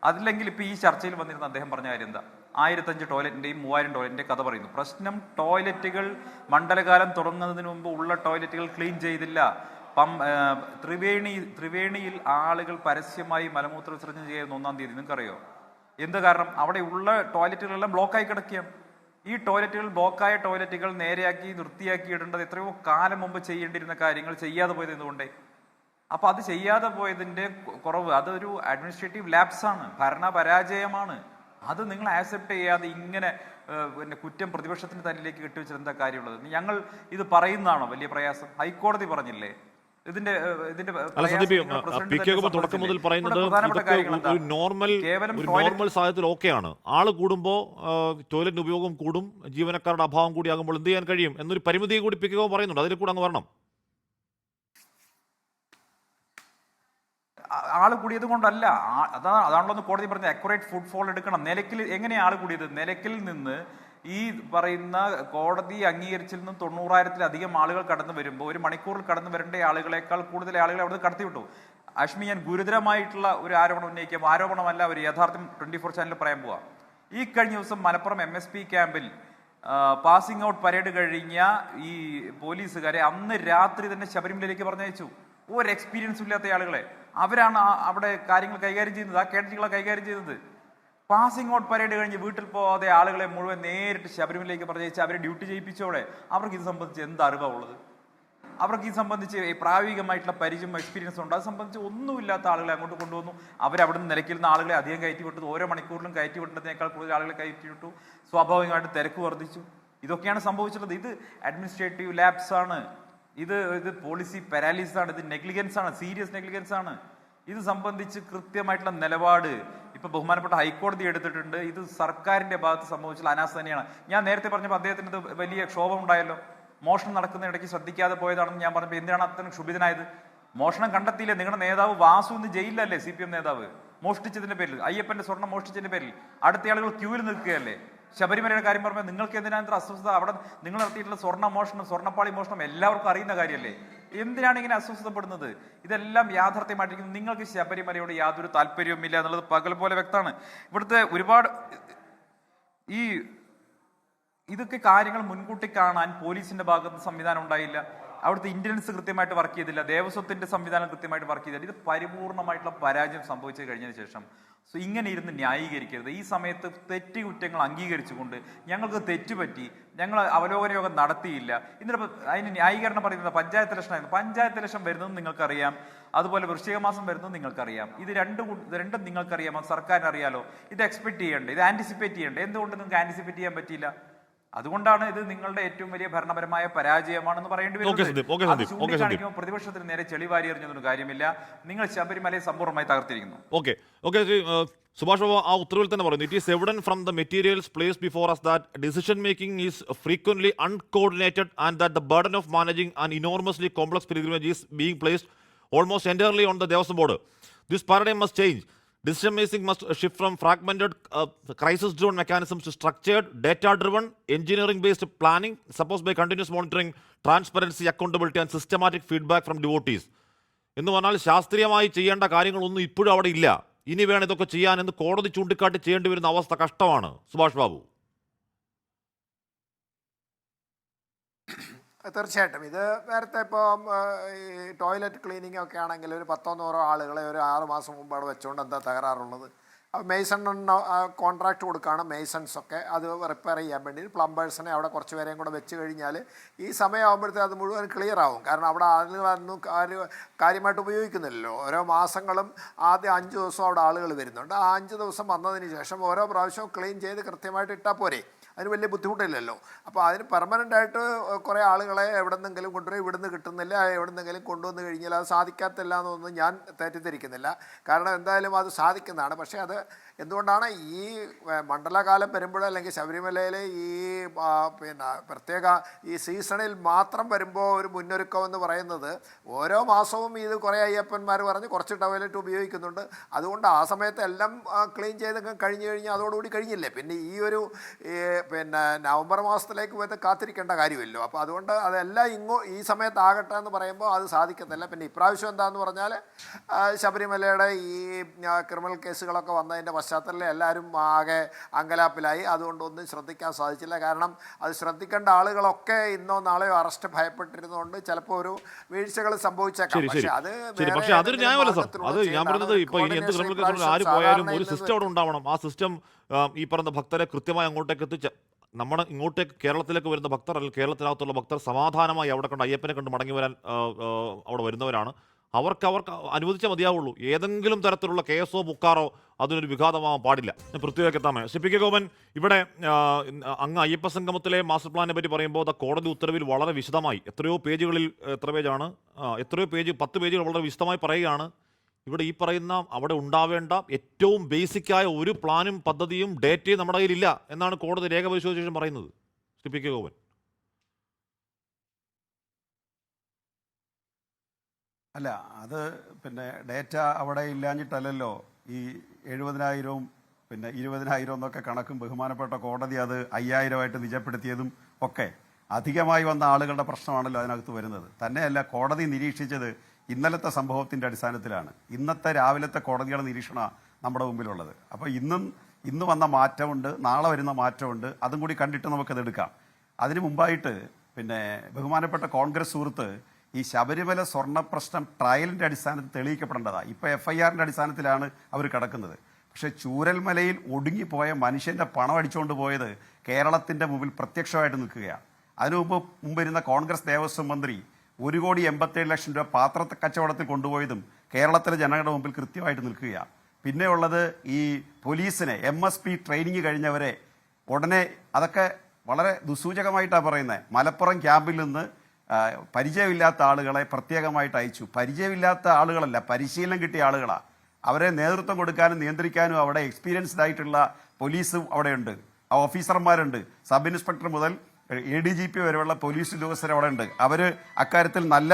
അതില്ലെങ്കിൽ ഇപ്പോൾ ഈ ചർച്ചയിൽ വന്നിരുന്ന അദ്ദേഹം പറഞ്ഞ കാര്യം എന്താ, 1005 ടോയ്ലറ്റിൻ്റെയും 3000 ടോയ്ലറ്റിൻ്റെ കഥ പറയുന്നു. പ്രശ്നം ടോയ്ലറ്റുകൾ മണ്ഡലകാലം തുടങ്ങുന്നതിന് മുമ്പ് ഉള്ള ടോയ്ലറ്റുകൾ ക്ലീൻ ചെയ്തില്ല. ത്രിവേണിയിൽ ആളുകൾ പരസ്യമായി മലമൂത്ര വിസർജനം ചെയ്യുന്ന 1-ാം തീയതി നിങ്ങൾക്കറിയോ? എന്ത് കാരണം? അവിടെ ഉള്ള ടോയ്ലറ്റുകളെല്ലാം ബ്ലോക്കായി കിടക്കുകയാണ്. ഈ ടോയ്ലറ്റുകൾ, ബ്ലോക്കായ ടോയ്ലറ്റുകൾ നേരെയാക്കി വൃത്തിയാക്കി ഇടേണ്ടത് എത്രയോ കാലം മുമ്പ് ചെയ്യേണ്ടിയിരുന്ന കാര്യങ്ങൾ ചെയ്യാതെ പോയത് എന്തുകൊണ്ടേ? അപ്പൊ അത് ചെയ്യാതെ പോയതിന്റെ കുറവ് അതൊരു അഡ്മിനിസ്ട്രേറ്റീവ് ലാപ്സാണ്, ഭരണ പരാജയമാണ്. അത് നിങ്ങൾ ആക്സെപ്റ്റ് ചെയ്യാതെ ഇങ്ങനെ പിന്നെ കുറ്റം പ്രതിപക്ഷത്തിന്റെ തലയിലേക്ക് കെട്ടിവെച്ചിട്ട് എന്താ കാര്യമുള്ളത്? ഞങ്ങൾ ഇത് പറയുന്നതാണോ വലിയ പ്രയാസം? ഹൈക്കോടതി പറഞ്ഞില്ലേ ഇതിന്റെ തുടക്കം മുതൽ പറയുന്നത് ഇതൊക്കെ ഒരു നോർമൽ സാഹചര്യത്തിൽ ഓക്കെയാണ്. ആള് കൂടുമ്പോൾ ടോയ്ലറ്റിന് ഉപയോഗം കൂടും, ജീവനക്കാരുടെ അഭാവം കൂടിയാകുമ്പോൾ എന്ത് ചെയ്യാൻ കഴിയും എന്നൊരു പരിമിതിയെ കൂടി പിക്കോ പറയുന്നുണ്ട്. അതിൽ കൂടെ അങ്ങ് വരണം. ആള് കൂടിയത് കൊണ്ടല്ല, അതാണല്ലോ കോടതി പറഞ്ഞ അക്യുറേറ്റ് ഫുട്ഫോൾ എടുക്കണം. നിലയ്ക്കൽ എങ്ങനെയാണ് ആള് കൂടിയത്? നിലയ്ക്കൽ നിന്ന് ഈ പറയുന്ന കോടതി അംഗീകരിച്ചിൽ നിന്നും 90,000-ത്തിലധികം ആളുകൾ കടന്നു വരുമ്പോൾ 1 മണിക്കൂറിൽ കടന്നു വരേണ്ട ആളുകളെക്കാൾ കൂടുതൽ ആളുകളെ അവിടെ കടത്തിവിട്ടു. അശ്മി, ഞാൻ ഗുരുതരമായിട്ടുള്ള ഒരു ആരോപണം ഉന്നയിക്കാം. ആരോപണമല്ല, ഒരു യാഥാർത്ഥ്യം 24 ചാനലിൽ പറയാൻ പോവാം. ഈ കഴിഞ്ഞ ദിവസം മലപ്പുറം MSP ക്യാമ്പിൽ പാസിംഗ് ഔട്ട് പരേഡ് കഴിഞ്ഞ ഈ പോലീസുകാരെ അന്ന് രാത്രി തന്നെ ശബരിമലയിലേക്ക് പറഞ്ഞയച്ചു. ഒരു എക്സ്പീരിയൻസും ഇല്ലാത്ത ആളുകളെ അവരാണ് അവിടെ കാര്യങ്ങൾ കൈകാര്യം ചെയ്യുന്നത്, ആ കേഡറ്റുകളെ കൈകാര്യം ചെയ്യുന്നത്. പാസിംഗ് ഔട്ട് പരേഡ് കഴിഞ്ഞ് വീട്ടിൽ പോകാതെ ആളുകളെ മുഴുവൻ നേരിട്ട് ശബരിമലയിലേക്ക് പറഞ്ഞയച്ച് അവരെ ഡ്യൂട്ടി ചെയ്യിപ്പിച്ചോടെ അവർക്ക് ഇത് സംബന്ധിച്ച് എന്ത് അറിവാണ് ഉള്ളത്? അവർക്ക് ഇത് സംബന്ധിച്ച് പ്രായോഗികമായിട്ടുള്ള പരിചയം എക്സ്പീരിയൻസ് ഉണ്ട്. അത് സംബന്ധിച്ച് ഒന്നുമില്ലാത്ത ആളുകളെ അങ്ങോട്ട് കൊണ്ടുവന്നു. അവരവിടെ നിന്ന് നിലയ്ക്കുന്ന ആളുകളെ അധികം കയറ്റി വിട്ടു. ഓരോ മണിക്കൂറിലും കയറ്റി വിട്ടതിനേക്കാൾ കൂടുതൽ ആളുകളെ കയറ്റി വിട്ടു. സ്വാഭാവികമായിട്ട് തിരക്ക് വർദ്ധിച്ചു. ഇതൊക്കെയാണ് സംഭവിച്ചിട്ടുള്ളത്. ഇത് അഡ്മിനിസ്ട്രേറ്റീവ് ലാപ്സ് ആണ്, ഇത് പോളിസി പാരാലിസിസ് ആണ്, ഇത് നെഗ്ലിഗൻസ് ആണ്, സീരിയസ് നെഗ്ലിഗൻസ് ആണ്. ഇത് സംബന്ധിച്ച് കൃത്യമായിട്ടുള്ള നിലപാട് ഇപ്പൊ ബഹുമാനപ്പെട്ട ഹൈക്കോടതി എടുത്തിട്ടുണ്ട്. ഇത് സർക്കാരിന്റെ ഭാഗത്ത് സംഭവിച്ചുള്ള അനാസ്ഥ തന്നെയാണ്. ഞാൻ നേരത്തെ പറഞ്ഞപ്പോൾ അദ്ദേഹത്തിന് ഇത് വലിയ ക്ഷോഭം ഉണ്ടായല്ലോ. മോഷണം നടക്കുന്ന ഇടയ്ക്ക് ശ്രദ്ധിക്കാതെ പോയതാണെന്ന് ഞാൻ പറഞ്ഞപ്പോൾ എന്തിനാണ് അത്രയും ക്ഷുഭിതനായത്? മോഷണം കണ്ടെത്തിയില്ലേ? നിങ്ങളുടെ നേതാവ് വാസു ഇന്ന് ജയിലിലല്ലേ? CPM നേതാവ് മോഷ്ടിച്ചതിന്റെ പേരിൽ, അയ്യപ്പന്റെ സ്വർണ്ണം മോഷ്ടിച്ചതിന്റെ പേരിൽ അടുത്ത ആളുകൾ ക്യൂവിൽ നിൽക്കുകയല്ലേ? ശബരിമലയുടെ കാര്യം പറയുമ്പോൾ നിങ്ങൾക്ക് എന്തിനാണ് ഇത്ര അസ്വസ്ഥത? അവിടെ നിങ്ങൾ നടത്തിയിട്ടുള്ള സ്വർണ്ണ മോഷണം, സ്വർണ്ണപ്പാളി മോഷണം എല്ലാവർക്കും അറിയുന്ന കാര്യമല്ലേ? എന്തിനാണ് ഇങ്ങനെ അസ്വസ്ഥപ്പെടുന്നത്? ഇതെല്ലാം യാഥാർത്ഥ്യമായിട്ടിരിക്കുന്നു. നിങ്ങൾക്ക് ശബരിമലയോട് യാതൊരു താല്പര്യവും ഇല്ല എന്നുള്ളത് പകൽ പോലെ വ്യക്തമാണ്. ഇവിടുത്തെ ഒരുപാട് ഇതൊക്കെ കാര്യങ്ങൾ മുൻകൂട്ടി കാണാൻ പോലീസിന്റെ ഭാഗത്ത് സംവിധാനം ഉണ്ടായില്ല. അവിടുത്തെ ഇന്റലിജൻസ് കൃത്യമായിട്ട് വർക്ക് ചെയ്തില്ല. ദേവസ്വത്തിന്റെ സംവിധാനം കൃത്യമായിട്ട് വർക്ക് ചെയ്തില്ല. ഇത് പരിപൂർണമായിട്ടുള്ള പരാജയം സംഭവിച്ചു കഴിഞ്ഞതിന് ശേഷം ഇങ്ങനെ ഇരുന്ന് ന്യായീകരിക്കരുത്. ഈ സമയത്ത് തെറ്റ് കുറ്റങ്ങൾ അംഗീകരിച്ചുകൊണ്ട് ഞങ്ങൾക്ക് തെറ്റുപറ്റി, ഞങ്ങൾ അവലോകന യോഗം നടത്തിയില്ല, എന്നിട്ട് അതിന് ന്യായീകരണം പറയുന്നത് പഞ്ചായത്ത് ഇലക്ഷനായിരുന്നു. പഞ്ചായത്ത് ഇലക്ഷൻ വരുന്നത് നിങ്ങൾക്കറിയാം, അതുപോലെ വൃശ്ചിക മാസം വരുന്നത് നിങ്ങൾക്കറിയാം. ഇത് രണ്ടും നിങ്ങൾക്കറിയാം, സർക്കാരിന് അറിയാലോ. ഇത് എക്സ്പെക്ട് ചെയ്യേണ്ടത്, ഇത് ആന്റിസിപ്പേറ്റ് ചെയ്യേണ്ടത്. എന്തുകൊണ്ട് നിങ്ങൾക്ക് ആന്റിസിപ്പേറ്റ് ചെയ്യാൻ പറ്റിയില്ല? അതുകൊണ്ടാണ് ഇത് നിങ്ങളുടെ ഏറ്റവും വലിയ ഭരണപരമായ പരാജയമാണെന്ന് പറയേണ്ടി വരുന്നത്. പ്രതിപക്ഷത്തിന് നേരെ ചെളിവാരി എറിഞ്ഞൊന്നും കാര്യമില്ല. നിങ്ങൾ ശബരിമലയെ സമ്പൂർണ്ണമായി തകർത്തിരിക്കുന്നു. സുഭാഷ് ബാബു ആ ഉത്തരവിൽ തന്നെ പറയുന്നു, it is evident from the materials placed before us that decision making is frequently uncoordinated and that the burden of managing an enormously complex pilgrimage is being placed almost entirely on the Devaswam Board. This paradigm must change. Decision making must shift from fragmented crisis-driven mechanisms to structured, data-driven, engineering-based planning, supposed by continuous monitoring, transparency, accountability and systematic feedback from devotees. എന്ന് പറഞ്ഞാൽ ശാസ്ത്രീയമായി ചെയ്യേണ്ട കാര്യങ്ങളൊന്നും ഇപ്പോഴും അവിടെ ഇല്ല. ഇനി വേണം ഇതൊക്കെ ചെയ്യാനെന്ന് കോടതി ചൂണ്ടിക്കാട്ടി ചെയ്യേണ്ടി വരുന്ന അവസ്ഥ കഷ്ടമാണ്. സുഭാഷ് ബാബു. തീർച്ചയായിട്ടും ഇത് നേരത്തെ ഇപ്പോൾ ഈ ടോയ്ലറ്റ് ക്ലീനിങ് ഒക്കെ ആണെങ്കിൽ ഒരു 10-100 ആളുകളെ ഒരു 6 മാസം മുമ്പ് അവിടെ വെച്ചുകൊണ്ട് എന്താ തകരാറുള്ളത്? മെയ്സൺ കോൺട്രാക്ട് കൊടുക്കുകയാണ്. മെയ്സൺസൊക്കെ അത് റിപ്പയർ ചെയ്യാൻ വേണ്ടി പ്ലംബേഴ്സിനെ അവിടെ കുറച്ച് പേരെയും കൂടെ വെച്ച് കഴിഞ്ഞാൽ ഈ സമയമാകുമ്പോഴത്തേക്ക് അത് മുഴുവൻ ക്ലിയർ ആവും. കാരണം അവിടെ ആളുകളൊന്നും കാര്യമായിട്ട് ഉപയോഗിക്കുന്നില്ലല്ലോ. ഓരോ മാസങ്ങളും ആദ്യം 5 ദിവസം അവിടെ ആളുകൾ വരുന്നുണ്ട്. ആ 5 ദിവസം വന്നതിന് ശേഷം ഓരോ പ്രാവശ്യവും ക്ലീൻ ചെയ്ത് കൃത്യമായിട്ട് ഇട്ടാൽ പോരെ, അതിന് വലിയ ബുദ്ധിമുട്ടില്ലല്ലോ. അപ്പോൾ അതിന് പെർമനൻ്റായിട്ട് കുറേ ആളുകളെ എവിടെ നിന്നെങ്കിലും കൊണ്ടുവരും, ഇവിടുന്ന് കിട്ടുന്നില്ല, എവിടെ നിന്നെങ്കിലും കൊണ്ടുവന്ന് കഴിഞ്ഞാൽ അത് സാധിക്കാത്തില്ല എന്നൊന്നും ഞാൻ തെറ്റിദ്ധരിക്കുന്നില്ല. കാരണം എന്തായാലും അത് സാധിക്കുന്നതാണ്. പക്ഷേ അത് എന്തുകൊണ്ടാണ് ഈ മണ്ഡലകാലം വരുമ്പോൾ അല്ലെങ്കിൽ ശബരിമലയിൽ ഈ പ്രത്യേക ഈ സീസണിൽ മാത്രം വരുമ്പോൾ ഒരു മുന്നൊരുക്കം എന്ന് പറയുന്നത് ഓരോ മാസവും ഇത് കുറേ അയ്യപ്പന്മാർ പറഞ്ഞ് കുറച്ച് ടോയ്ലറ്റ് ഉപയോഗിക്കുന്നുണ്ട്. അതുകൊണ്ട് ആ സമയത്ത് എല്ലാം ക്ലീൻ ചെയ്ത് കഴിഞ്ഞ് കഴിഞ്ഞാൽ അതോടുകൂടി കഴിഞ്ഞില്ലേ. പിന്നെ ഈ ഒരു പിന്നെ നവംബർ മാസത്തിലേക്ക് പോയത് കാത്തിരിക്കേണ്ട കാര്യമില്ലല്ലോ. അപ്പോൾ അതുകൊണ്ട് അതെല്ലാം ഈ സമയത്താകട്ടെ എന്ന് പറയുമ്പോൾ അത് സാധിക്കത്തില്ല. പിന്നെ ഇപ്രാവശ്യം എന്താണെന്ന് പറഞ്ഞാൽ ശബരിമലയുടെ ഈ ക്രിമിനൽ കേസുകളൊക്കെ വന്നതിൻ്റെ പശ്ചാത്തലത്തിൽ എല്ലാവരും ആകെ അങ്കലാപ്പിലായി. അതുകൊണ്ടൊന്നും ശ്രദ്ധിക്കാൻ സാധിച്ചില്ല. കാരണം അത് ശ്രദ്ധിക്കേണ്ട ആളുകളൊക്കെ ഇന്നോ നാളെയോ അറസ്റ്റ് ഭയപ്പെട്ടിരുന്നുകൊണ്ട് ചിലപ്പോൾ ഒരു വീഴ്ചകൾ സംഭവിച്ചേക്കാം. പക്ഷേ അതൊരു ന്യായമല്ല സാർ. അത് ഞാൻ പറഞ്ഞത് ഇപ്പോൾ ഇനി എന്ത് ക്രിമിനൽ കേസുകൾ ആര് പോയാലും ഒരു സിസ്റ്റം അവിടെ ഉണ്ടാവണം. ആ സിസ്റ്റം ഈ പറഞ്ഞ ഭക്തരെ കൃത്യമായി അങ്ങോട്ടേക്ക് എത്തിച്ച് നമ്മുടെ ഇങ്ങോട്ടേക്ക് കേരളത്തിലേക്ക് വരുന്ന ഭക്തർ അല്ലെങ്കിൽ കേരളത്തിനകത്തുള്ള ഭക്തർ സമാധാനമായി അവിടെ കണ്ട് അയ്യപ്പനെ കണ്ട് മടങ്ങി വരാൻ അവിടെ വരുന്നവരാണ്. അവർക്ക് അനുവദിച്ചാൽ മതിയാവുള്ളൂ. ഏതെങ്കിലും തരത്തിലുള്ള കേസോ മുക്കാറോ അതിനൊരു വിഘാതമാവാൻ പാടില്ല. പൃഥ്വിയിലേക്ക് എത്താമേ. ശ്രീ പി കെ ഗോപൻ, ഇവിടെ അങ്ങ് അയ്യപ്പ സംഗമത്തിലെ മാസ്റ്റർ പ്ലാനിനെ പറ്റി പറയുമ്പോൾ കോടതി ഉത്തരവിൽ വളരെ വിശദമായി എത്രയോ പേജുകളിൽ എത്രയോ പേജ് 10 പേജുകൾ വളരെ വിശദമായി പറയുകയാണ്. ഇവിടെ ഈ പറയുന്ന അവിടെ ഉണ്ടാവേണ്ട ഏറ്റവും ബേസിക്കായ ഒരു പ്ലാനും പദ്ധതിയും ഡേറ്റയും നമ്മുടെ കയ്യിലില്ല എന്നാണ് കോടതി രേഖ പരിശോധിച്ച ശേഷം പറയുന്നത്. Shri P K Gopan. അല്ല, അത് പിന്നെ ഡേറ്റ അവിടെ ഇല്ലാഞ്ഞിട്ടല്ലല്ലോ ഈ 70,000 പിന്നെ 20,000 എന്നൊക്കെ കണക്കും ബഹുമാനപ്പെട്ട കോടതി അത് 5,000 നിജപ്പെടുത്തിയതും ഒക്കെ അധികമായി വന്ന ആളുകളുടെ പ്രശ്നമാണല്ലോ അതിനകത്ത് വരുന്നത്. തന്നെയല്ല, കോടതി നിരീക്ഷിച്ചത് ഇന്നലത്തെ സംഭവത്തിൻ്റെ അടിസ്ഥാനത്തിലാണ്. ഇന്നത്തെ രാവിലത്തെ കോടതിയുടെ നിരീക്ഷണമാണ് നമ്മുടെ മുമ്പിലുള്ളത്. അപ്പോൾ ഇന്ന് വന്ന മാറ്റമുണ്ട്, നാളെ വരുന്ന മാറ്റമുണ്ട്. അതും കൂടി കണ്ടിട്ട് നമുക്കത് എടുക്കാം. അതിന് മുമ്പായിട്ട് പിന്നെ ബഹുമാനപ്പെട്ട കോൺഗ്രസ് സുഹൃത്ത് ഈ ശബരിമല സ്വർണ്ണ പ്രശ്നം ട്രയലിൻ്റെ അടിസ്ഥാനത്തിൽ തെളിയിക്കപ്പെടേണ്ടതാണ്. ഇപ്പോൾ FIRൻ്റെ അടിസ്ഥാനത്തിലാണ് അവർ കിടക്കുന്നത്. പക്ഷേ ചൂരൽമലയിൽ ഒടുങ്ങിപ്പോയ മനുഷ്യൻ്റെ പണം അടിച്ചുകൊണ്ട് പോയത് കേരളത്തിൻ്റെ മുമ്പിൽ പ്രത്യക്ഷമായിട്ട് നിൽക്കുകയാണ്. അതിനു മുമ്പിരുന്ന കോൺഗ്രസ് ദേവസ്വം മന്ത്രി 1,87,00,000 രൂപ പാത്രത്തെ കച്ചവടത്തിൽ കൊണ്ടുപോയതും കേരളത്തിലെ ജനങ്ങളുടെ മുമ്പിൽ കൃത്യമായിട്ട് നിൽക്കുകയാണ്. പിന്നെ ഉള്ളത് ഈ പോലീസിനെ MSP ട്രെയിനിങ് കഴിഞ്ഞവരെ ഉടനെ, അതൊക്കെ വളരെ ദുസൂചകമായിട്ടാണ് പറയുന്നത്, മലപ്പുറം ക്യാമ്പിൽ നിന്ന് പരിചയമില്ലാത്ത ആളുകളെ പ്രത്യേകമായിട്ട് അയച്ചു. പരിചയമില്ലാത്ത ആളുകളല്ല, പരിശീലനം കിട്ടിയ ആളുകളാണ്. അവരെ നേതൃത്വം കൊടുക്കാനും നിയന്ത്രിക്കാനും അവിടെ എക്സ്പീരിയൻസ്ഡ് ആയിട്ടുള്ള പോലീസും അവിടെയുണ്ട്, ഓഫീസർമാരുണ്ട്. സബ് ഇൻസ്പെക്ടർ മുതൽ ADGP വരെയുള്ള പോലീസ് ഉദ്യോഗസ്ഥർ അവിടെ ഉണ്ട്. അവർ അക്കാര്യത്തിൽ നല്ല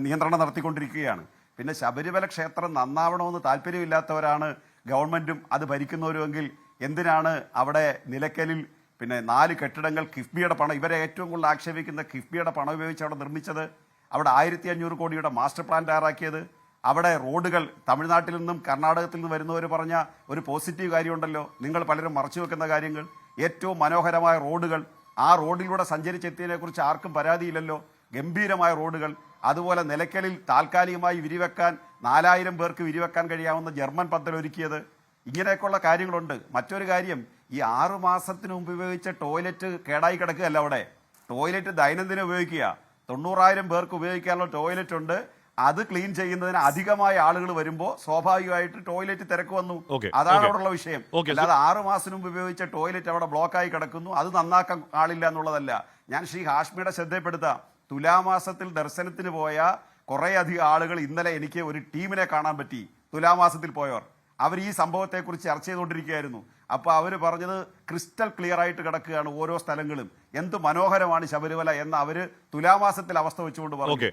നിയന്ത്രണം നടത്തിക്കൊണ്ടിരിക്കുകയാണ്. പിന്നെ ശബരിമല ക്ഷേത്രം നന്നാവണമെന്ന് താല്പര്യമില്ലാത്തവരാണ് ഗവൺമെൻറ്റും അത് ഭരിക്കുന്നവരുമെങ്കിൽ എന്തിനാണ് അവിടെ നിലയ്ക്കലിൽ 4 കെട്ടിടങ്ങൾ കിഫ്ബിയുടെ പണം, ഇവരെ ഏറ്റവും കൂടുതൽ ആക്ഷേപിക്കുന്ന കിഫ്ബിയുടെ പണം ഉപയോഗിച്ച് അവിടെ നിർമ്മിച്ചത്, അവിടെ 1,500 കോടിയുടെ മാസ്റ്റർ പ്ലാൻ തയ്യാറാക്കിയത്, അവിടെ റോഡുകൾ തമിഴ്നാട്ടിൽ നിന്നും കർണാടകത്തിൽ നിന്നും വരുന്നവർ പറഞ്ഞ ഒരു പോസിറ്റീവ് കാര്യമുണ്ടല്ലോ, നിങ്ങൾ പലരും മറച്ചു വെക്കുന്ന കാര്യങ്ങൾ, ഏറ്റവും മനോഹരമായ റോഡുകൾ, ആ റോഡിലൂടെ സഞ്ചരിച്ചെത്തിയതിനെക്കുറിച്ച് ആർക്കും പരാതിയില്ലല്ലോ, ഗംഭീരമായ റോഡുകൾ. അതുപോലെ നിലയ്ക്കലിൽ താൽക്കാലികമായി വിരിവെക്കാൻ 4,000 പേർക്ക് വിരിവെക്കാൻ കഴിയാവുന്ന ജർമ്മൻ പന്തൽ ഒരുക്കിയത്, ഇങ്ങനെയൊക്കെയുള്ള കാര്യങ്ങളുണ്ട്. മറ്റൊരു കാര്യം, ഈ 6 മാസത്തിന് മുമ്പ് ഉപയോഗിച്ച ടോയ്ലറ്റ് കേടായി കിടക്കുകയല്ല, അവിടെ ടോയ്ലറ്റ് ദൈനംദിനം ഉപയോഗിക്കുക. 90,000 പേർക്ക് ഉപയോഗിക്കാനുള്ള ടോയ്ലറ്റ് ഉണ്ട്. അത് ക്ലീൻ ചെയ്യുന്നതിന് അധികമായ ആളുകൾ വരുമ്പോൾ സ്വാഭാവികമായിട്ട് ടോയ്ലറ്റ് തിരക്ക് വന്നു. അതാണ് അവിടെയുള്ള വിഷയം. അല്ലാതെ 6 മാസത്തിന് മുമ്പ് ഉപയോഗിച്ച ടോയ്ലറ്റ് അവിടെ ബ്ലോക്കായി കിടക്കുന്നു, അത് നന്നാക്കാൻ ആളില്ല എന്നുള്ളതല്ല. ഞാൻ ശ്രീ ഹാഷ്മിയുടെ ശ്രദ്ധപ്പെടുത്താം, തുലാമാസത്തിൽ ദർശനത്തിന് പോയ കുറേ അധികം ആളുകൾ ഇന്നലെ എനിക്ക് ഒരു ടീമിനെ കാണാൻ പറ്റി. തുലാമാസത്തിൽ പോയവർ അവർ ഈ സംഭവത്തെക്കുറിച്ച് ചർച്ച ചെയ്തുകൊണ്ടിരിക്കുകയായിരുന്നു. അപ്പോൾ അവർ പറഞ്ഞത് ക്രിസ്റ്റൽ ക്ലിയർ ആയിട്ട് കിടക്കുകയാണ് ഓരോ സ്ഥലങ്ങളും, എന്ത് മനോഹരമാണ് ശബരിമല എന്ന് അവർ തുലാമാസത്തിൽ അവസ്ഥ വെച്ചുകൊണ്ട് പറഞ്ഞു.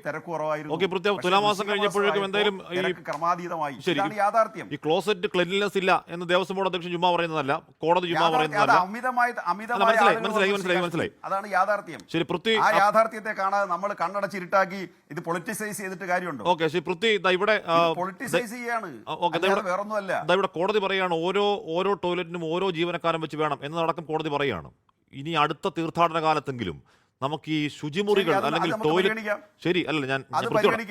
തിരക്ക് കുറവായിരുന്നു, തുലാമാസം കഴിഞ്ഞപ്പോഴേക്കും എന്തായാലും ക്രമാതീതമായി. ഇതാണ് യാഥാർത്ഥ്യം. ഈ ക്ലോസറ്റ് ക്ലീൻലിനെസ് ഇല്ല എന്ന് ദേവസ്വം ബോർഡ് അധ്യക്ഷൻ ചുമ്മാ പറയുന്നതല്ല, കോടതി ചുമ്മാ പറയുന്നതല്ല. മനസ്സിലായി. അതാണ് യാഥാർത്ഥ്യം. ശരി പൃഥ്വി, ആ യാഥാർത്ഥ്യത്തെ കാണാതെ നമ്മൾ കണ്ണടച്ചിരുട്ടാക്കി ഇത് പൊളിറ്റിസൈസ് ചെയ്തിട്ട് കാര്യമുണ്ടോ? ഓക്കെ ശരി പൃഥ്വി, ഇവിടെ പൊളിറ്റിസൈസ് ചെയ്യാണ്, വേറൊന്നുമല്ല. ഇവിടെ കോടതി പറയുകയാണ് ഓരോ ടോയ്ലറ്റിനും ഓരോ ജീവനക്കാരൻ വെച്ച് വേണം എന്നതടക്കം കോടതി പറയുകയാണ്. ഇനി അടുത്ത തീർത്ഥാടന കാലത്തെങ്കിലും നമുക്ക് ഈ ശുചിമുറികൾ അല്ലെങ്കിൽ ടോയ്ലറ്റ്, ശരി അല്ല ഞാൻ ചോദിക്കുന്നത്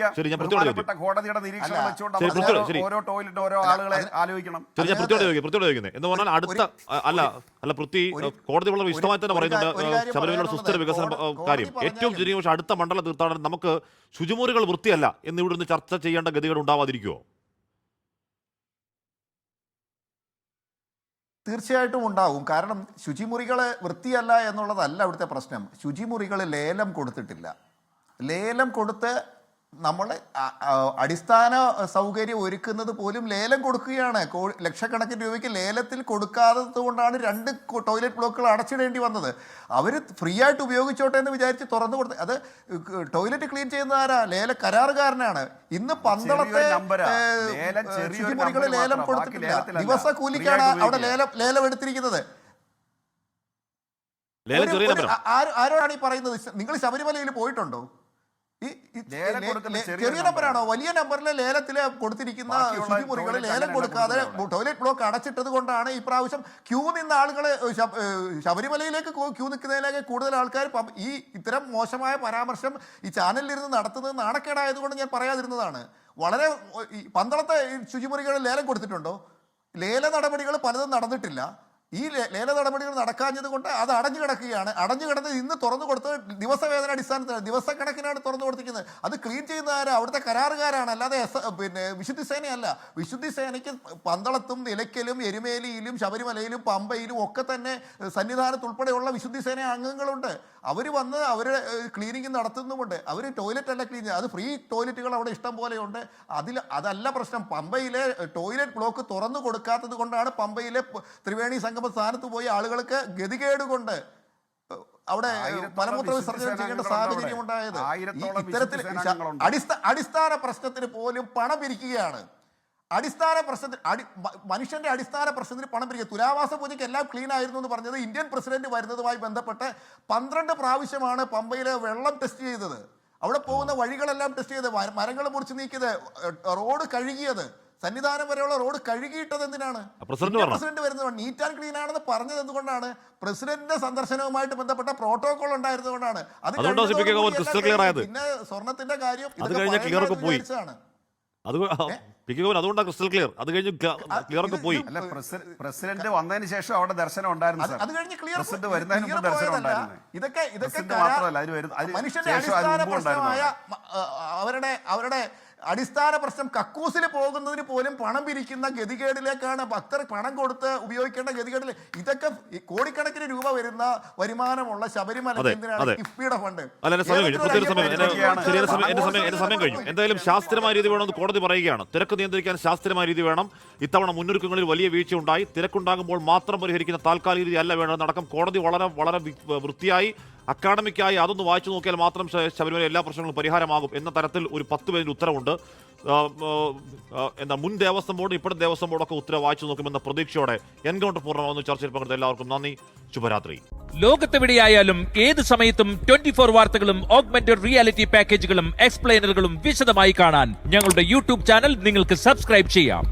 എന്ന് പറഞ്ഞാൽ അടുത്ത അല്ല പൃഥ്വി, കോടതി വളരെ വിശദമായി തന്നെ പറയുന്നുണ്ട് ശബരിമലയുടെ സുസ്ഥിര വികസന കാര്യം ഏറ്റവും ചുരുങ്ങിയ. പക്ഷെ അടുത്ത മണ്ഡല തീർത്ഥാടനം നമുക്ക് ശുചിമുറികൾ വൃത്തിയല്ല എന്ന് ഇവിടുന്ന് ചർച്ച ചെയ്യേണ്ട ഗതികൾ ഉണ്ടാവാതിരിക്കുമോ? തീർച്ചയായിട്ടും ഉണ്ടാവും. കാരണം ശുചിമുറികൾ വൃത്തിയല്ല എന്നുള്ളതല്ല അവിടുത്തെ പ്രശ്നം. ശുചിമുറികൾ ലേലം കൊടുത്തിട്ടില്ല. ലേലം കൊടുത്ത് നമ്മൾ അടിസ്ഥാന സൗകര്യം ഒരുക്കുന്നത് പോലും ലേലം കൊടുക്കുകയാണ്. ലക്ഷക്കണക്കിന് രൂപയ്ക്ക് ലേലത്തിൽ കൊടുക്കാത്തത് കൊണ്ടാണ് 2 ടോയ്ലറ്റ് ബ്ലോക്കുകൾ അടച്ചിടേണ്ടി വന്നത്. അവർ ഫ്രീ ആയിട്ട് ഉപയോഗിച്ചോട്ടെ എന്ന് വിചാരിച്ച് തുറന്നു കൊടുത്ത്, അത് ടോയ്ലറ്റ് ക്ലീൻ ചെയ്യുന്ന ആരാ? കരാറുകാരനാണ്. ഇന്ന് പന്തളത്തെ ശുചിമുറികൾ ലേലം കൊടുത്തിട്ടില്ല. ദിവസ കൂലിക്കാണ് അവിടെ ലേലം എടുത്തിരിക്കുന്നത്. ലേലം ചെറിയ നമ്പരം. ആരോടാണ് ഈ പറയുന്നത്? നിങ്ങൾ ശബരിമലയിൽ പോയിട്ടുണ്ടോ? ലേലം കൊടുക്കുന്ന ചെറിയ നമ്പറാണോ? വലിയ നമ്പറിലെ ലേലത്തില് കൊടുത്തിരിക്കുന്ന ശുചിമുറികൾ ലേലം കൊടുക്കാതെ ടോയ്ലറ്റ് ബ്ലോക്ക് അടച്ചിട്ടത് കൊണ്ടാണ് ഈ പ്രാവശ്യം ക്യൂ നിന്ന ആളുകൾ ശബരിമലയിലേക്ക് ക്യൂ നിൽക്കുന്നതിലേക്ക് കൂടുതൽ ആൾക്കാർ ഈ ഇത്തരം മോശമായ പരാമർശം ഈ ചാനലിലിരുന്ന് നടത്തുന്നത് നാണക്കേടായതുകൊണ്ട് ഞാൻ പറയാതിരുന്നതാണ്. വളരെ പന്തളത്തെ ശുചിമുറികൾ ലേലം കൊടുത്തിട്ടുണ്ടോ? ലേല നടപടികൾ പലതും നടന്നിട്ടില്ല. ഈ ലേല നടപടികൾ നടക്കാഞ്ഞത് കൊണ്ട് അത് അടഞ്ഞു കിടക്കുകയാണ്. അടഞ്ഞു കിടന്ന് ഇന്ന് തുറന്നു കൊടുത്തത് ദിവസവേതന അടിസ്ഥാനത്തിലാണ്, ദിവസക്കണക്കിനാണ് തുറന്നു കൊടുത്തിരിക്കുന്നത്. അത് ക്ലീൻ ചെയ്യുന്ന ആരാ? അവിടുത്തെ കരാറുകാരാണ്, അല്ലാതെ വിശുദ്ധി സേനയല്ല. വിശുദ്ധി സേനയ്ക്ക് പന്തളത്തും നിലയ്ക്കലും എരുമേലിയിലും ശബരിമലയിലും പമ്പയിലും ഒക്കെ തന്നെ സന്നിധാനത്ത് ഉൾപ്പെടെയുള്ള വിശുദ്ധി സേന അംഗങ്ങളുണ്ട്. അവർ വന്ന് അവർ ക്ലീനിങ് നടത്തുന്നുമുണ്ട്. അവർ ടോയ്ലറ്റ് അല്ല ക്ലീൻ ചെയ്യുക, അത് ഫ്രീ ടോയ്ലറ്റുകൾ അവിടെ ഇഷ്ടം പോലെയുണ്ട്. അതല്ല പ്രശ്നം. പമ്പയിലെ ടോയ്ലറ്റ് ബ്ലോക്ക് തുറന്നു കൊടുക്കാത്തത് കൊണ്ടാണ് പമ്പയിലെ ത്രിവേണി സംഗമ സ്ഥാനത്ത് പോയി ആളുകൾക്ക് ഗതികേട് കൊണ്ട് അവിടെ മലമൂത്ര വിസർജനം ചെയ്യേണ്ട സാഹചര്യം ഉണ്ടായത്. ഇത്തരത്തിൽ അടിസ്ഥാന പ്രശ്നത്തിന് പോലും പണം പിരിക്കുകയാണ്. അടിസ്ഥാന പ്രശ്നത്തിന് മനുഷ്യന്റെ അടിസ്ഥാന പ്രശ്നത്തിന് പണം പിരിക്കുക. തുലാവാസ പൂജയ്ക്ക് എല്ലാം ക്ലീൻ ആയിരുന്നു എന്ന് പറഞ്ഞത് ഇന്ത്യൻ പ്രസിഡന്റ് വരുന്നതുമായി ബന്ധപ്പെട്ട് 12 പ്രാവശ്യമാണ് പമ്പയിലെ വെള്ളം ടെസ്റ്റ് ചെയ്തത്. അവിടെ പോകുന്ന വഴികളെല്ലാം ടെസ്റ്റ് ചെയ്ത്, മരങ്ങൾ മുറിച്ച് നീക്കിയത്, റോഡ് കഴുകിയത്, സന്നിധാനം വരെയുള്ള റോഡ് കഴുകിയിട്ടത് എന്തിനാണ്? പ്രസിഡന്റ് വരുന്നത് നീറ്റ് ആൻഡ് ക്ലീൻ ആണെന്ന് പറഞ്ഞത് എന്തുകൊണ്ടാണ്? പ്രസിഡന്റിന്റെ സന്ദർശനവുമായിട്ട് ബന്ധപ്പെട്ട പ്രോട്ടോകോൾ ഉണ്ടായിരുന്നതുകൊണ്ടാണ്. പിന്നെ സ്വർണത്തിന്റെ കാര്യം അതുകൊണ്ടാണ് ക്രിസ്റ്റൽ ക്ലിയർ. അത് കഴിഞ്ഞ് ക്ലിയർ ഒക്കെ പോയി. അല്ല, പ്രസിഡന്റ് വന്നതിന് ശേഷം അവിടെ ദർശനം ഉണ്ടായിരുന്നു. അത് കഴിഞ്ഞ് ക്ലിയർ പ്രസിഡന്റ് വരുന്നതിന് മുമ്പ് ദർശനം ഉണ്ടായിരുന്നു. ഇതൊക്കെ മാത്രമല്ല, മനുഷ്യന്റെ അടിസ്ഥാന പ്രശ്നമായ അവരുടെ അടിസ്ഥാന പ്രശ്നം കക്കൂസിൽ പോകുന്നതിന് പോലും പണം പിരിക്കുന്ന ഗതികേടിലേക്കാണ് ഭക്തർ പണം കൊടുത്ത് ഉപയോഗിക്കേണ്ട ഗതികേടിൽ. ഇതൊക്കെ കോടിക്കണക്കിന് രൂപ വരുന്ന വരുമാനമുള്ള ശബരിമല കിഫ്ബിയുടെ ഫണ്ട്. സമയം കഴിഞ്ഞു. എന്തായാലും ശാസ്ത്രീയമായ രീതി വേണമെന്ന് കോടതി പറയുകയാണ്. തിരക്ക് നിയന്ത്രിക്കാൻ ശാസ്ത്രീയമായ രീതി വേണം. ഇത്തവണ മുന്നൊരുക്കങ്ങളിൽ വലിയ വീഴ്ച ഉണ്ടായി. തിരക്കുണ്ടാകുമ്പോൾ മാത്രം പരിഹരിക്കുന്ന താൽക്കാലിക രീതി അല്ല വേണ്ടതെന്നടക്കം കോടതി വളരെ വളരെ വൃത്തിയായി അക്കാഡമിക്കായി അതൊന്ന് വായിച്ചു നോക്കിയാൽ മാത്രം ശബരിമല എല്ലാ പ്രശ്നങ്ങളും പരിഹാരമാകും എന്ന തരത്തിൽ ഒരു 10 പേജിന്റെ ഉത്തരവുണ്ട്. മുൻ ദേവസ്വം ബോർഡും ഇപ്പോഴും ദേവസ്വം ബോർഡൊക്കെ ഉത്തരവ് വായിച്ചു നോക്കുമെന്ന പ്രതീക്ഷയോടെ എൻകൗണ്ടർ പൂർണ്ണമാകുന്ന ചർച്ചയിൽ പങ്കെടുത്ത എല്ലാവർക്കും നന്ദി. ശുഭരാത്രി. ലോകത്തെവിടെയായാലും ഏത് സമയത്തും 24 വാർത്തകളും ഓഗ്മെന്റഡ് റിയാലിറ്റി പാക്കേജുകളും എക്സ്പ്ലെയിനറുകളും വിശദമായി കാണാൻ ഞങ്ങളുടെ യൂട്യൂബ് ചാനൽ നിങ്ങൾക്ക് സബ്സ്ക്രൈബ് ചെയ്യാം.